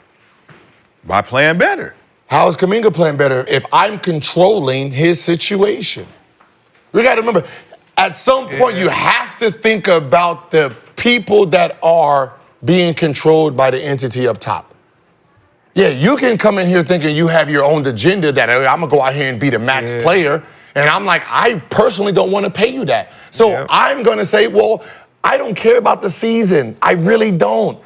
Speaker 6: by playing better.
Speaker 5: How is Kuminga playing better if I'm controlling his situation? We got to remember, at some point, you have to think about the people that are being controlled by the entity up top. Yeah, you can come in here thinking you have your own agenda that "Hey, I'm gonna go out here and be the max player. And I'm like, I personally don't want to pay you that. So I'm gonna say, well, I don't care about the season. I really don't.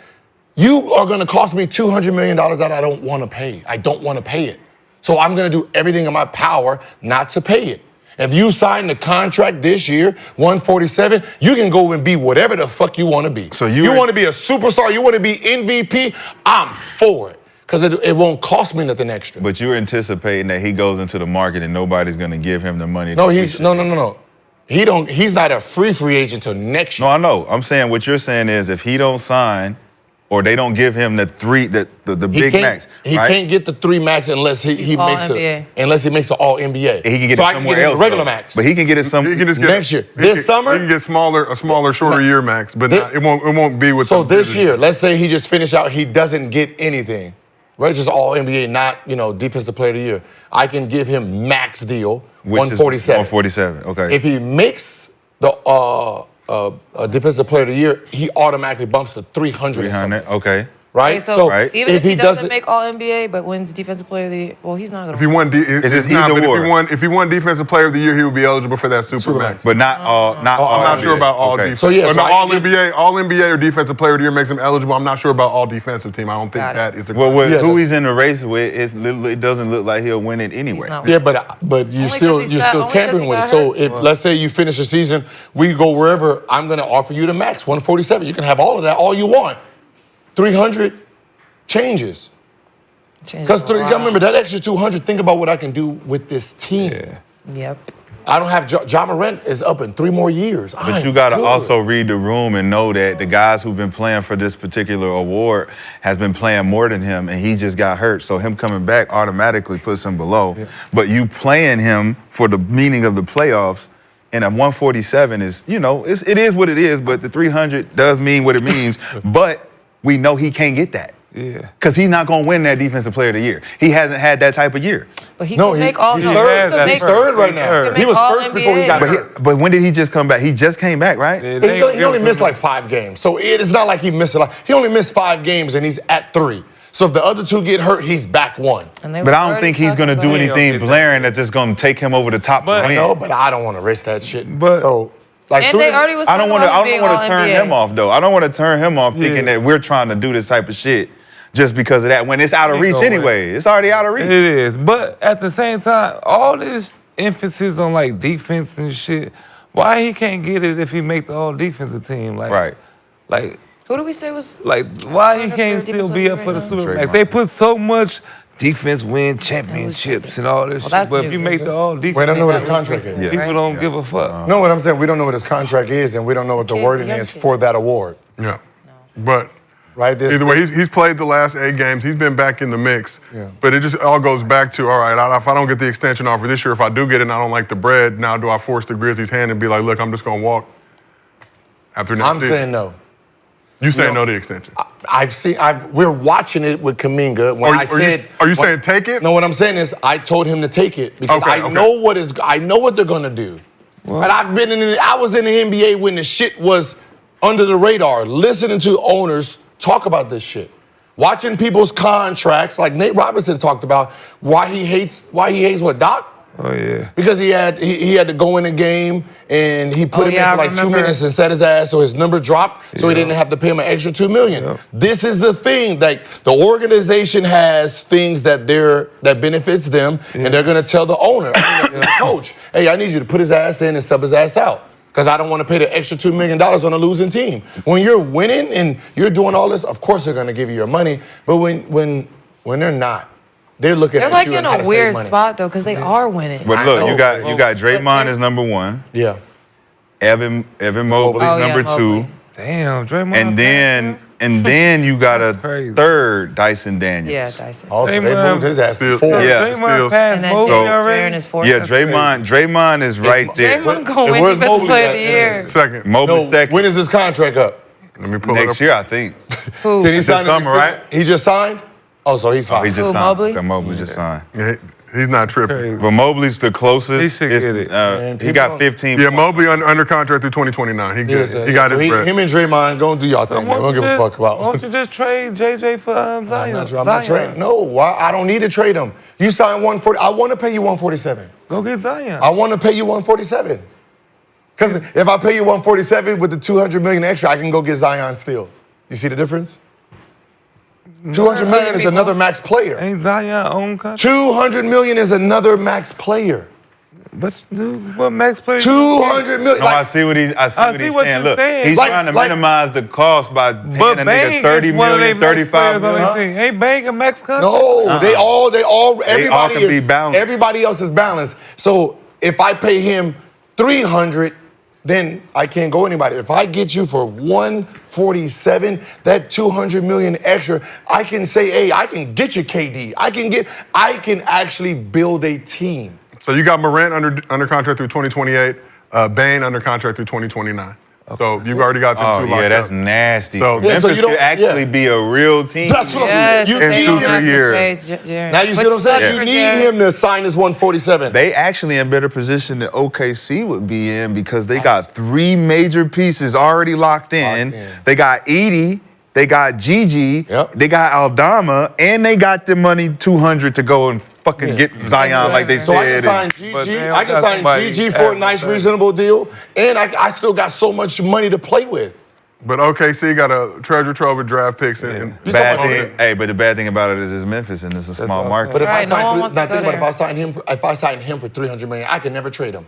Speaker 5: You are gonna cost me $200 million that I don't wanna pay. I don't wanna pay it. So I'm gonna do everything in my power not to pay it. If you sign the contract this year, 147, you can go and be whatever the fuck you wanna be.
Speaker 6: So
Speaker 5: you wanna be a superstar, you wanna be MVP, I'm for it. Because it won't cost me nothing extra.
Speaker 6: But you're anticipating that he goes into the market and nobody's gonna give him the money.
Speaker 5: No,
Speaker 6: that he
Speaker 5: he's
Speaker 6: should.
Speaker 5: no. He's not a free agent until next year.
Speaker 6: No, I know. I'm saying what you're saying is if he don't sign or they don't give him the big max.
Speaker 5: He
Speaker 6: right?
Speaker 5: can't get the 3 max unless he
Speaker 4: all
Speaker 5: makes
Speaker 4: NBA.
Speaker 5: an all NBA.
Speaker 6: He can get
Speaker 5: so
Speaker 6: it
Speaker 5: I can
Speaker 6: somewhere
Speaker 5: get
Speaker 6: else.
Speaker 5: a regular
Speaker 6: though.
Speaker 5: max.
Speaker 6: But he can get it
Speaker 3: He can just get
Speaker 5: Next year.
Speaker 3: he
Speaker 5: This
Speaker 3: can-
Speaker 5: summer?
Speaker 3: he can get a smaller, shorter year max, but
Speaker 5: This-
Speaker 3: not, it won't be with.
Speaker 5: So
Speaker 3: the
Speaker 5: this
Speaker 3: business.
Speaker 5: year, let's say he just finished out, he doesn't get anything, right? Just all NBA, not defensive player of the year. I can give him max deal,
Speaker 6: Which is
Speaker 5: 147.
Speaker 6: 147. Okay.
Speaker 5: If he makes the defensive player of the year, he automatically bumps to 300. or
Speaker 6: 300.
Speaker 5: something.
Speaker 6: Okay.
Speaker 5: right?
Speaker 4: Okay, so
Speaker 6: Right.
Speaker 4: even if he doesn't
Speaker 5: doesn't
Speaker 4: make All NBA, but wins Defensive Player of the Year, well, he's not gonna.
Speaker 3: If he won,
Speaker 6: It's just
Speaker 3: nah,
Speaker 6: either
Speaker 3: but
Speaker 6: or.
Speaker 3: if he won Defensive Player of the Year, he would be eligible for that Supermax.
Speaker 6: But not all.
Speaker 3: I'm not sure about all defense.
Speaker 5: So, yeah,
Speaker 3: Or
Speaker 5: so
Speaker 3: no,
Speaker 5: I-
Speaker 3: all NBA or Defensive Player of the Year makes him eligible. I'm not sure about all defensive team. I don't think
Speaker 4: Got it.
Speaker 3: that is the.
Speaker 6: Well,
Speaker 5: Yeah,
Speaker 6: who
Speaker 5: that's-
Speaker 6: he's in the race with, it doesn't look like he'll win it anyway.
Speaker 4: not
Speaker 5: Yeah, but you're still
Speaker 4: only 'cause
Speaker 5: tampering
Speaker 4: he
Speaker 5: with it.
Speaker 4: got
Speaker 5: So
Speaker 4: hurt.
Speaker 5: if let's say you finish the season, we go wherever. I'm going to offer you the max 147. You can have all of that, all you want. 300 changes. Because remember that extra 200. Think about what I can do with this team.
Speaker 4: Yep.
Speaker 5: I don't have Ja Morant is up in 3 more years.
Speaker 6: But you got to also read the room and know that the guys who've been playing for this particular award has been playing more than him, and he just got hurt. So him coming back automatically puts him below. Yeah. But you playing him for the meaning of the playoffs, and a 147 is, it is what it is, but the 300 does mean what it means. But we know he can't get that.
Speaker 2: Yeah.
Speaker 6: Because he's not going to win that Defensive Player of the Year. He hasn't had that type of year.
Speaker 4: But he can make all.
Speaker 5: He's
Speaker 4: no,
Speaker 5: third.
Speaker 4: he can
Speaker 5: He's
Speaker 4: make-
Speaker 5: third right now.
Speaker 2: Third.
Speaker 5: He was
Speaker 4: All
Speaker 5: first before he
Speaker 4: NBA.
Speaker 5: got hurt.
Speaker 6: But when did he just come back? He just came back, right?
Speaker 2: Yeah,
Speaker 5: He only missed like 5 games. So it's not like he missed a lot. He only missed 5 games and he's at 3. So if the other 2 get hurt, he's back 1.
Speaker 4: And they
Speaker 6: But
Speaker 4: were
Speaker 6: I don't
Speaker 4: already
Speaker 6: think he's going to
Speaker 4: talking
Speaker 6: do
Speaker 4: about it.
Speaker 6: anything blaring that's just going to take him over the top.
Speaker 2: But-
Speaker 6: to
Speaker 5: I
Speaker 6: win.
Speaker 5: know, but I don't want to risk that shit.
Speaker 2: But-
Speaker 5: so, like,
Speaker 4: And
Speaker 5: soon
Speaker 4: they
Speaker 5: as-
Speaker 4: already was.
Speaker 6: I don't
Speaker 4: want
Speaker 6: to turn him off though. I don't want to turn him off thinking that we're trying to do this type of shit just because of that when it's out of
Speaker 2: He
Speaker 6: reach
Speaker 2: gonna
Speaker 6: anyway. It's already out of reach.
Speaker 2: It is, but at the same time, all this emphasis on like defense and shit. Why he can't get it if he make the all defensive team? Like,
Speaker 6: Right.
Speaker 2: Like,
Speaker 4: Who do we say was?
Speaker 2: why he
Speaker 4: Defensive
Speaker 2: can't
Speaker 4: player
Speaker 2: still be up for the
Speaker 4: right
Speaker 2: Super?
Speaker 6: now?
Speaker 2: Like they put so much defense win championships and all this shit.
Speaker 4: that's
Speaker 2: But if
Speaker 4: new.
Speaker 2: you make the all defense,
Speaker 5: We don't know what his
Speaker 4: That
Speaker 5: contract
Speaker 4: was
Speaker 5: is.
Speaker 4: recent,
Speaker 2: people don't give a fuck.
Speaker 5: No, what I'm saying, we don't know what his contract is, and we don't know what the
Speaker 4: Kid,
Speaker 5: wording
Speaker 4: young
Speaker 5: is
Speaker 4: kid.
Speaker 5: for that award.
Speaker 3: Yeah. But
Speaker 5: Right? This,
Speaker 3: either way, he's played the last 8 games. He's been back in the mix.
Speaker 5: Yeah.
Speaker 3: But it just all goes back to, all right, if I don't get the extension offer this year, if I do get it and I don't like the bread, now do I force the Grizzlies' hand and be like, look, I'm just going to walk after next
Speaker 5: I'm
Speaker 3: season?
Speaker 5: saying no.
Speaker 3: You saying no to the extension?
Speaker 5: We're watching it with Kaminga. When
Speaker 3: Are you saying take it?
Speaker 5: No, what I'm saying is I told him to take it because
Speaker 3: Okay,
Speaker 5: I know what they're gonna do. And I was in the NBA when the shit was under the radar, listening to owners talk about this shit. Watching people's contracts, like Nate Robinson talked about, why he hates what, Doc?
Speaker 2: Oh yeah.
Speaker 5: Because he had to go in a game and he put him in
Speaker 4: yeah,
Speaker 5: for
Speaker 4: I
Speaker 5: like 2
Speaker 4: remember.
Speaker 5: minutes and set his ass so his number dropped so he didn't have to pay him an extra $2 million.
Speaker 2: Yeah.
Speaker 5: This is the thing, like the organization has things that benefits them and they're gonna tell the owner, the coach, hey, I need you to put his ass in and sub his ass out. Because I don't want to pay the extra $2 million on a losing team. When you're winning and you're doing all this, of course they're gonna give you your money. But when they're not, they're looking
Speaker 4: They're
Speaker 5: at
Speaker 4: like
Speaker 5: you
Speaker 4: in
Speaker 5: and how
Speaker 4: a
Speaker 5: to save
Speaker 4: weird
Speaker 5: money.
Speaker 4: spot though, because they are winning.
Speaker 6: But
Speaker 5: I
Speaker 6: look,
Speaker 5: know.
Speaker 6: you got Draymond
Speaker 4: there's-
Speaker 6: as number 1,
Speaker 5: Yeah.
Speaker 6: Evan Mobley's
Speaker 4: Oh, yeah,
Speaker 6: number 2,
Speaker 4: Mobley.
Speaker 2: Damn, Draymond.
Speaker 6: and then you got a
Speaker 2: crazy.
Speaker 6: 3rd Dyson Daniels.
Speaker 4: Yeah, Dyson.
Speaker 5: Also, they
Speaker 2: Draymond-
Speaker 5: moved his ass to
Speaker 3: Still-
Speaker 5: 4.
Speaker 6: Yeah.
Speaker 2: Draymond
Speaker 3: Still-
Speaker 2: passed
Speaker 4: And then
Speaker 2: Mobley
Speaker 4: Jaren
Speaker 2: already.
Speaker 4: is fourth.
Speaker 6: Yeah, Draymond is right there.
Speaker 4: Draymond gonna win
Speaker 5: Where's
Speaker 4: Defensive
Speaker 5: Mobley
Speaker 4: Player
Speaker 5: at?
Speaker 4: of the Year.
Speaker 3: Second.
Speaker 6: Mobley
Speaker 5: No,
Speaker 6: second
Speaker 5: when is his contract up?
Speaker 3: Let me pull it
Speaker 6: next
Speaker 3: up.
Speaker 6: year, I think.
Speaker 4: Who?
Speaker 5: Can he sign
Speaker 6: summer,
Speaker 5: an
Speaker 6: right?
Speaker 5: extension? He just signed? Oh, so he's fine.
Speaker 6: He just
Speaker 4: Who,
Speaker 6: signed.
Speaker 4: Mobley?
Speaker 6: Okay, Mobley just signed.
Speaker 3: Yeah, he's not tripping.
Speaker 2: Crazy.
Speaker 6: But Mobley's the closest.
Speaker 2: He should get it.
Speaker 5: Man,
Speaker 6: He
Speaker 5: people
Speaker 6: got
Speaker 5: don't-
Speaker 6: 15
Speaker 3: Yeah,
Speaker 6: points.
Speaker 3: Mobley under contract through 2029. He good. He got his bread.
Speaker 5: Him and Draymond, go and do y'all thing, man. We don't give a fuck
Speaker 2: Why
Speaker 5: about.
Speaker 2: don't you just trade JJ for Zion?
Speaker 5: I'm not trading. No, why? I don't need to trade him. You signed 140. I want to pay you 147.
Speaker 2: Go get Zion.
Speaker 5: I want to pay you 147. Because if I pay you 147 with the 200 million extra, I can go get Zion still. You see the difference? 200 million is
Speaker 4: people-
Speaker 5: another max player.
Speaker 2: Ain't Zion own contract?
Speaker 5: 200 million is another max player.
Speaker 2: But dude, what max player?
Speaker 5: 200 million.
Speaker 6: No, I
Speaker 5: Like,
Speaker 6: see what he's
Speaker 2: I see what
Speaker 6: saying.
Speaker 2: you're
Speaker 6: Look,
Speaker 2: saying.
Speaker 6: he's
Speaker 5: Like-
Speaker 6: trying to
Speaker 5: like-
Speaker 6: minimize the cost by paying
Speaker 2: But
Speaker 6: a
Speaker 2: Bang
Speaker 6: nigga 30
Speaker 2: is one of
Speaker 6: million,
Speaker 2: their max
Speaker 6: 35
Speaker 2: players on
Speaker 6: million.
Speaker 2: their team. Ain't Bang a max contract?
Speaker 5: no, they all, everybody
Speaker 6: can be
Speaker 5: is,
Speaker 6: balanced.
Speaker 5: everybody else is balanced. So if I pay him 300, then I can't go anybody. If I get you for 147, that 200 million extra, I can say, hey, I can get you KD. I can actually build a team.
Speaker 3: So you got Morant under contract through 2028, Bane under contract through 2029. So you've already got them
Speaker 6: Oh,
Speaker 3: two locked
Speaker 6: yeah, that's
Speaker 3: up.
Speaker 6: nasty.
Speaker 3: So-
Speaker 5: Yeah,
Speaker 6: Memphis
Speaker 5: so you don't-
Speaker 6: could actually
Speaker 5: yeah.
Speaker 6: be a real team.
Speaker 5: That's what
Speaker 4: Yes,
Speaker 5: I'm
Speaker 4: if
Speaker 5: saying.
Speaker 4: they
Speaker 5: You
Speaker 4: don't
Speaker 5: need
Speaker 4: have
Speaker 5: him.
Speaker 4: to
Speaker 6: years.
Speaker 4: pay Jaren.
Speaker 5: Now you see
Speaker 4: Which
Speaker 5: what I'm saying?
Speaker 4: sucks
Speaker 5: You
Speaker 4: for
Speaker 5: need
Speaker 4: Jaren.
Speaker 5: him to sign his 147.
Speaker 6: They actually in better position than OKC would be in because they got 3 major pieces already locked in.
Speaker 5: Locked in.
Speaker 6: They got Edie They got Gigi.
Speaker 5: Yep.
Speaker 6: They got Aldama, and they got the money 200 to go and fucking get Zion like they
Speaker 5: So I
Speaker 6: said.
Speaker 5: can sign
Speaker 2: But
Speaker 5: GG.
Speaker 2: they don't
Speaker 5: I can
Speaker 2: got
Speaker 5: sign
Speaker 2: somebody
Speaker 5: GG for a nice,
Speaker 2: advertising.
Speaker 5: reasonable deal, and I still got so much money to play with.
Speaker 3: But OKC got a treasure trove of draft picks. And
Speaker 5: You
Speaker 6: Bad
Speaker 5: talking
Speaker 6: thing,
Speaker 5: about-
Speaker 6: hey, but the bad thing about it is it's Memphis and it's a small market.
Speaker 5: But if
Speaker 4: Right, no
Speaker 5: I
Speaker 4: one
Speaker 5: sign,
Speaker 4: wants to
Speaker 5: now
Speaker 4: go
Speaker 5: think about
Speaker 4: there.
Speaker 5: if I sign him for $300 million, I can never trade him.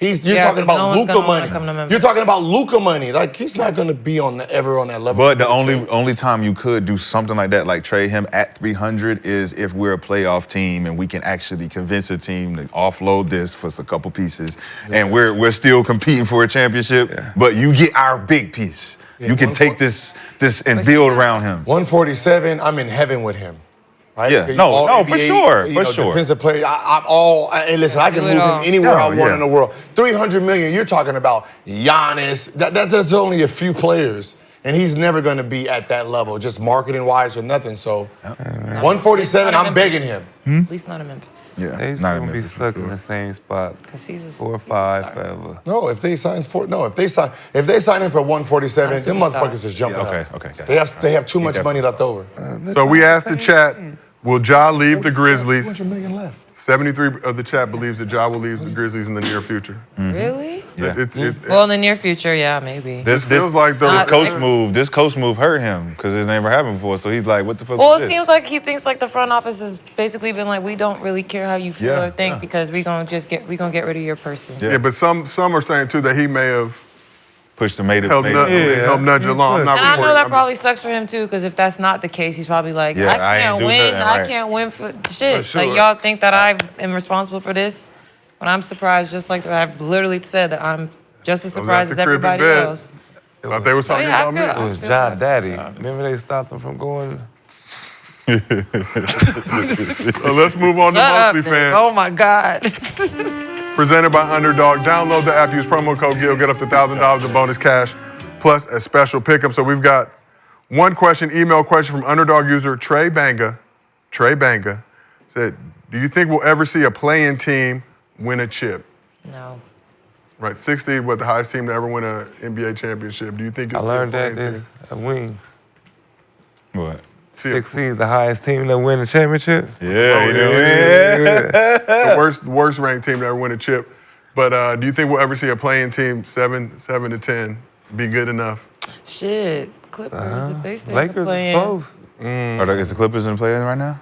Speaker 5: You're
Speaker 4: Yeah,
Speaker 5: talking
Speaker 4: 'cause no
Speaker 5: about
Speaker 4: one's
Speaker 5: Luka
Speaker 4: gonna wanna
Speaker 5: money.
Speaker 4: come to Memphis.
Speaker 5: You're talking about Luka money. Like he's not gonna be ever on that level.
Speaker 6: But the only time you could do something like that, like trade him at 300, is if we're a playoff team and we can actually convince a team to offload this for a couple pieces, and we're still competing for a championship. But you get our big piece. You can take this and build around him.
Speaker 5: 147, I'm in heaven with him. Right?
Speaker 6: Yeah.
Speaker 5: He's
Speaker 6: No,
Speaker 5: all
Speaker 6: no, for sure,
Speaker 5: you
Speaker 6: for
Speaker 5: know,
Speaker 6: sure.
Speaker 5: Defensive player. I'm all. Hey, listen, I can
Speaker 4: do it
Speaker 5: move
Speaker 4: all.
Speaker 5: him anywhere I
Speaker 6: Oh,
Speaker 5: want
Speaker 6: yeah.
Speaker 5: in the world. 300 million. You're talking about Giannis. That's only a few players, and he's never going to be at that level, just marketing wise or nothing. So, 147, I'm begging him.
Speaker 4: At least not in Memphis.
Speaker 6: Yeah,
Speaker 2: They
Speaker 6: not
Speaker 2: shouldn't
Speaker 6: in
Speaker 2: be
Speaker 6: Memphis.
Speaker 2: stuck in the same spot.
Speaker 4: Because he's a
Speaker 2: 4 or
Speaker 4: he's a
Speaker 2: 5
Speaker 4: star.
Speaker 2: forever.
Speaker 5: No, if they sign him for 147, them
Speaker 4: Not a superstar.
Speaker 5: motherfuckers is jumping
Speaker 6: Okay,
Speaker 5: up.
Speaker 6: okay.
Speaker 5: They have too much money left over.
Speaker 3: so we asked the chat, will Ja leave the Grizzlies?
Speaker 5: 200 million left.
Speaker 3: 73 of the chat believes that Ja will leave the Grizzlies in the near future.
Speaker 4: Really?
Speaker 6: Yeah.
Speaker 4: Well, in the near future, yeah, maybe.
Speaker 6: This
Speaker 3: feels like
Speaker 6: this
Speaker 3: those-
Speaker 6: coach move hurt him because it never happened before. So he's like, what the fuck?
Speaker 4: Well,
Speaker 6: is
Speaker 4: it
Speaker 6: this?
Speaker 4: seems like he thinks like the front office has basically been like, we don't really care how you feel
Speaker 6: Yeah,
Speaker 4: or think
Speaker 6: yeah.
Speaker 4: because we gonna get rid of your person.
Speaker 6: Yeah.
Speaker 3: Yeah, but some are saying too that he may have
Speaker 6: Pushed him, made it.
Speaker 3: helped,
Speaker 6: Made
Speaker 3: nudge,
Speaker 6: it.
Speaker 2: Yeah.
Speaker 3: helped nudge along. I'm not
Speaker 4: And I know
Speaker 3: reporting.
Speaker 4: that
Speaker 3: I'm
Speaker 4: probably sucks for him too, because if that's not the case, he's probably like,
Speaker 6: Yeah, I
Speaker 4: I
Speaker 6: ain't
Speaker 4: can't
Speaker 6: do
Speaker 4: win.
Speaker 6: nothing,
Speaker 4: I
Speaker 6: right.
Speaker 4: can't win for shit.
Speaker 2: For sure.
Speaker 4: Like y'all think that I am responsible for this? When I'm surprised, just like I've literally said that I'm just as
Speaker 3: I was
Speaker 4: surprised
Speaker 3: at
Speaker 4: as
Speaker 3: the crib in
Speaker 4: everybody
Speaker 3: bed.
Speaker 4: else.
Speaker 3: Thought they were talking
Speaker 4: yeah, I
Speaker 3: about me.
Speaker 4: feel-
Speaker 2: It was Ja Daddy. Remember they stopped him from going?
Speaker 3: So let's move on to
Speaker 4: Shut up,
Speaker 3: Mostly
Speaker 4: Nick.
Speaker 3: Fans.
Speaker 4: Oh my God.
Speaker 3: Presented by Underdog. Download the app, use promo code GIL, get up to $1,000 in bonus cash, plus a special pick'em. So we've got one email question from Underdog user Trey Banga. Trey Banga said, do you think we'll ever see a play-in team win a chip?
Speaker 4: No.
Speaker 3: Right, 60, what, the highest team to ever win an NBA championship. Do you think
Speaker 2: I
Speaker 3: you'll see a
Speaker 2: learned that
Speaker 3: play-in
Speaker 2: this
Speaker 3: team?
Speaker 2: at Wings.
Speaker 6: What?
Speaker 2: 6 seed, the highest team that win the championship.
Speaker 6: Yeah, you know.
Speaker 3: The worst ranked team to ever win a chip. But do you think we'll ever see a play-in team 7 to 10 be good enough?
Speaker 4: Shit. Clippers, if they stay
Speaker 2: Lakers is
Speaker 4: playing.
Speaker 2: close.
Speaker 6: Is the Clippers in the play-in right now?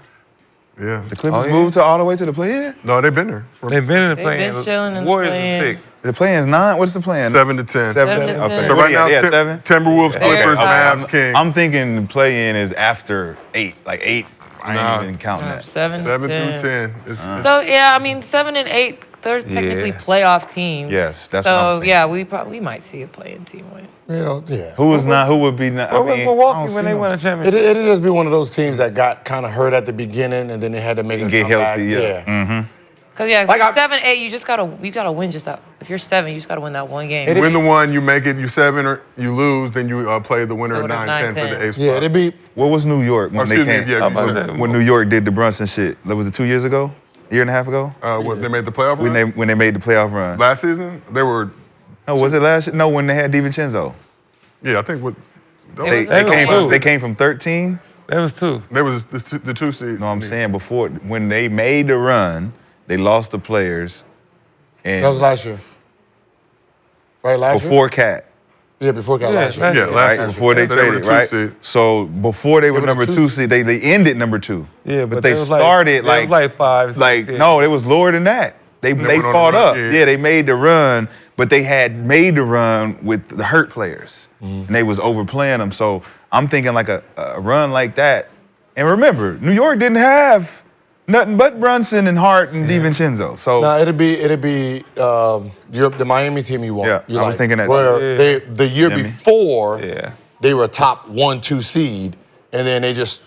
Speaker 3: Yeah.
Speaker 6: The Clippers
Speaker 2: Oh, yeah?
Speaker 6: moved all the way to the play-in?
Speaker 3: No, they've been there.
Speaker 2: They've been in the
Speaker 4: They've
Speaker 2: play-in.
Speaker 4: been chilling in the
Speaker 2: Warriors
Speaker 4: play-in.
Speaker 2: is 6.
Speaker 6: The play-in's 9? What's the play-in?
Speaker 3: 7 to 10.
Speaker 4: 7 to 10.
Speaker 6: Okay.
Speaker 3: So right now,
Speaker 6: yeah, 7?
Speaker 3: Timberwolves, Clippers,
Speaker 4: Okay.
Speaker 3: Mavs, Kings.
Speaker 6: I'm thinking the play-in is after 8. Like 8, I
Speaker 3: Nah.
Speaker 6: ain't even counting that.
Speaker 4: 7
Speaker 3: 7
Speaker 4: to 10.
Speaker 3: through 10. It's-
Speaker 4: So yeah, I mean 7 and 8, they're technically
Speaker 2: Yeah.
Speaker 4: playoff teams.
Speaker 6: Yes, that's what I'm
Speaker 4: so
Speaker 6: thinking.
Speaker 4: yeah, we might see a play-in team win.
Speaker 5: You know, yeah.
Speaker 6: Who would be not?
Speaker 2: Where was
Speaker 6: I don't
Speaker 2: Milwaukee
Speaker 6: see
Speaker 2: when they
Speaker 6: them.
Speaker 2: won a championship?
Speaker 5: It'll just be one of those teams that got kind of hurt at the beginning and then they had to make
Speaker 6: And
Speaker 5: a
Speaker 6: get
Speaker 5: comeback.
Speaker 6: healthy, yeah. Mm-hmm.
Speaker 4: Cause yeah,
Speaker 5: Like
Speaker 4: 7, 8, you gotta win just that. If you're 7, you just gotta win that one game.
Speaker 3: Win the one, you make it, you 7, or you lose, then you play the winner of 9, 10 for the 8 spot.
Speaker 5: Yeah, it'd be.
Speaker 6: What was New York when
Speaker 3: Excuse
Speaker 6: they
Speaker 3: me,
Speaker 6: came?
Speaker 3: yeah,
Speaker 2: about that?
Speaker 6: when New York did the Brunson shit? Was it 2 years ago? A year and a half ago?
Speaker 3: What, they made the playoff
Speaker 6: When
Speaker 3: run?
Speaker 6: they made the playoff run.
Speaker 3: Last season, they were,
Speaker 6: No, was it last year? No, when they had DiVincenzo.
Speaker 3: yeah, I think what,
Speaker 6: They
Speaker 2: was
Speaker 6: came
Speaker 2: two.
Speaker 6: from, they came from 13.
Speaker 2: That was 2.
Speaker 3: they was the 2 seed.
Speaker 6: No, I'm saying before, when they made the run, they lost the players. And
Speaker 5: That was last year. Right, last year?
Speaker 6: before Cat.
Speaker 5: Yeah, before it got last year.
Speaker 2: last
Speaker 3: Yeah,
Speaker 2: year.
Speaker 3: last
Speaker 6: Right?
Speaker 3: year.
Speaker 6: Before they
Speaker 3: So they were
Speaker 6: traded,
Speaker 3: the 2
Speaker 6: right?
Speaker 3: seed.
Speaker 6: So before they were
Speaker 5: were the
Speaker 6: number
Speaker 5: 2
Speaker 6: 2 seed, they ended number 2.
Speaker 2: Yeah,
Speaker 6: but they
Speaker 2: was
Speaker 6: started
Speaker 2: they was like 5.
Speaker 6: like
Speaker 2: yeah.
Speaker 6: no, it was lower than that. They
Speaker 3: went on
Speaker 6: fought
Speaker 3: the run,
Speaker 6: up.
Speaker 3: yeah.
Speaker 6: Yeah, they made the run, but they had made the run with the hurt players,
Speaker 3: Mm-hmm.
Speaker 6: and they was overplaying them. So I'm thinking like a run like that. And remember, New York didn't have nothing but Brunson and Hart and DiVincenzo. So
Speaker 5: No, it'd be the Miami team you want.
Speaker 6: Yeah,
Speaker 5: you
Speaker 6: I was thinking that.
Speaker 5: Where
Speaker 2: Yeah.
Speaker 5: the year
Speaker 6: Yeah, me.
Speaker 5: before,
Speaker 2: Yeah.
Speaker 5: they were a top 1-2 seed, and then they just,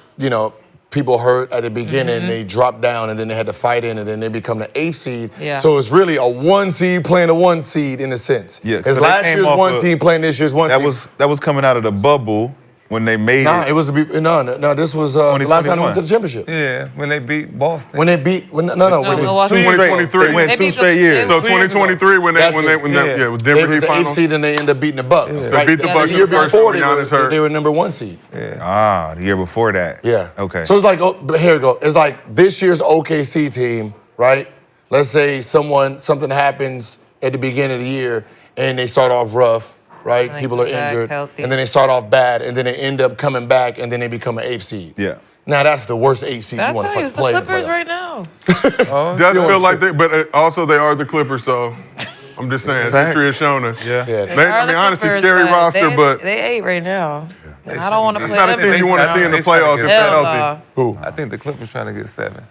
Speaker 5: people hurt at the beginning, they dropped down, and then they had to fight in, and then they become the 8th seed.
Speaker 4: Yeah.
Speaker 5: So it's really a 1 seed playing a 1 seed in a sense.
Speaker 6: Yeah,
Speaker 5: Because
Speaker 6: so they
Speaker 5: last
Speaker 6: came
Speaker 5: year's
Speaker 6: off
Speaker 5: one
Speaker 6: of-
Speaker 5: team playing this year's one
Speaker 6: that
Speaker 5: team.
Speaker 6: was coming out of the bubble when they made
Speaker 5: Nah,
Speaker 6: it.
Speaker 5: it was no. This was the last time they went to the championship.
Speaker 2: Yeah, when they beat Boston.
Speaker 5: When they beat when
Speaker 4: Milwaukee.
Speaker 6: They went
Speaker 4: They
Speaker 6: two
Speaker 4: beat
Speaker 6: straight
Speaker 4: the-
Speaker 6: years.
Speaker 10: So 2023 when
Speaker 5: That's
Speaker 10: with
Speaker 5: it.
Speaker 10: Denver
Speaker 5: They were
Speaker 10: Heat
Speaker 5: the 8th
Speaker 10: finals.
Speaker 5: seed and they ended up beating the Bucks.
Speaker 10: They
Speaker 5: Right?
Speaker 10: beat the Bucks
Speaker 5: the year
Speaker 10: in the first
Speaker 5: before
Speaker 10: when
Speaker 5: they
Speaker 10: Giannis hurt.
Speaker 5: were number 1 seed.
Speaker 6: Ah, the year before that.
Speaker 5: Yeah.
Speaker 6: Okay.
Speaker 5: So it's like, but here we go. It's like this year's OKC team, right? Let's say something happens at the beginning of the year and they start off rough, right?
Speaker 4: Like
Speaker 5: People are
Speaker 4: back
Speaker 5: injured,
Speaker 4: healthy.
Speaker 5: and then they start off bad, and then they end up coming back, and then they become an 8th seed.
Speaker 6: Yeah.
Speaker 5: Now that's the worst 8th seed
Speaker 4: That's
Speaker 5: you want
Speaker 4: how
Speaker 5: to
Speaker 4: it's the
Speaker 5: play. in
Speaker 4: Clippers
Speaker 5: playoffs.
Speaker 4: right now.
Speaker 10: Does feel like they, but also they are the Clippers. So I'm just saying, history has shown us.
Speaker 6: Yeah.
Speaker 5: Yeah.
Speaker 10: They, I
Speaker 4: are
Speaker 10: mean,
Speaker 4: the
Speaker 10: honestly,
Speaker 4: Clippers,
Speaker 10: scary roster,
Speaker 4: they,
Speaker 10: but
Speaker 4: they 8 right now. And I don't want to
Speaker 10: it's
Speaker 4: play
Speaker 10: not a
Speaker 4: them.
Speaker 10: team you want to see in the
Speaker 2: They trying to
Speaker 10: playoffs
Speaker 2: get
Speaker 10: if they're
Speaker 4: Hell
Speaker 10: healthy.
Speaker 4: no.
Speaker 5: Who?
Speaker 2: I think the Clippers trying to get 7.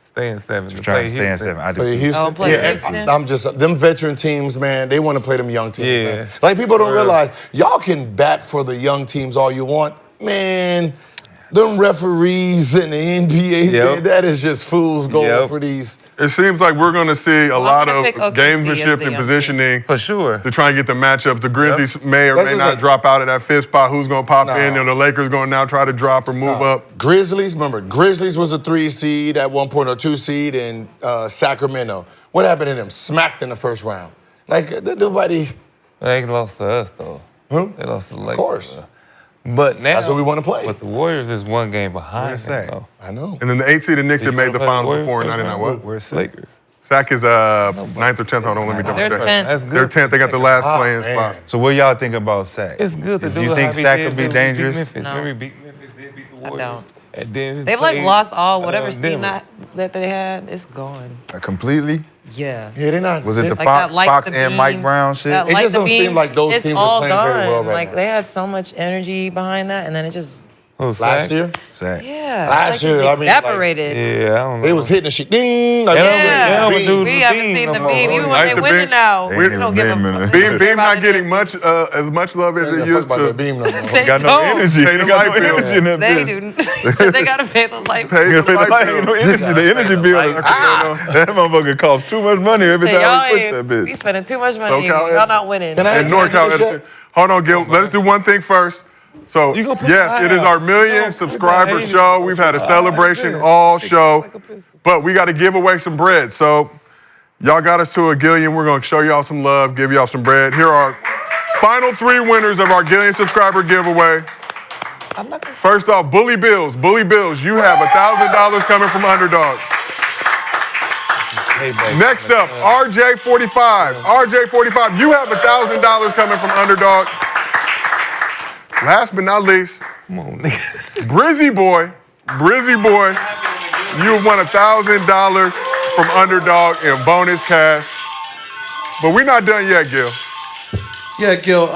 Speaker 2: Stay in 7.
Speaker 6: They're trying to stay in
Speaker 2: Houston.
Speaker 6: 7. I do.
Speaker 5: Play Houston.
Speaker 4: Oh, play
Speaker 5: yeah,
Speaker 4: Houston.
Speaker 5: I'm just them veteran teams, man. They want to play them young teams,
Speaker 2: Yeah.
Speaker 5: man. Like people don't realize y'all can bat for the young teams all you want, man. Them referees in the NBA,
Speaker 2: Yep.
Speaker 5: man, that is just fools going
Speaker 2: Yep.
Speaker 5: for these.
Speaker 10: It seems like we're going to see a lot
Speaker 4: gonna
Speaker 10: of
Speaker 4: pick OKC
Speaker 10: gamesmanship
Speaker 4: as the
Speaker 10: and
Speaker 4: young
Speaker 10: positioning
Speaker 2: For sure.
Speaker 10: to try and get the matchups. The Grizzlies may or
Speaker 5: That's
Speaker 10: may
Speaker 5: just
Speaker 10: not
Speaker 5: like-
Speaker 10: drop out of that fifth spot. Who's going to pop
Speaker 5: Nah.
Speaker 10: in? And the Lakers going to now try to drop or move up.
Speaker 5: Grizzlies, remember, Grizzlies was a 3 seed at one point or 2 seed in Sacramento. What happened to them? Smacked in the first round. Like, nobody,
Speaker 2: They lost to us, though.
Speaker 5: Huh?
Speaker 2: They lost to the Lakers.
Speaker 5: course.
Speaker 2: But now,
Speaker 5: That's what we wanna play.
Speaker 2: But the Warriors is 1 game behind
Speaker 6: Where's
Speaker 2: them,
Speaker 6: that?
Speaker 2: though.
Speaker 5: I know.
Speaker 10: And then the 8th seed, the Knicks
Speaker 2: Did
Speaker 10: had
Speaker 2: you
Speaker 10: made the
Speaker 2: wanna play
Speaker 10: finals
Speaker 2: Warriors
Speaker 10: before in
Speaker 2: first
Speaker 10: 99.
Speaker 2: round?
Speaker 10: What?
Speaker 6: Where's
Speaker 2: Lakers.
Speaker 10: Sac is 9th or 10th. Hold on, let me double
Speaker 4: They're
Speaker 10: check.
Speaker 4: 10th.
Speaker 2: That's good.
Speaker 10: They're 10th. They got the last
Speaker 5: Oh,
Speaker 10: playing
Speaker 5: man.
Speaker 10: spot.
Speaker 6: So what y'all think about Sac?
Speaker 2: It's good to
Speaker 6: Do
Speaker 2: do
Speaker 6: you
Speaker 2: it
Speaker 6: think
Speaker 2: how we
Speaker 6: Sac
Speaker 2: did
Speaker 6: could be
Speaker 2: when we beat
Speaker 6: dangerous?
Speaker 2: Memphis.
Speaker 4: No.
Speaker 2: When we beat Memphis, they beat the
Speaker 4: I
Speaker 2: Warriors.
Speaker 4: don't.
Speaker 2: And then
Speaker 4: They've like
Speaker 2: played,
Speaker 4: lost all whatever steam
Speaker 2: Denver.
Speaker 4: that they had. It's gone.
Speaker 6: Completely?
Speaker 4: Yeah.
Speaker 5: Yeah, they're not.
Speaker 6: Was it the
Speaker 4: Like
Speaker 6: Fox,
Speaker 4: that light
Speaker 6: Fox
Speaker 4: the
Speaker 6: and
Speaker 4: beam,
Speaker 6: Mike Brown shit?
Speaker 4: That
Speaker 5: It
Speaker 4: light
Speaker 5: just
Speaker 4: the
Speaker 5: don't seem
Speaker 4: beam,
Speaker 5: like those
Speaker 4: it's
Speaker 5: teams are
Speaker 4: all
Speaker 5: playing very well
Speaker 4: done.
Speaker 5: right
Speaker 4: Like
Speaker 5: now.
Speaker 4: they had so much energy behind that, and then it just
Speaker 2: Who's
Speaker 5: Last
Speaker 2: Sac?
Speaker 5: year?
Speaker 6: Sac.
Speaker 4: yeah.
Speaker 5: Last
Speaker 4: like
Speaker 5: year,
Speaker 4: it
Speaker 5: I mean, like-
Speaker 4: evaporated.
Speaker 2: Yeah, I don't know.
Speaker 5: They was hitting the shit. Ding! Like,
Speaker 2: They don't-
Speaker 4: Yeah.
Speaker 2: they don't
Speaker 5: beam.
Speaker 2: do
Speaker 4: We
Speaker 2: the
Speaker 4: haven't
Speaker 2: beam
Speaker 4: seen
Speaker 2: no
Speaker 4: the
Speaker 2: more.
Speaker 4: beam. Even when
Speaker 10: Like
Speaker 4: they
Speaker 10: the
Speaker 4: winning
Speaker 10: beam.
Speaker 4: now,
Speaker 6: They
Speaker 4: we
Speaker 6: ain't
Speaker 4: don't
Speaker 6: even
Speaker 4: give
Speaker 6: beaming
Speaker 4: a
Speaker 6: it.
Speaker 10: Beam
Speaker 4: Everybody
Speaker 10: not
Speaker 4: do.
Speaker 10: getting as much love as
Speaker 5: They
Speaker 10: it
Speaker 5: fuck
Speaker 10: used
Speaker 5: about their
Speaker 10: to.
Speaker 5: beam no more.
Speaker 4: They
Speaker 6: Got no
Speaker 4: don't.
Speaker 6: energy.
Speaker 10: Pay
Speaker 6: They
Speaker 10: the
Speaker 6: got
Speaker 10: light
Speaker 6: no
Speaker 10: bill.
Speaker 6: energy in that
Speaker 4: They
Speaker 6: bitch.
Speaker 4: do. They said they gotta pay the light
Speaker 10: Pay
Speaker 4: bill.
Speaker 10: the light
Speaker 6: Ain't no
Speaker 10: bill.
Speaker 6: energy. The energy bill is that motherfucker costs too much money every
Speaker 4: Say,
Speaker 6: time
Speaker 4: y'all
Speaker 6: we push that
Speaker 4: ain't,
Speaker 6: bitch.
Speaker 4: we spending too much money.
Speaker 10: SoCal
Speaker 4: Y'all not winning.
Speaker 5: Can I-
Speaker 10: And NorCal.
Speaker 5: Can I get
Speaker 10: Hold on, Gil. Let us do one thing first. So,
Speaker 2: You gonna put
Speaker 10: yes,
Speaker 2: the
Speaker 10: it is
Speaker 2: eye
Speaker 10: our
Speaker 2: out.
Speaker 10: million
Speaker 2: No,
Speaker 10: subscriber
Speaker 2: put the
Speaker 10: show.
Speaker 2: eye
Speaker 10: We've had a
Speaker 2: out.
Speaker 10: celebration
Speaker 2: Yeah.
Speaker 10: all show, but we got to give away some bread. So, y'all got us to a Gillian. We're going to show y'all some love, give y'all some bread. Here are final 3 winners of our Gillian subscriber giveaway. First off, Bully Bills. Bully Bills, you have $1,000 coming from Underdog.
Speaker 2: Hey, baby.
Speaker 10: Next up, RJ45. RJ45, you have $1,000 coming from Underdog. Last but not least,
Speaker 2: Come on, nigga.
Speaker 10: Brizzy Boy, you won $1,000 from Underdog in bonus cash. But we're not done yet, Gil.
Speaker 1: Yeah, Gil.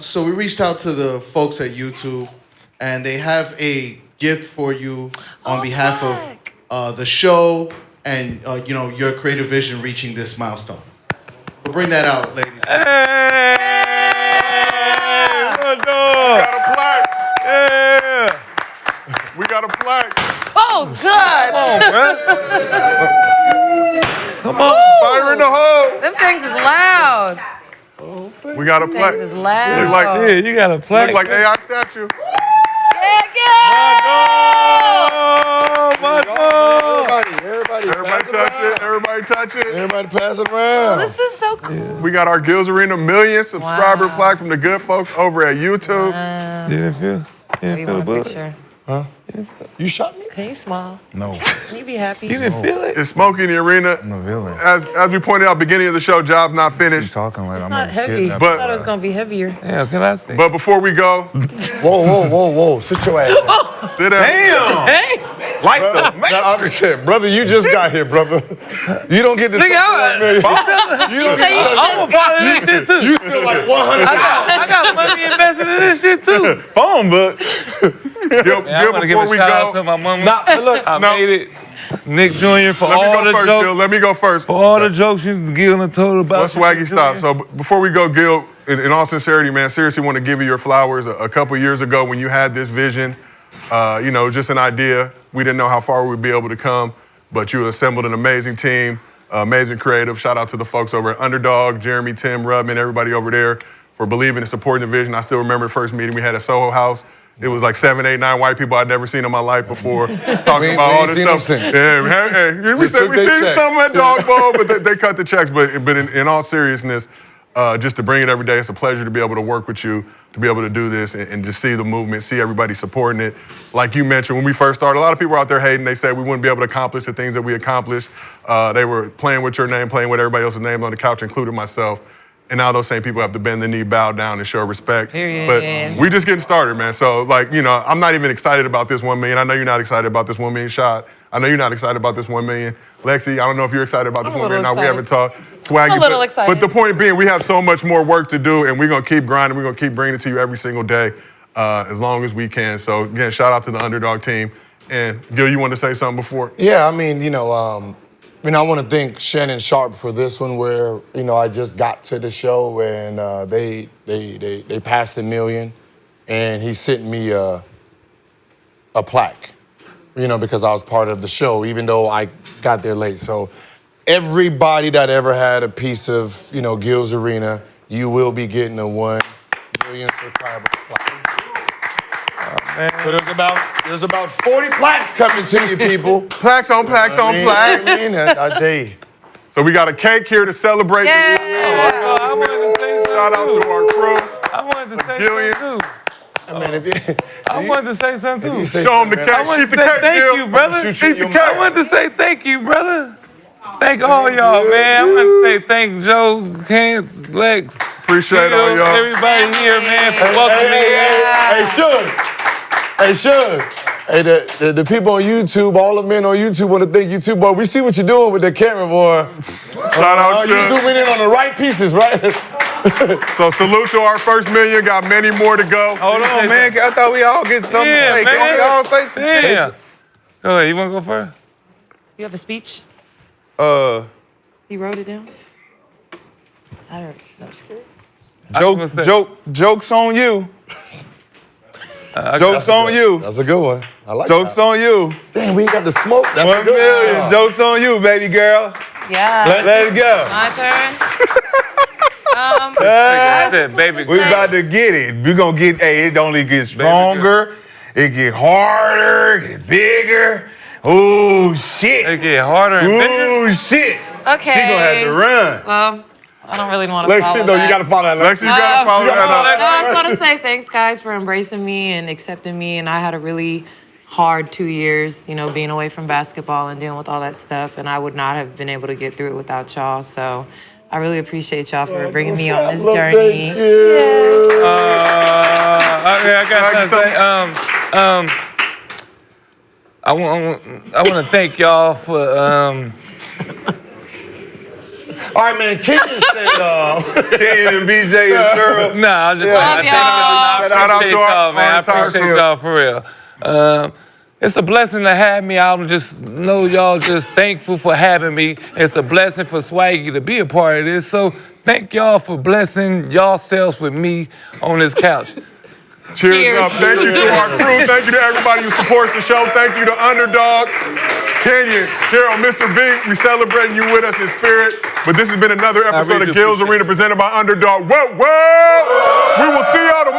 Speaker 1: So we reached out to the folks at YouTube, and they have a gift for you on behalf of the show and your creative vision reaching this milestone. We'll bring that out, ladies.
Speaker 10: Got a plaque.
Speaker 2: Yeah.
Speaker 10: We got a plaque.
Speaker 4: Oh God!
Speaker 2: Come on.
Speaker 10: Fire in the hole.
Speaker 4: Them things is loud.
Speaker 10: We got a plaque.
Speaker 4: Things is loud.
Speaker 10: Look like,
Speaker 2: Yeah, you got a plaque.
Speaker 10: look like AI statue.
Speaker 4: Yeah, yeah.
Speaker 2: Oh, my God.
Speaker 5: Everybody
Speaker 10: Everybody
Speaker 5: pass
Speaker 10: touch
Speaker 5: around.
Speaker 10: it. Everybody touch it.
Speaker 5: Everybody pass it around.
Speaker 4: This is so cool.
Speaker 10: We got our Gills Arena million subscriber
Speaker 4: Wow.
Speaker 10: plaque from the good folks over at YouTube.
Speaker 2: You didn't feel? You
Speaker 4: Oh,
Speaker 2: didn't
Speaker 4: you
Speaker 2: feel
Speaker 4: want
Speaker 2: the
Speaker 4: a
Speaker 2: bullet?
Speaker 4: picture?
Speaker 5: You shot me?
Speaker 4: Can you smile?
Speaker 6: No,
Speaker 4: Can you be happy?
Speaker 2: You didn't feel it?
Speaker 10: It's smoky in the arena.
Speaker 6: I'm a villain.
Speaker 10: As we pointed out beginning of the show, job's not
Speaker 6: You
Speaker 10: finished.
Speaker 6: talking like
Speaker 4: It's
Speaker 6: I'm
Speaker 4: not
Speaker 6: a
Speaker 4: heavy.
Speaker 6: kidnapper.
Speaker 10: But-
Speaker 4: I thought it was gonna be heavier.
Speaker 2: Damn, can I see?
Speaker 10: But before we go,
Speaker 5: Whoa. Sit your ass down.
Speaker 10: sit down.
Speaker 4: Hey!
Speaker 6: Like the
Speaker 5: Now, I'm just saying, brother, you just got here, brother. You don't get to
Speaker 2: Nigga,
Speaker 5: You don't get to
Speaker 2: I'm a part of this shit too.
Speaker 5: You still like 100.
Speaker 2: I got money invested in this shit too.
Speaker 6: phone book.
Speaker 10: Gil,
Speaker 2: Man, I want to give
Speaker 10: before
Speaker 2: a
Speaker 10: we
Speaker 2: shout out to
Speaker 10: go,
Speaker 2: my mama.
Speaker 5: Nah, look,
Speaker 2: I
Speaker 10: no.
Speaker 2: made it. Nick Jr. for
Speaker 10: let me
Speaker 2: all
Speaker 10: go
Speaker 2: the
Speaker 10: first,
Speaker 2: jokes.
Speaker 10: Gil. Let me go first.
Speaker 2: For all the jokes you Gil and told about.
Speaker 10: Let's swaggy stop. So before we go, Gil, in all sincerity, man, seriously want to give you your flowers. A couple years ago when you had this vision, just an idea. We didn't know how far we'd be able to come, but you assembled an amazing team, amazing creative. Shout out to the folks over at Underdog, Jeremy, Tim, Rubman, everybody over there for believing and supporting the vision. I still remember the first meeting we had at Soho House.
Speaker 3: It was like 7, 8, 9 white people I'd never seen in my life before talking
Speaker 5: We
Speaker 3: about all
Speaker 5: ain't
Speaker 3: this
Speaker 5: seen them
Speaker 3: stuff.
Speaker 5: since.
Speaker 3: Yeah, we
Speaker 5: Just
Speaker 3: said
Speaker 5: took
Speaker 3: we
Speaker 5: their
Speaker 3: seen
Speaker 5: checks.
Speaker 3: something at Dog Bowl, but they cut the checks. But in all seriousness, just to bring it every day, it's a pleasure to be able to work with you, to be able to do this and just see the movement, see everybody supporting it. Like you mentioned, when we first started, a lot of people were out there hating. They said we wouldn't be able to accomplish the things that we accomplished. They were playing with your name, playing with everybody else's name on the couch, including myself. And now those same people have to bend the knee, bow down, and show respect.
Speaker 4: Period.
Speaker 3: But we just getting started, man. So, like, you know, I'm not even excited about this 1 million. I know you're not excited about this 1 million shot. I know you're not excited about this 1 million. Lexie, I don't know if you're excited about this
Speaker 4: I'm a
Speaker 3: 1 million.
Speaker 4: little
Speaker 3: Now, we haven't talked.
Speaker 4: I'm a little excited.
Speaker 3: But the point being, we have so much more work to do, and we're going to keep grinding. We're going to keep bringing it to you every single day as long as we can. So, again, shout out to the underdog team. And, Gil, you want to say something before?
Speaker 5: Yeah, I mean, I want to thank Shannon Sharp for this one where, I just got to the show and they passed 1 million and he sent me a plaque, because I was part of the show, even though I got there late. So everybody that ever had a piece of, Gil's Arena, you will be getting a 1 million subscriber plaque. So there's about 40 plaques coming to you, people.
Speaker 3: Plaques on plaques on plaques.
Speaker 5: I tell you.
Speaker 3: So we got a cake here to celebrate.
Speaker 4: Yeah.
Speaker 2: I wanted to say something
Speaker 3: Shout out
Speaker 2: too.
Speaker 3: to our crew.
Speaker 2: I wanted to say
Speaker 3: Gillian.
Speaker 2: something too.
Speaker 5: I
Speaker 2: wanted to say something too.
Speaker 3: Show them the cake.
Speaker 2: I wanted to
Speaker 3: Eat the
Speaker 2: say
Speaker 3: cake,
Speaker 2: thank
Speaker 3: Gil.
Speaker 2: you, brother.
Speaker 3: Eat the cake.
Speaker 2: I wanted to say thank you, brother. Thank all y'all, man. I want to say thank Joe, Kent, Lex.
Speaker 3: Appreciate all y'all.
Speaker 2: Everybody here, man, for welcoming me.
Speaker 5: Hey, Suge. Hey, the people on YouTube, all the men on YouTube want to thank you too, boy. We see what you're doing with the camera, boy.
Speaker 3: Shout out
Speaker 5: You
Speaker 3: to
Speaker 5: zooming in on the right pieces, right?
Speaker 3: So salute to our first million. Got many more to go.
Speaker 6: Hold on, man. I thought we all get something
Speaker 2: Yeah,
Speaker 6: to say.
Speaker 2: man.
Speaker 6: Can we all say something?
Speaker 2: Yeah. Go ahead. You want to go first?
Speaker 4: You have a speech? You wrote it down? I don't know. I'm scared.
Speaker 6: Jokes on you. Jokes on you.
Speaker 5: That's a good one. I like
Speaker 6: Jokes
Speaker 5: that.
Speaker 6: on you.
Speaker 5: Damn, we ain't got the smoke. That's
Speaker 6: 1 million. Jokes on you, baby girl.
Speaker 4: Yeah.
Speaker 6: Let's go.
Speaker 4: My turn.
Speaker 2: I said, baby.
Speaker 6: We about to get it. We gonna get. Hey, it only gets stronger. It get harder. It get bigger. Oh shit.
Speaker 2: It get harder and bigger.
Speaker 6: Oh shit.
Speaker 4: Okay.
Speaker 6: She gonna have to run.
Speaker 4: Well, I don't really want to follow
Speaker 5: Lexie, no,
Speaker 4: that.
Speaker 5: you got to follow that.
Speaker 3: Lexie, you gotta follow that up.
Speaker 4: No, I just want to say thanks, guys, for embracing me and accepting me. And I had a really hard 2 years, being away from basketball and dealing with all that stuff. And I would not have been able to get through it without y'all. So I really appreciate y'all for bringing me on this journey.
Speaker 5: Thank you.
Speaker 2: Okay, I got something to say. I want to thank y'all for
Speaker 5: All right, man. Kenyon said,
Speaker 6: Ken and BJ and Cheryl.
Speaker 2: Nah, I'm just
Speaker 4: Love y'all.
Speaker 2: I
Speaker 3: Shout out
Speaker 2: appreciate
Speaker 3: to our
Speaker 2: y'all, man. I
Speaker 3: entire
Speaker 2: appreciate
Speaker 3: crew.
Speaker 2: y'all for real. It's a blessing to have me. I'm just know y'all just thankful for having me. It's a blessing for Swaggy to be a part of this. So thank y'all for blessing yourselves with me on this couch.
Speaker 3: Cheers up. Thank you to our crew. Thank you to everybody who supports the show. Thank you to Underdog, Kenyon, Cheryl, Mr. B. We celebrating you with us in spirit. But this has been another episode
Speaker 2: really
Speaker 3: of Gil's
Speaker 2: appreciate
Speaker 3: Arena presented by Underdog. Whoa, whoa! We will see y'all